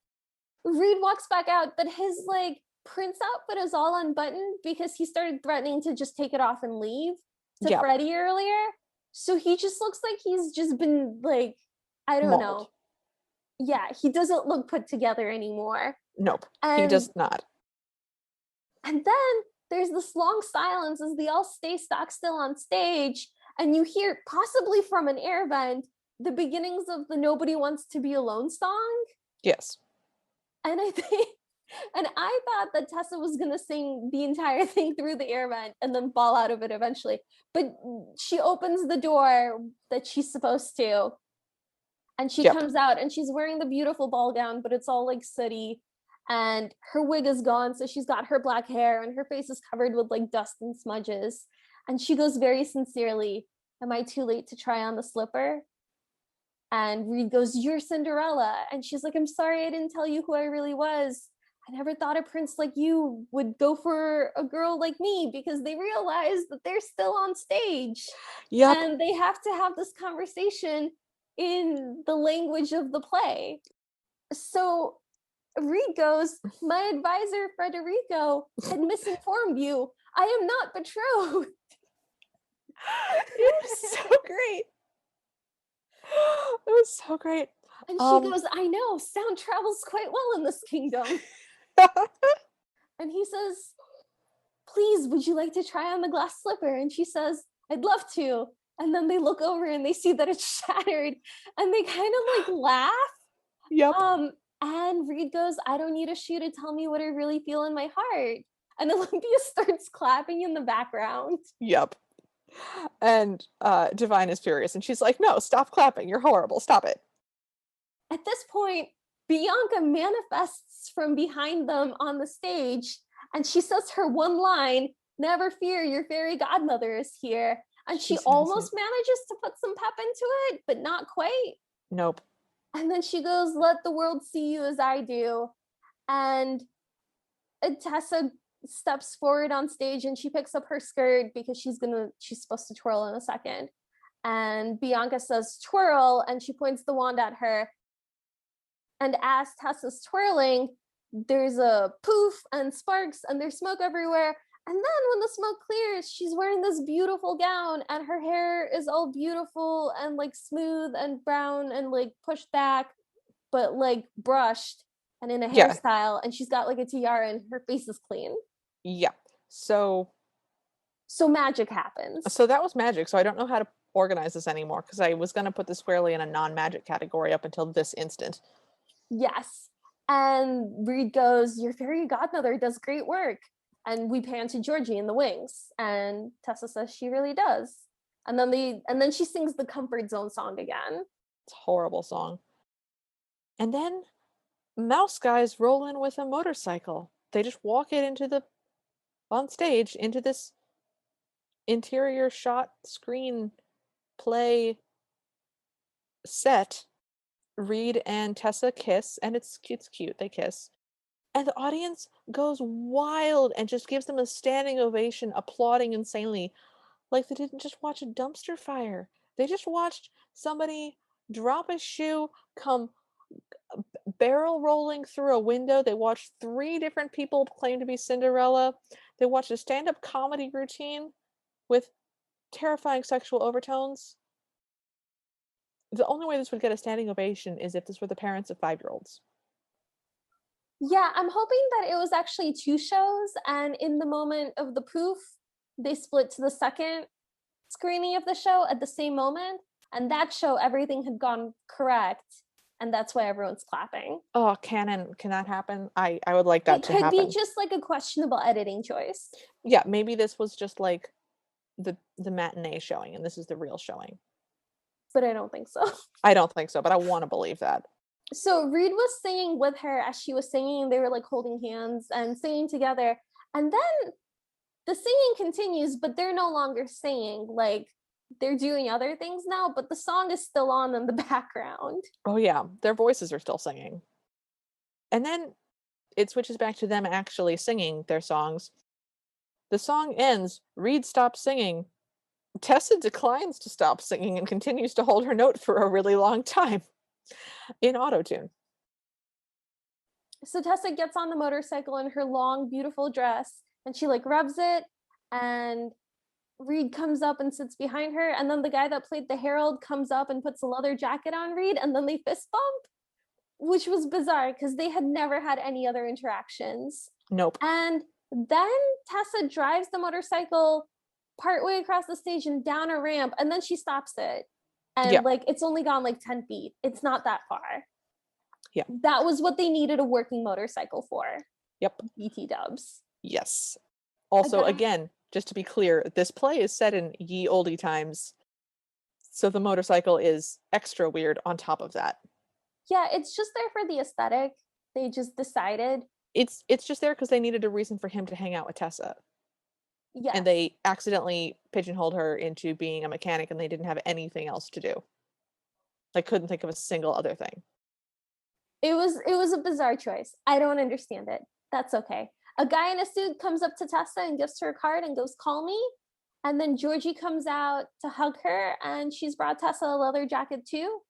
Reed walks back out, but his like prince outfit is all unbuttoned because he started threatening to just take it off and leave to Yeah, Freddie earlier. So he just looks like he's just been like, I don't mauled. know. Yeah, he doesn't look put together anymore. Nope, he And does not. And then there's this long silence as they all stay stock still on stage, and you hear, possibly from an air vent, the beginnings of the "Nobody Wants to Be Alone" song. Yes. And I thought that Tessa was gonna sing the entire thing through the air vent and then fall out of it eventually. But she opens the door that she's supposed to, and she Yep. comes out and she's wearing the beautiful ball gown, but it's all like sooty. And her wig is gone, so she's got her black hair and her face is covered with like dust and smudges. And she goes very sincerely, "Am I too late to try on the slipper?" And Reed goes, "You're Cinderella." And she's like, "I'm sorry I didn't tell you who I really was. I never thought a prince like you would go for a girl like me, because they realize that they're still on stage Yep. and they have to have this conversation in the language of the play. So Reed goes, "My advisor, Federico, had misinformed you. I am not betrothed." It was so great. It was so great. And she Um goes, "I know, sound travels quite well in this kingdom." And he says, "Please, would you like to try on the glass slipper?" And she says, "I'd love to." And then they look over and they see that it's shattered and they kind of like laugh. Yep. And Reed goes, "I don't need a shoe to tell me what I really feel in my heart." And Olympia starts clapping in the background. Yep. And Divine is furious and she's like, "No, stop clapping. You're horrible. Stop it." At this point, Bianca manifests from behind them on the stage and she says her one line, "Never fear, your fairy godmother is here." And She she says it. almost manages to put some pep into it, but not quite. Nope. And then she goes, "Let the world see you as I do." And Tessa steps forward on stage and she picks up her skirt because she's supposed to twirl in a second. And Bianca says, "Twirl," and she points the wand at her. And as Tessa's twirling, there's a poof and sparks and there's smoke everywhere. And then when the smoke clears, she's wearing this beautiful gown and her hair is all beautiful and like smooth and brown and like pushed back, but like brushed and in a Yeah. hairstyle. And she's got like a tiara and her face is clean. Yeah. So Magic happens. that was magic. So I don't know how to organize this anymore because I was going to put this squarely in a non-magic category up until this instant. Yes. And Reed goes, "Your fairy godmother does great work." And we pan to Georgie in the wings. And Tessa says she really does. And then she sings the Comfort Zone song again. It's a horrible song. And then Mouse guys roll in with a motorcycle. They just walk it on stage into this interior shot screen play set. Reed and Tessa kiss, and it's cute. They kiss. And the audience goes wild and just gives them a standing ovation, applauding insanely, like they didn't just watch a dumpster fire. They just watched somebody drop a shoe, come barrel rolling through a window. They watched three different people claim to be Cinderella. They watched a stand-up comedy routine with terrifying sexual overtones. The only way this would get a standing ovation is if this were the parents of 5-year-olds. Yeah, I'm hoping that it was actually two shows. And in the moment of the poof, they split to the second screening of the show at the same moment. And that show, everything had gone correct. And that's why everyone's clapping. Oh, can that happen? I would like that It to could be happen. just like a questionable editing choice. Yeah, maybe this was just like the matinee showing and this is the real showing. But I don't think so. I don't think so, but I want to believe that. So Reed was singing with her as she was singing. They were like holding hands and singing together. And then the singing continues, but they're no longer singing. Like they're doing other things now, but the song is still on in the background. Oh yeah, their voices are still singing. And then it switches back to them actually singing their songs. The song ends, Reed stops singing. Tessa declines to stop singing and continues to hold her note for a really long time in autotune. So Tessa gets on the motorcycle in her long, beautiful dress and she like revs it, and Reed comes up and sits behind her. And then the guy that played the Herald comes up and puts a leather jacket on Reed, and then they fist bump, which was bizarre because they had never had any other interactions. Nope. And then Tessa drives the motorcycle partway across the stage and down a ramp, and then she stops it. And Yeah. like it's only gone like 10 feet. It's not that far. Yeah. That was what they needed a working motorcycle for. Yep. BT dubs. Yes. Also, again, just to be clear, this play is set in ye olde times. So the motorcycle is extra weird on top of that. Yeah, it's just there for the aesthetic. They just decided. It's just there because they needed a reason for him to hang out with Tessa. Yes. And they accidentally pigeonholed her into being a mechanic and they didn't have anything else to do. I couldn't think of a single other thing. It was a bizarre choice. I don't understand it. That's okay. A guy in a suit comes up to Tessa and gives her a card and goes, "Call me." And then Georgie comes out to hug her, and she's brought Tessa a leather jacket too.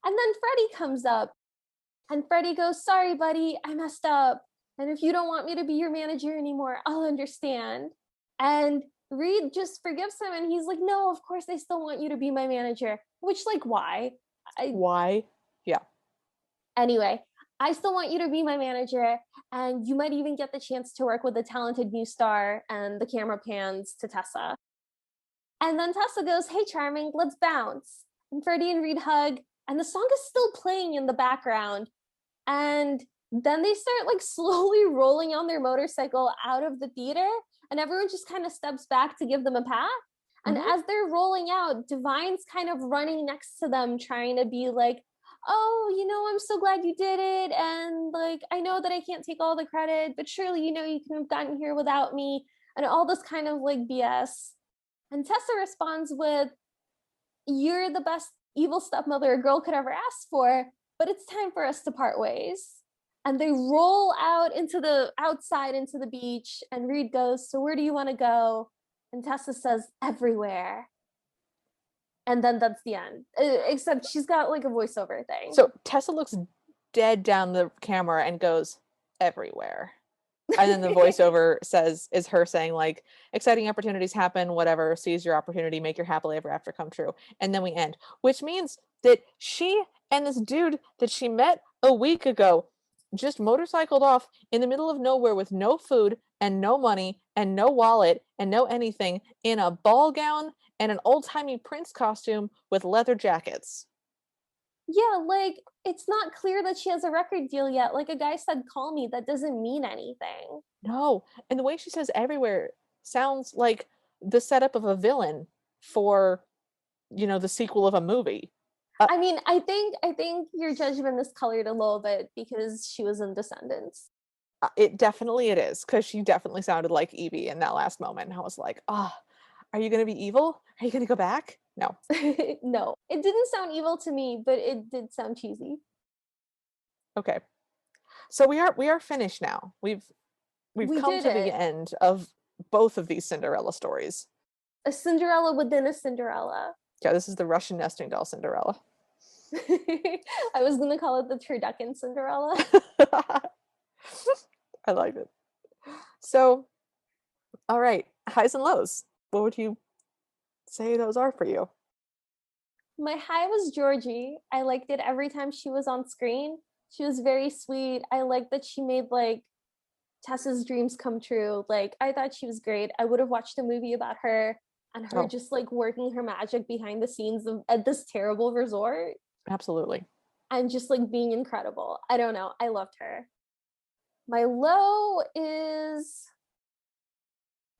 And then Freddie comes up, and Freddie goes, "Sorry, buddy, I messed up. And if you don't want me to be your manager anymore, I'll understand." And Reed just forgives him, and he's like, "No, of course I still want you to be my manager." Which, like, why? Why? Yeah. Anyway, I still want you to be my manager, and you might even get the chance to work with a talented new star. And the camera pans to Tessa. And then Tessa goes, "Hey, charming, let's bounce." And Freddie and Reed hug, and the song is still playing in the background. And then they start like slowly rolling on their motorcycle out of the theater, and everyone just kind of steps back to give them a pat. And as they're rolling out, Divine's kind of running next to them, trying to be like, "Oh, I'm so glad you did it. And like, I know that I can't take all the credit, but surely, you can have gotten here without me," and all this kind of like BS. And Tessa responds with, "You're the best evil stepmother a girl could ever ask for, but it's time for us to part ways." And they roll out into the outside into the beach, and Reed goes, "So where do you want to go?" And Tessa says, "Everywhere." And then that's the end. Except she's got like a voiceover thing. So Tessa looks dead down the camera and goes, "Everywhere." And then the voiceover is her saying like, "Exciting opportunities happen, whatever, seize your opportunity, make your happily ever after come true." And then we end, which means that she and this dude that she met a week ago just motorcycled off in the middle of nowhere with no food and no money and no wallet and no anything, in a ball gown and an old-timey prince costume with leather jackets. Yeah, like, it's not clear that she has a record deal yet. Like a guy said, "Call me." That doesn't mean anything. No, and the way she says "everywhere" sounds like the setup of a villain for, the sequel of a movie. I mean, I think your judgment is colored a little bit because she was in Descendants. It is, because she definitely sounded like Evie in that last moment, and I was like, "Ah, are you gonna be evil? Are you gonna go back?" No. No, it didn't sound evil to me, but it did sound cheesy. Okay. So we are finished now. We've We come did to the it. end of both of these Cinderella stories. A Cinderella within a Cinderella. Yeah, this is the Russian nesting doll Cinderella. I was gonna call it the turducken Cinderella. I like it. So, all right, highs and lows. What would you say those are for you? My high was Georgie. I liked it every time she was on screen. She was very sweet. I liked that she made like Tessa's dreams come true. Like, I thought she was great. I would have watched a movie about her and her Oh, just like working her magic behind the scenes at this terrible resort absolutely. and just like being incredible. I don't know. I loved her. My low is,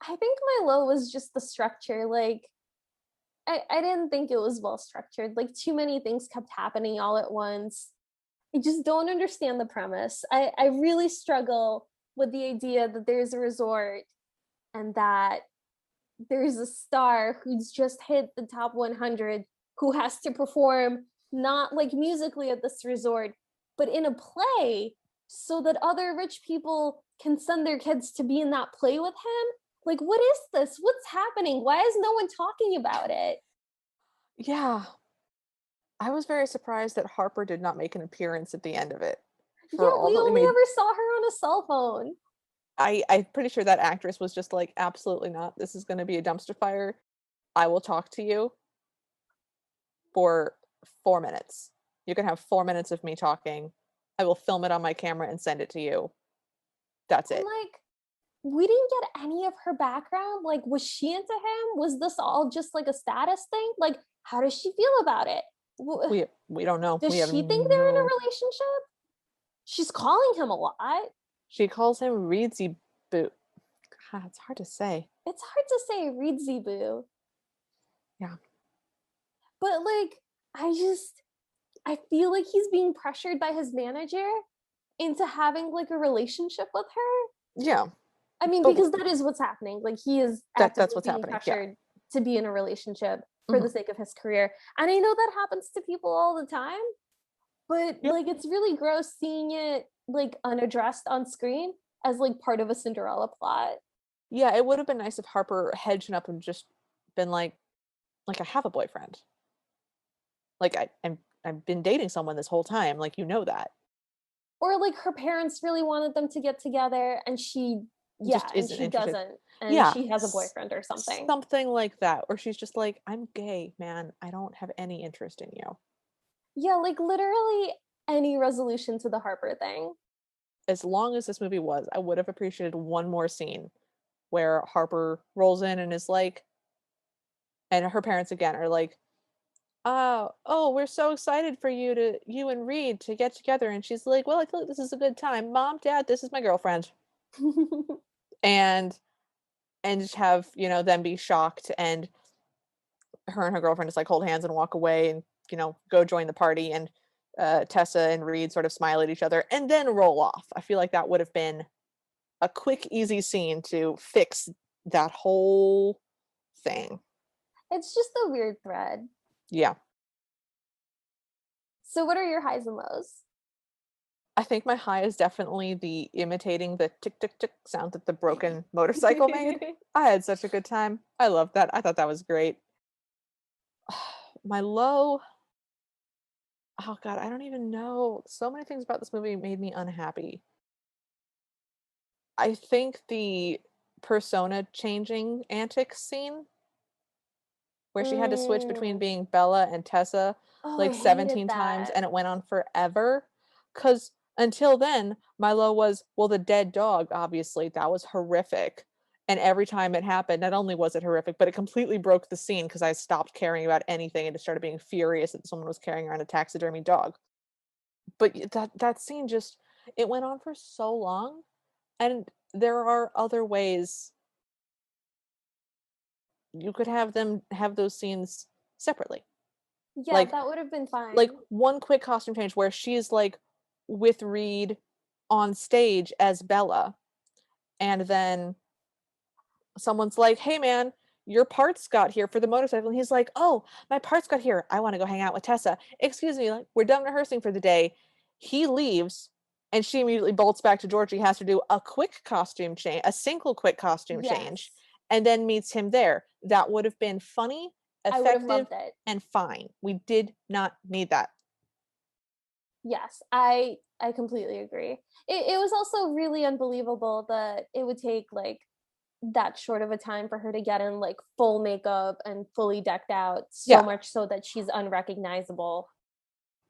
I think my low was just the structure. Like, I didn't think it was well structured. Like, too many things kept happening all at once. I just don't understand the premise. I really struggle with the idea that there's a resort and that there's a star who's just hit the top 100 who has to perform not like musically at this resort, but in a play so that other rich people can send their kids to be in that play with him. Like, what is this? What's happening? Why is no one talking about it? Yeah, I was very surprised that Harper did not make an appearance at the end of it. For Yeah, all we that we only made, ever saw her on a cell phone. I'm pretty sure that actress was just like, "Absolutely not. This is going to be a dumpster fire. I will talk to you for 4 minutes. You can have 4 minutes of me talking. I will film it on my camera and send it to you. That's And it." like, we didn't get any of her background. Like, was she into him? Was this all just like a status thing? Like, how does she feel about it? We don't know. Does We have she think they're in a no. relationship? She's calling him a lot. She calls him Reedsy Boot. God, it's hard to say. It's hard to say Reedsy Boo, Yeah. but like, I feel like he's being pressured by his manager into having like a relationship with her. Yeah. I mean, But because that is what's happening. Like, he is that's actively what's being happening. Yeah. pressured to be in a relationship for the Mhm. sake of his career. And I know that happens to people all the time, but Yep. like, it's really gross seeing it like unaddressed on screen. as like part of a Cinderella plot. Yeah, it would have been nice if Harper hedged up and just been like, I have a boyfriend. Like, I've been dating someone this whole time, like, you know that. Or like her parents really wanted them to get together and Just and isn't she interested. doesn't, and Yeah, she has a boyfriend or something. something like that, or she's just like, "I'm gay, man. I don't have any interest in you." Yeah, like literally any resolution to the Harper thing. As long as this movie was, I would have appreciated one more scene where Harper rolls in and is like, and her parents again are like, oh, we're so excited for you and Reed to get together." And she's like, "Well, I feel like this is a good time. Mom, Dad, this is my girlfriend." And just have, them be shocked, and her and her girlfriend just like hold hands and walk away and, go join the party, and Tessa and Reed sort of smile at each other and then roll off. I feel like that would have been a quick, easy scene to fix that whole thing. It's just a weird thread. Yeah. So what are your highs and lows? I think my high is definitely the imitating the tick tick tick sound that the broken motorcycle made. I had such a good time. I loved that. I thought that was great. My low, oh god, I don't even know. So many things about this movie made me unhappy. I think the persona changing antics scene where she had to switch between Mm. being Bella and Tessa Oh, I like hated 17 times, that. and it went on forever. Cause until then, my low was, well, the dead dog, obviously, that was horrific. And every time it happened, not only was it horrific, but it completely broke the scene because I stopped caring about anything and just started being furious that someone was carrying around a taxidermy dog. But that scene just, it went on for so long, and there are other ways you could have them have those scenes separately. Yeah, Like that would have been like fine. one quick costume change where she's like with Reed on stage as Bella, and then someone's like, "Hey man, your parts got here for the motorcycle." And he's like, "Oh, my parts got here. I want to go hang out with Tessa. Excuse me, like, we're done rehearsing for the day." He leaves, and she immediately bolts back to Georgie, has to do a quick costume change, a single quick costume change, Yes. and then meets him there. That would have been funny, I would have effective, loved it. and fine. We did not need that. Yes, I completely agree. It was also really unbelievable that it would take like that short of a time for her to get in like full makeup and fully decked out, so Yeah. much so that she's unrecognizable.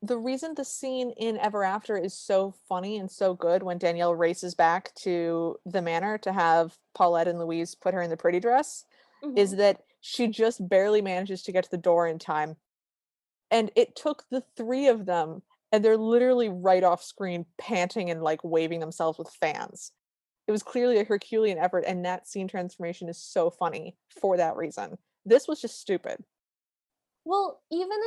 The reason the scene in Ever After is so funny and so good when Danielle races back to the manor to have Paulette and Louise put her in the pretty dress is Mhm. that she just barely manages to get to the door in time. And it took the three of them, and they're literally right off screen panting and like waving themselves with fans. It was clearly a Herculean effort, and that scene transformation is so funny for that reason. This was just stupid. Well, even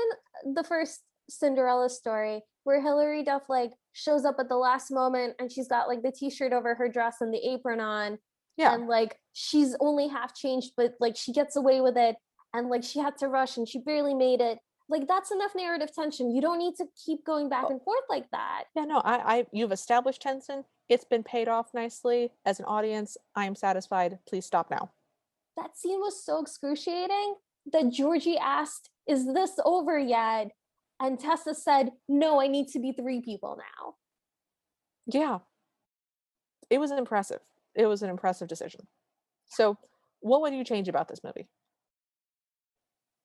in the first Cinderella story, where Hilary Duff like shows up at the last moment and she's got like the t-shirt over her dress and the apron on, Yeah. and like she's only half changed, but like she gets away with it, and like she had to rush and she barely made it. Like that's enough narrative tension. You don't need to keep going back Oh, and forth like that. yeah, no, you've established tension. It's been paid off nicely. As an audience, I am satisfied. Please stop now. That scene was so excruciating that Georgie asked, "Is this over yet?" And Tessa said, "No, I need to be three people now." Yeah, it was impressive. It was an impressive decision. So, what would you change about this movie?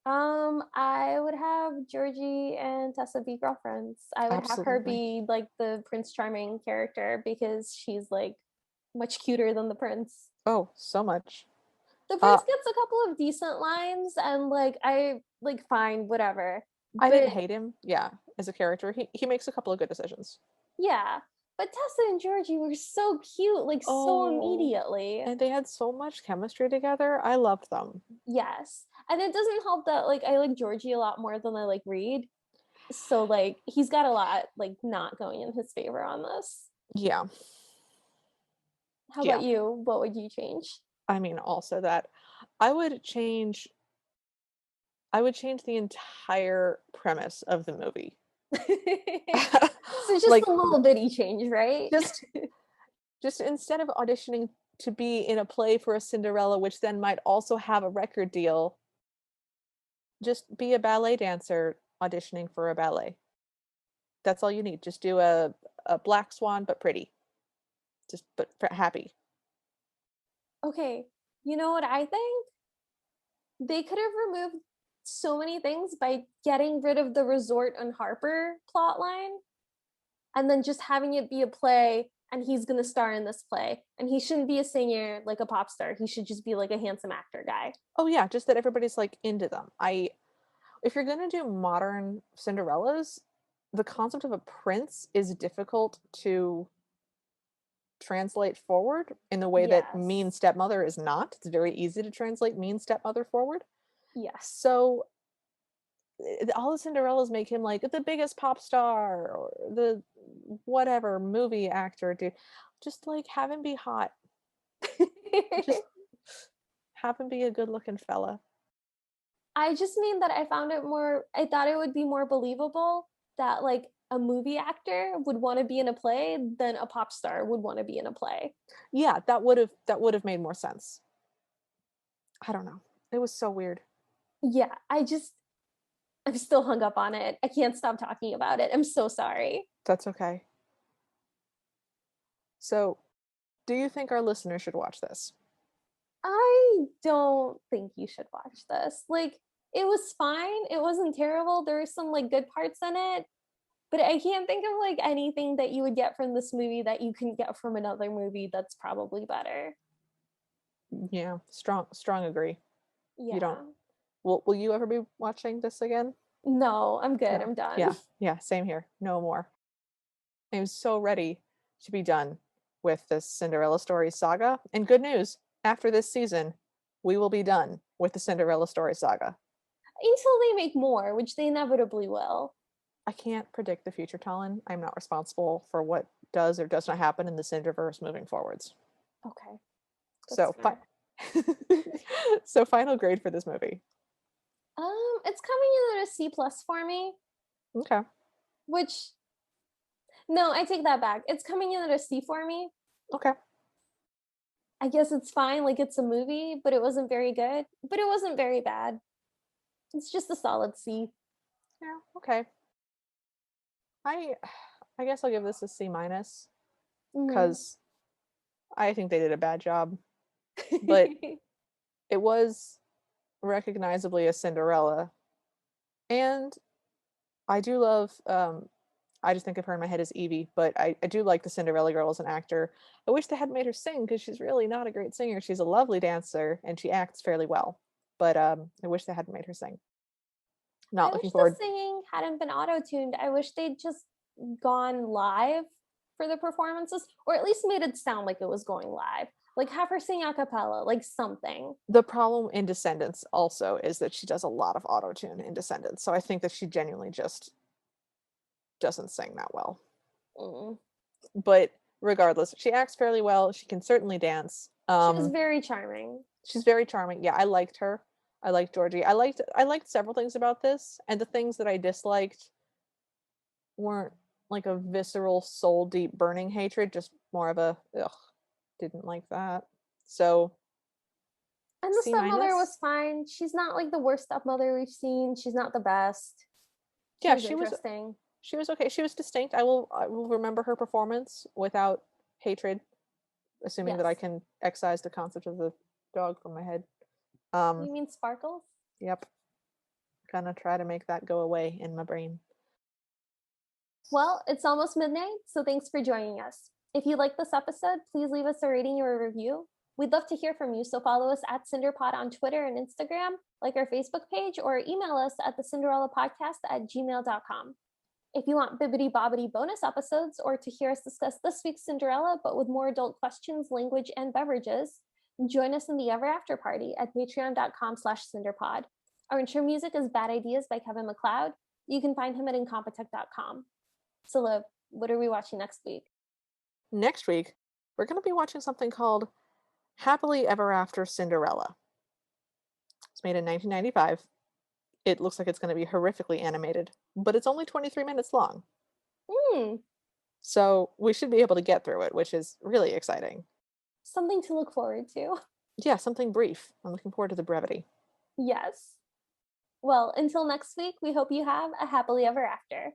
I would have Georgie and Tessa be girlfriends. I would have her Absolutely. be like the Prince Charming character because she's like much cuter than the prince. Oh, so much. The Uh, prince gets a couple of decent lines and like I like fine, whatever. I didn't But hate him. Yeah, as a character, he makes a couple of good decisions. yeah, but Tessa and Georgie were so cute, like so Oh, immediately. and they had so much chemistry together. I loved them. Yes. And it doesn't help that like I like Georgie a lot more than I like Reed. So like he's got a lot like not going in his favor on this. Yeah, How yeah. about you? What would you change? I mean, also that I would change. I would change the entire premise of the movie. So just Like, a little bitty change, right? just Just instead of auditioning to be in a play for a Cinderella, which then might also have a record deal, just be a ballet dancer auditioning for a ballet. That's all you need. Just do a black swan, but pretty. Just but happy. Okay, you know what I think? They could have removed so many things by getting rid of the Resort and Harper plotline and then just having it be a play and he's going to star in this play. And he shouldn't be a singer like a pop star. He should just be like a handsome actor guy. Oh yeah, just that everybody's like into them. If you're gonna do modern Cinderellas, the concept of a prince is difficult to translate forward in the way that mean Yes. stepmother is not. It's very easy to translate mean stepmother forward. Yes. So all the Cinderellas make him like the biggest pop star or the whatever movie actor dude. Just like have him be hot. Just have him be a good looking fella. I just mean that I thought it would be more believable that like a movie actor would want to be in a play than a pop star would want to be in a play. Yeah, that would have made more sense. I don't know. It was so weird. Yeah, I'm still hung up on it. I can't stop talking about it. I'm so sorry. That's okay. So, do you think our listeners should watch this? I don't think you should watch this. Like, it was fine. It wasn't terrible. There were some like good parts in it, but I can't think of like anything that you would get from this movie that you can get from another movie that's probably better. Yeah, strong agree. You don't Yeah. will you ever be watching this again? No, I'm good. No. I'm done. Yeah. Yeah, same here. No more. I'm so ready to be done with this Cinderella Story Saga. And good news, after this season, we will be done with the Cinderella Story Saga. Until they make more, which they inevitably will. I can't predict the future, Talon. I'm not responsible for what does or does not happen in the Cinderverse moving forwards. Okay, that's So, fair. so final grade for this movie. It's coming in at a C plus for me, Okay. which no, I take that back. It's coming in at a C for me. Okay. I guess it's fine, like it's a movie, but it wasn't very good. But it wasn't very bad. It's just a solid C. Yeah. Okay. I I guess I'll give this a C minus Mm-hmm. because I think they did a bad job, but it was recognizably a Cinderella, and I do love. I just think of her in my head as Evie, but I do like the Cinderella girl as an actor. I wish they hadn't made her sing because she's really not a great singer. She's a lovely dancer and she acts fairly well, but I wish they hadn't made her sing. I Not wish looking the forward. singing hadn't been auto-tuned. I wish they'd just gone live for the performances, or at least made it sound like it was going live. Like have her sing a cappella, like something. The problem in Descendants also is that she does a lot of auto tune in Descendants, so I think that she genuinely just doesn't sing that well. Mm. But regardless, she acts fairly well. She can certainly dance. She was very charming. She's very charming. Yeah, I liked her. I liked Georgie. I liked several things about this, and the things that I disliked weren't like a visceral, soul deep, burning hatred, just more of a ugh, didn't like that. So And the C stepmother minus. was fine. She's not like the worst stepmother we've seen. She's not the best. She Yeah, was interesting. she was okay. She was distinct. I will remember her performance without hatred, assuming that I Yes. can excise the concept of the dog from my head. You mean Sparkles? Yep. Gonna try to make that go away in my brain. Well, it's almost midnight, so thanks for joining us. If you like this episode, please leave us a rating or a review. We'd love to hear from you, so follow us at CinderPod on Twitter and Instagram, like our Facebook page, or email us at thecinderellapodcast@gmail.com. If you want bibbity bobbity bonus episodes or to hear us discuss this week's Cinderella, but with more adult questions, language, and beverages, join us in the Ever After Party at patreon.com/CinderPod. Our intro music is Bad Ideas by Kevin MacLeod. You can find him at incompetech.com. So, Liv, what are we watching next week? Next week, we're gonna be watching something called Happily Ever After Cinderella. It's made in 1995. It looks like it's going to be horrifically animated, but it's only 23 minutes long. Hmm. So we should be able to get through it, which is really exciting. Something to look forward to. Yeah, something brief. I'm looking forward to the brevity. Yes. Well, until next week, we hope you have a happily ever after.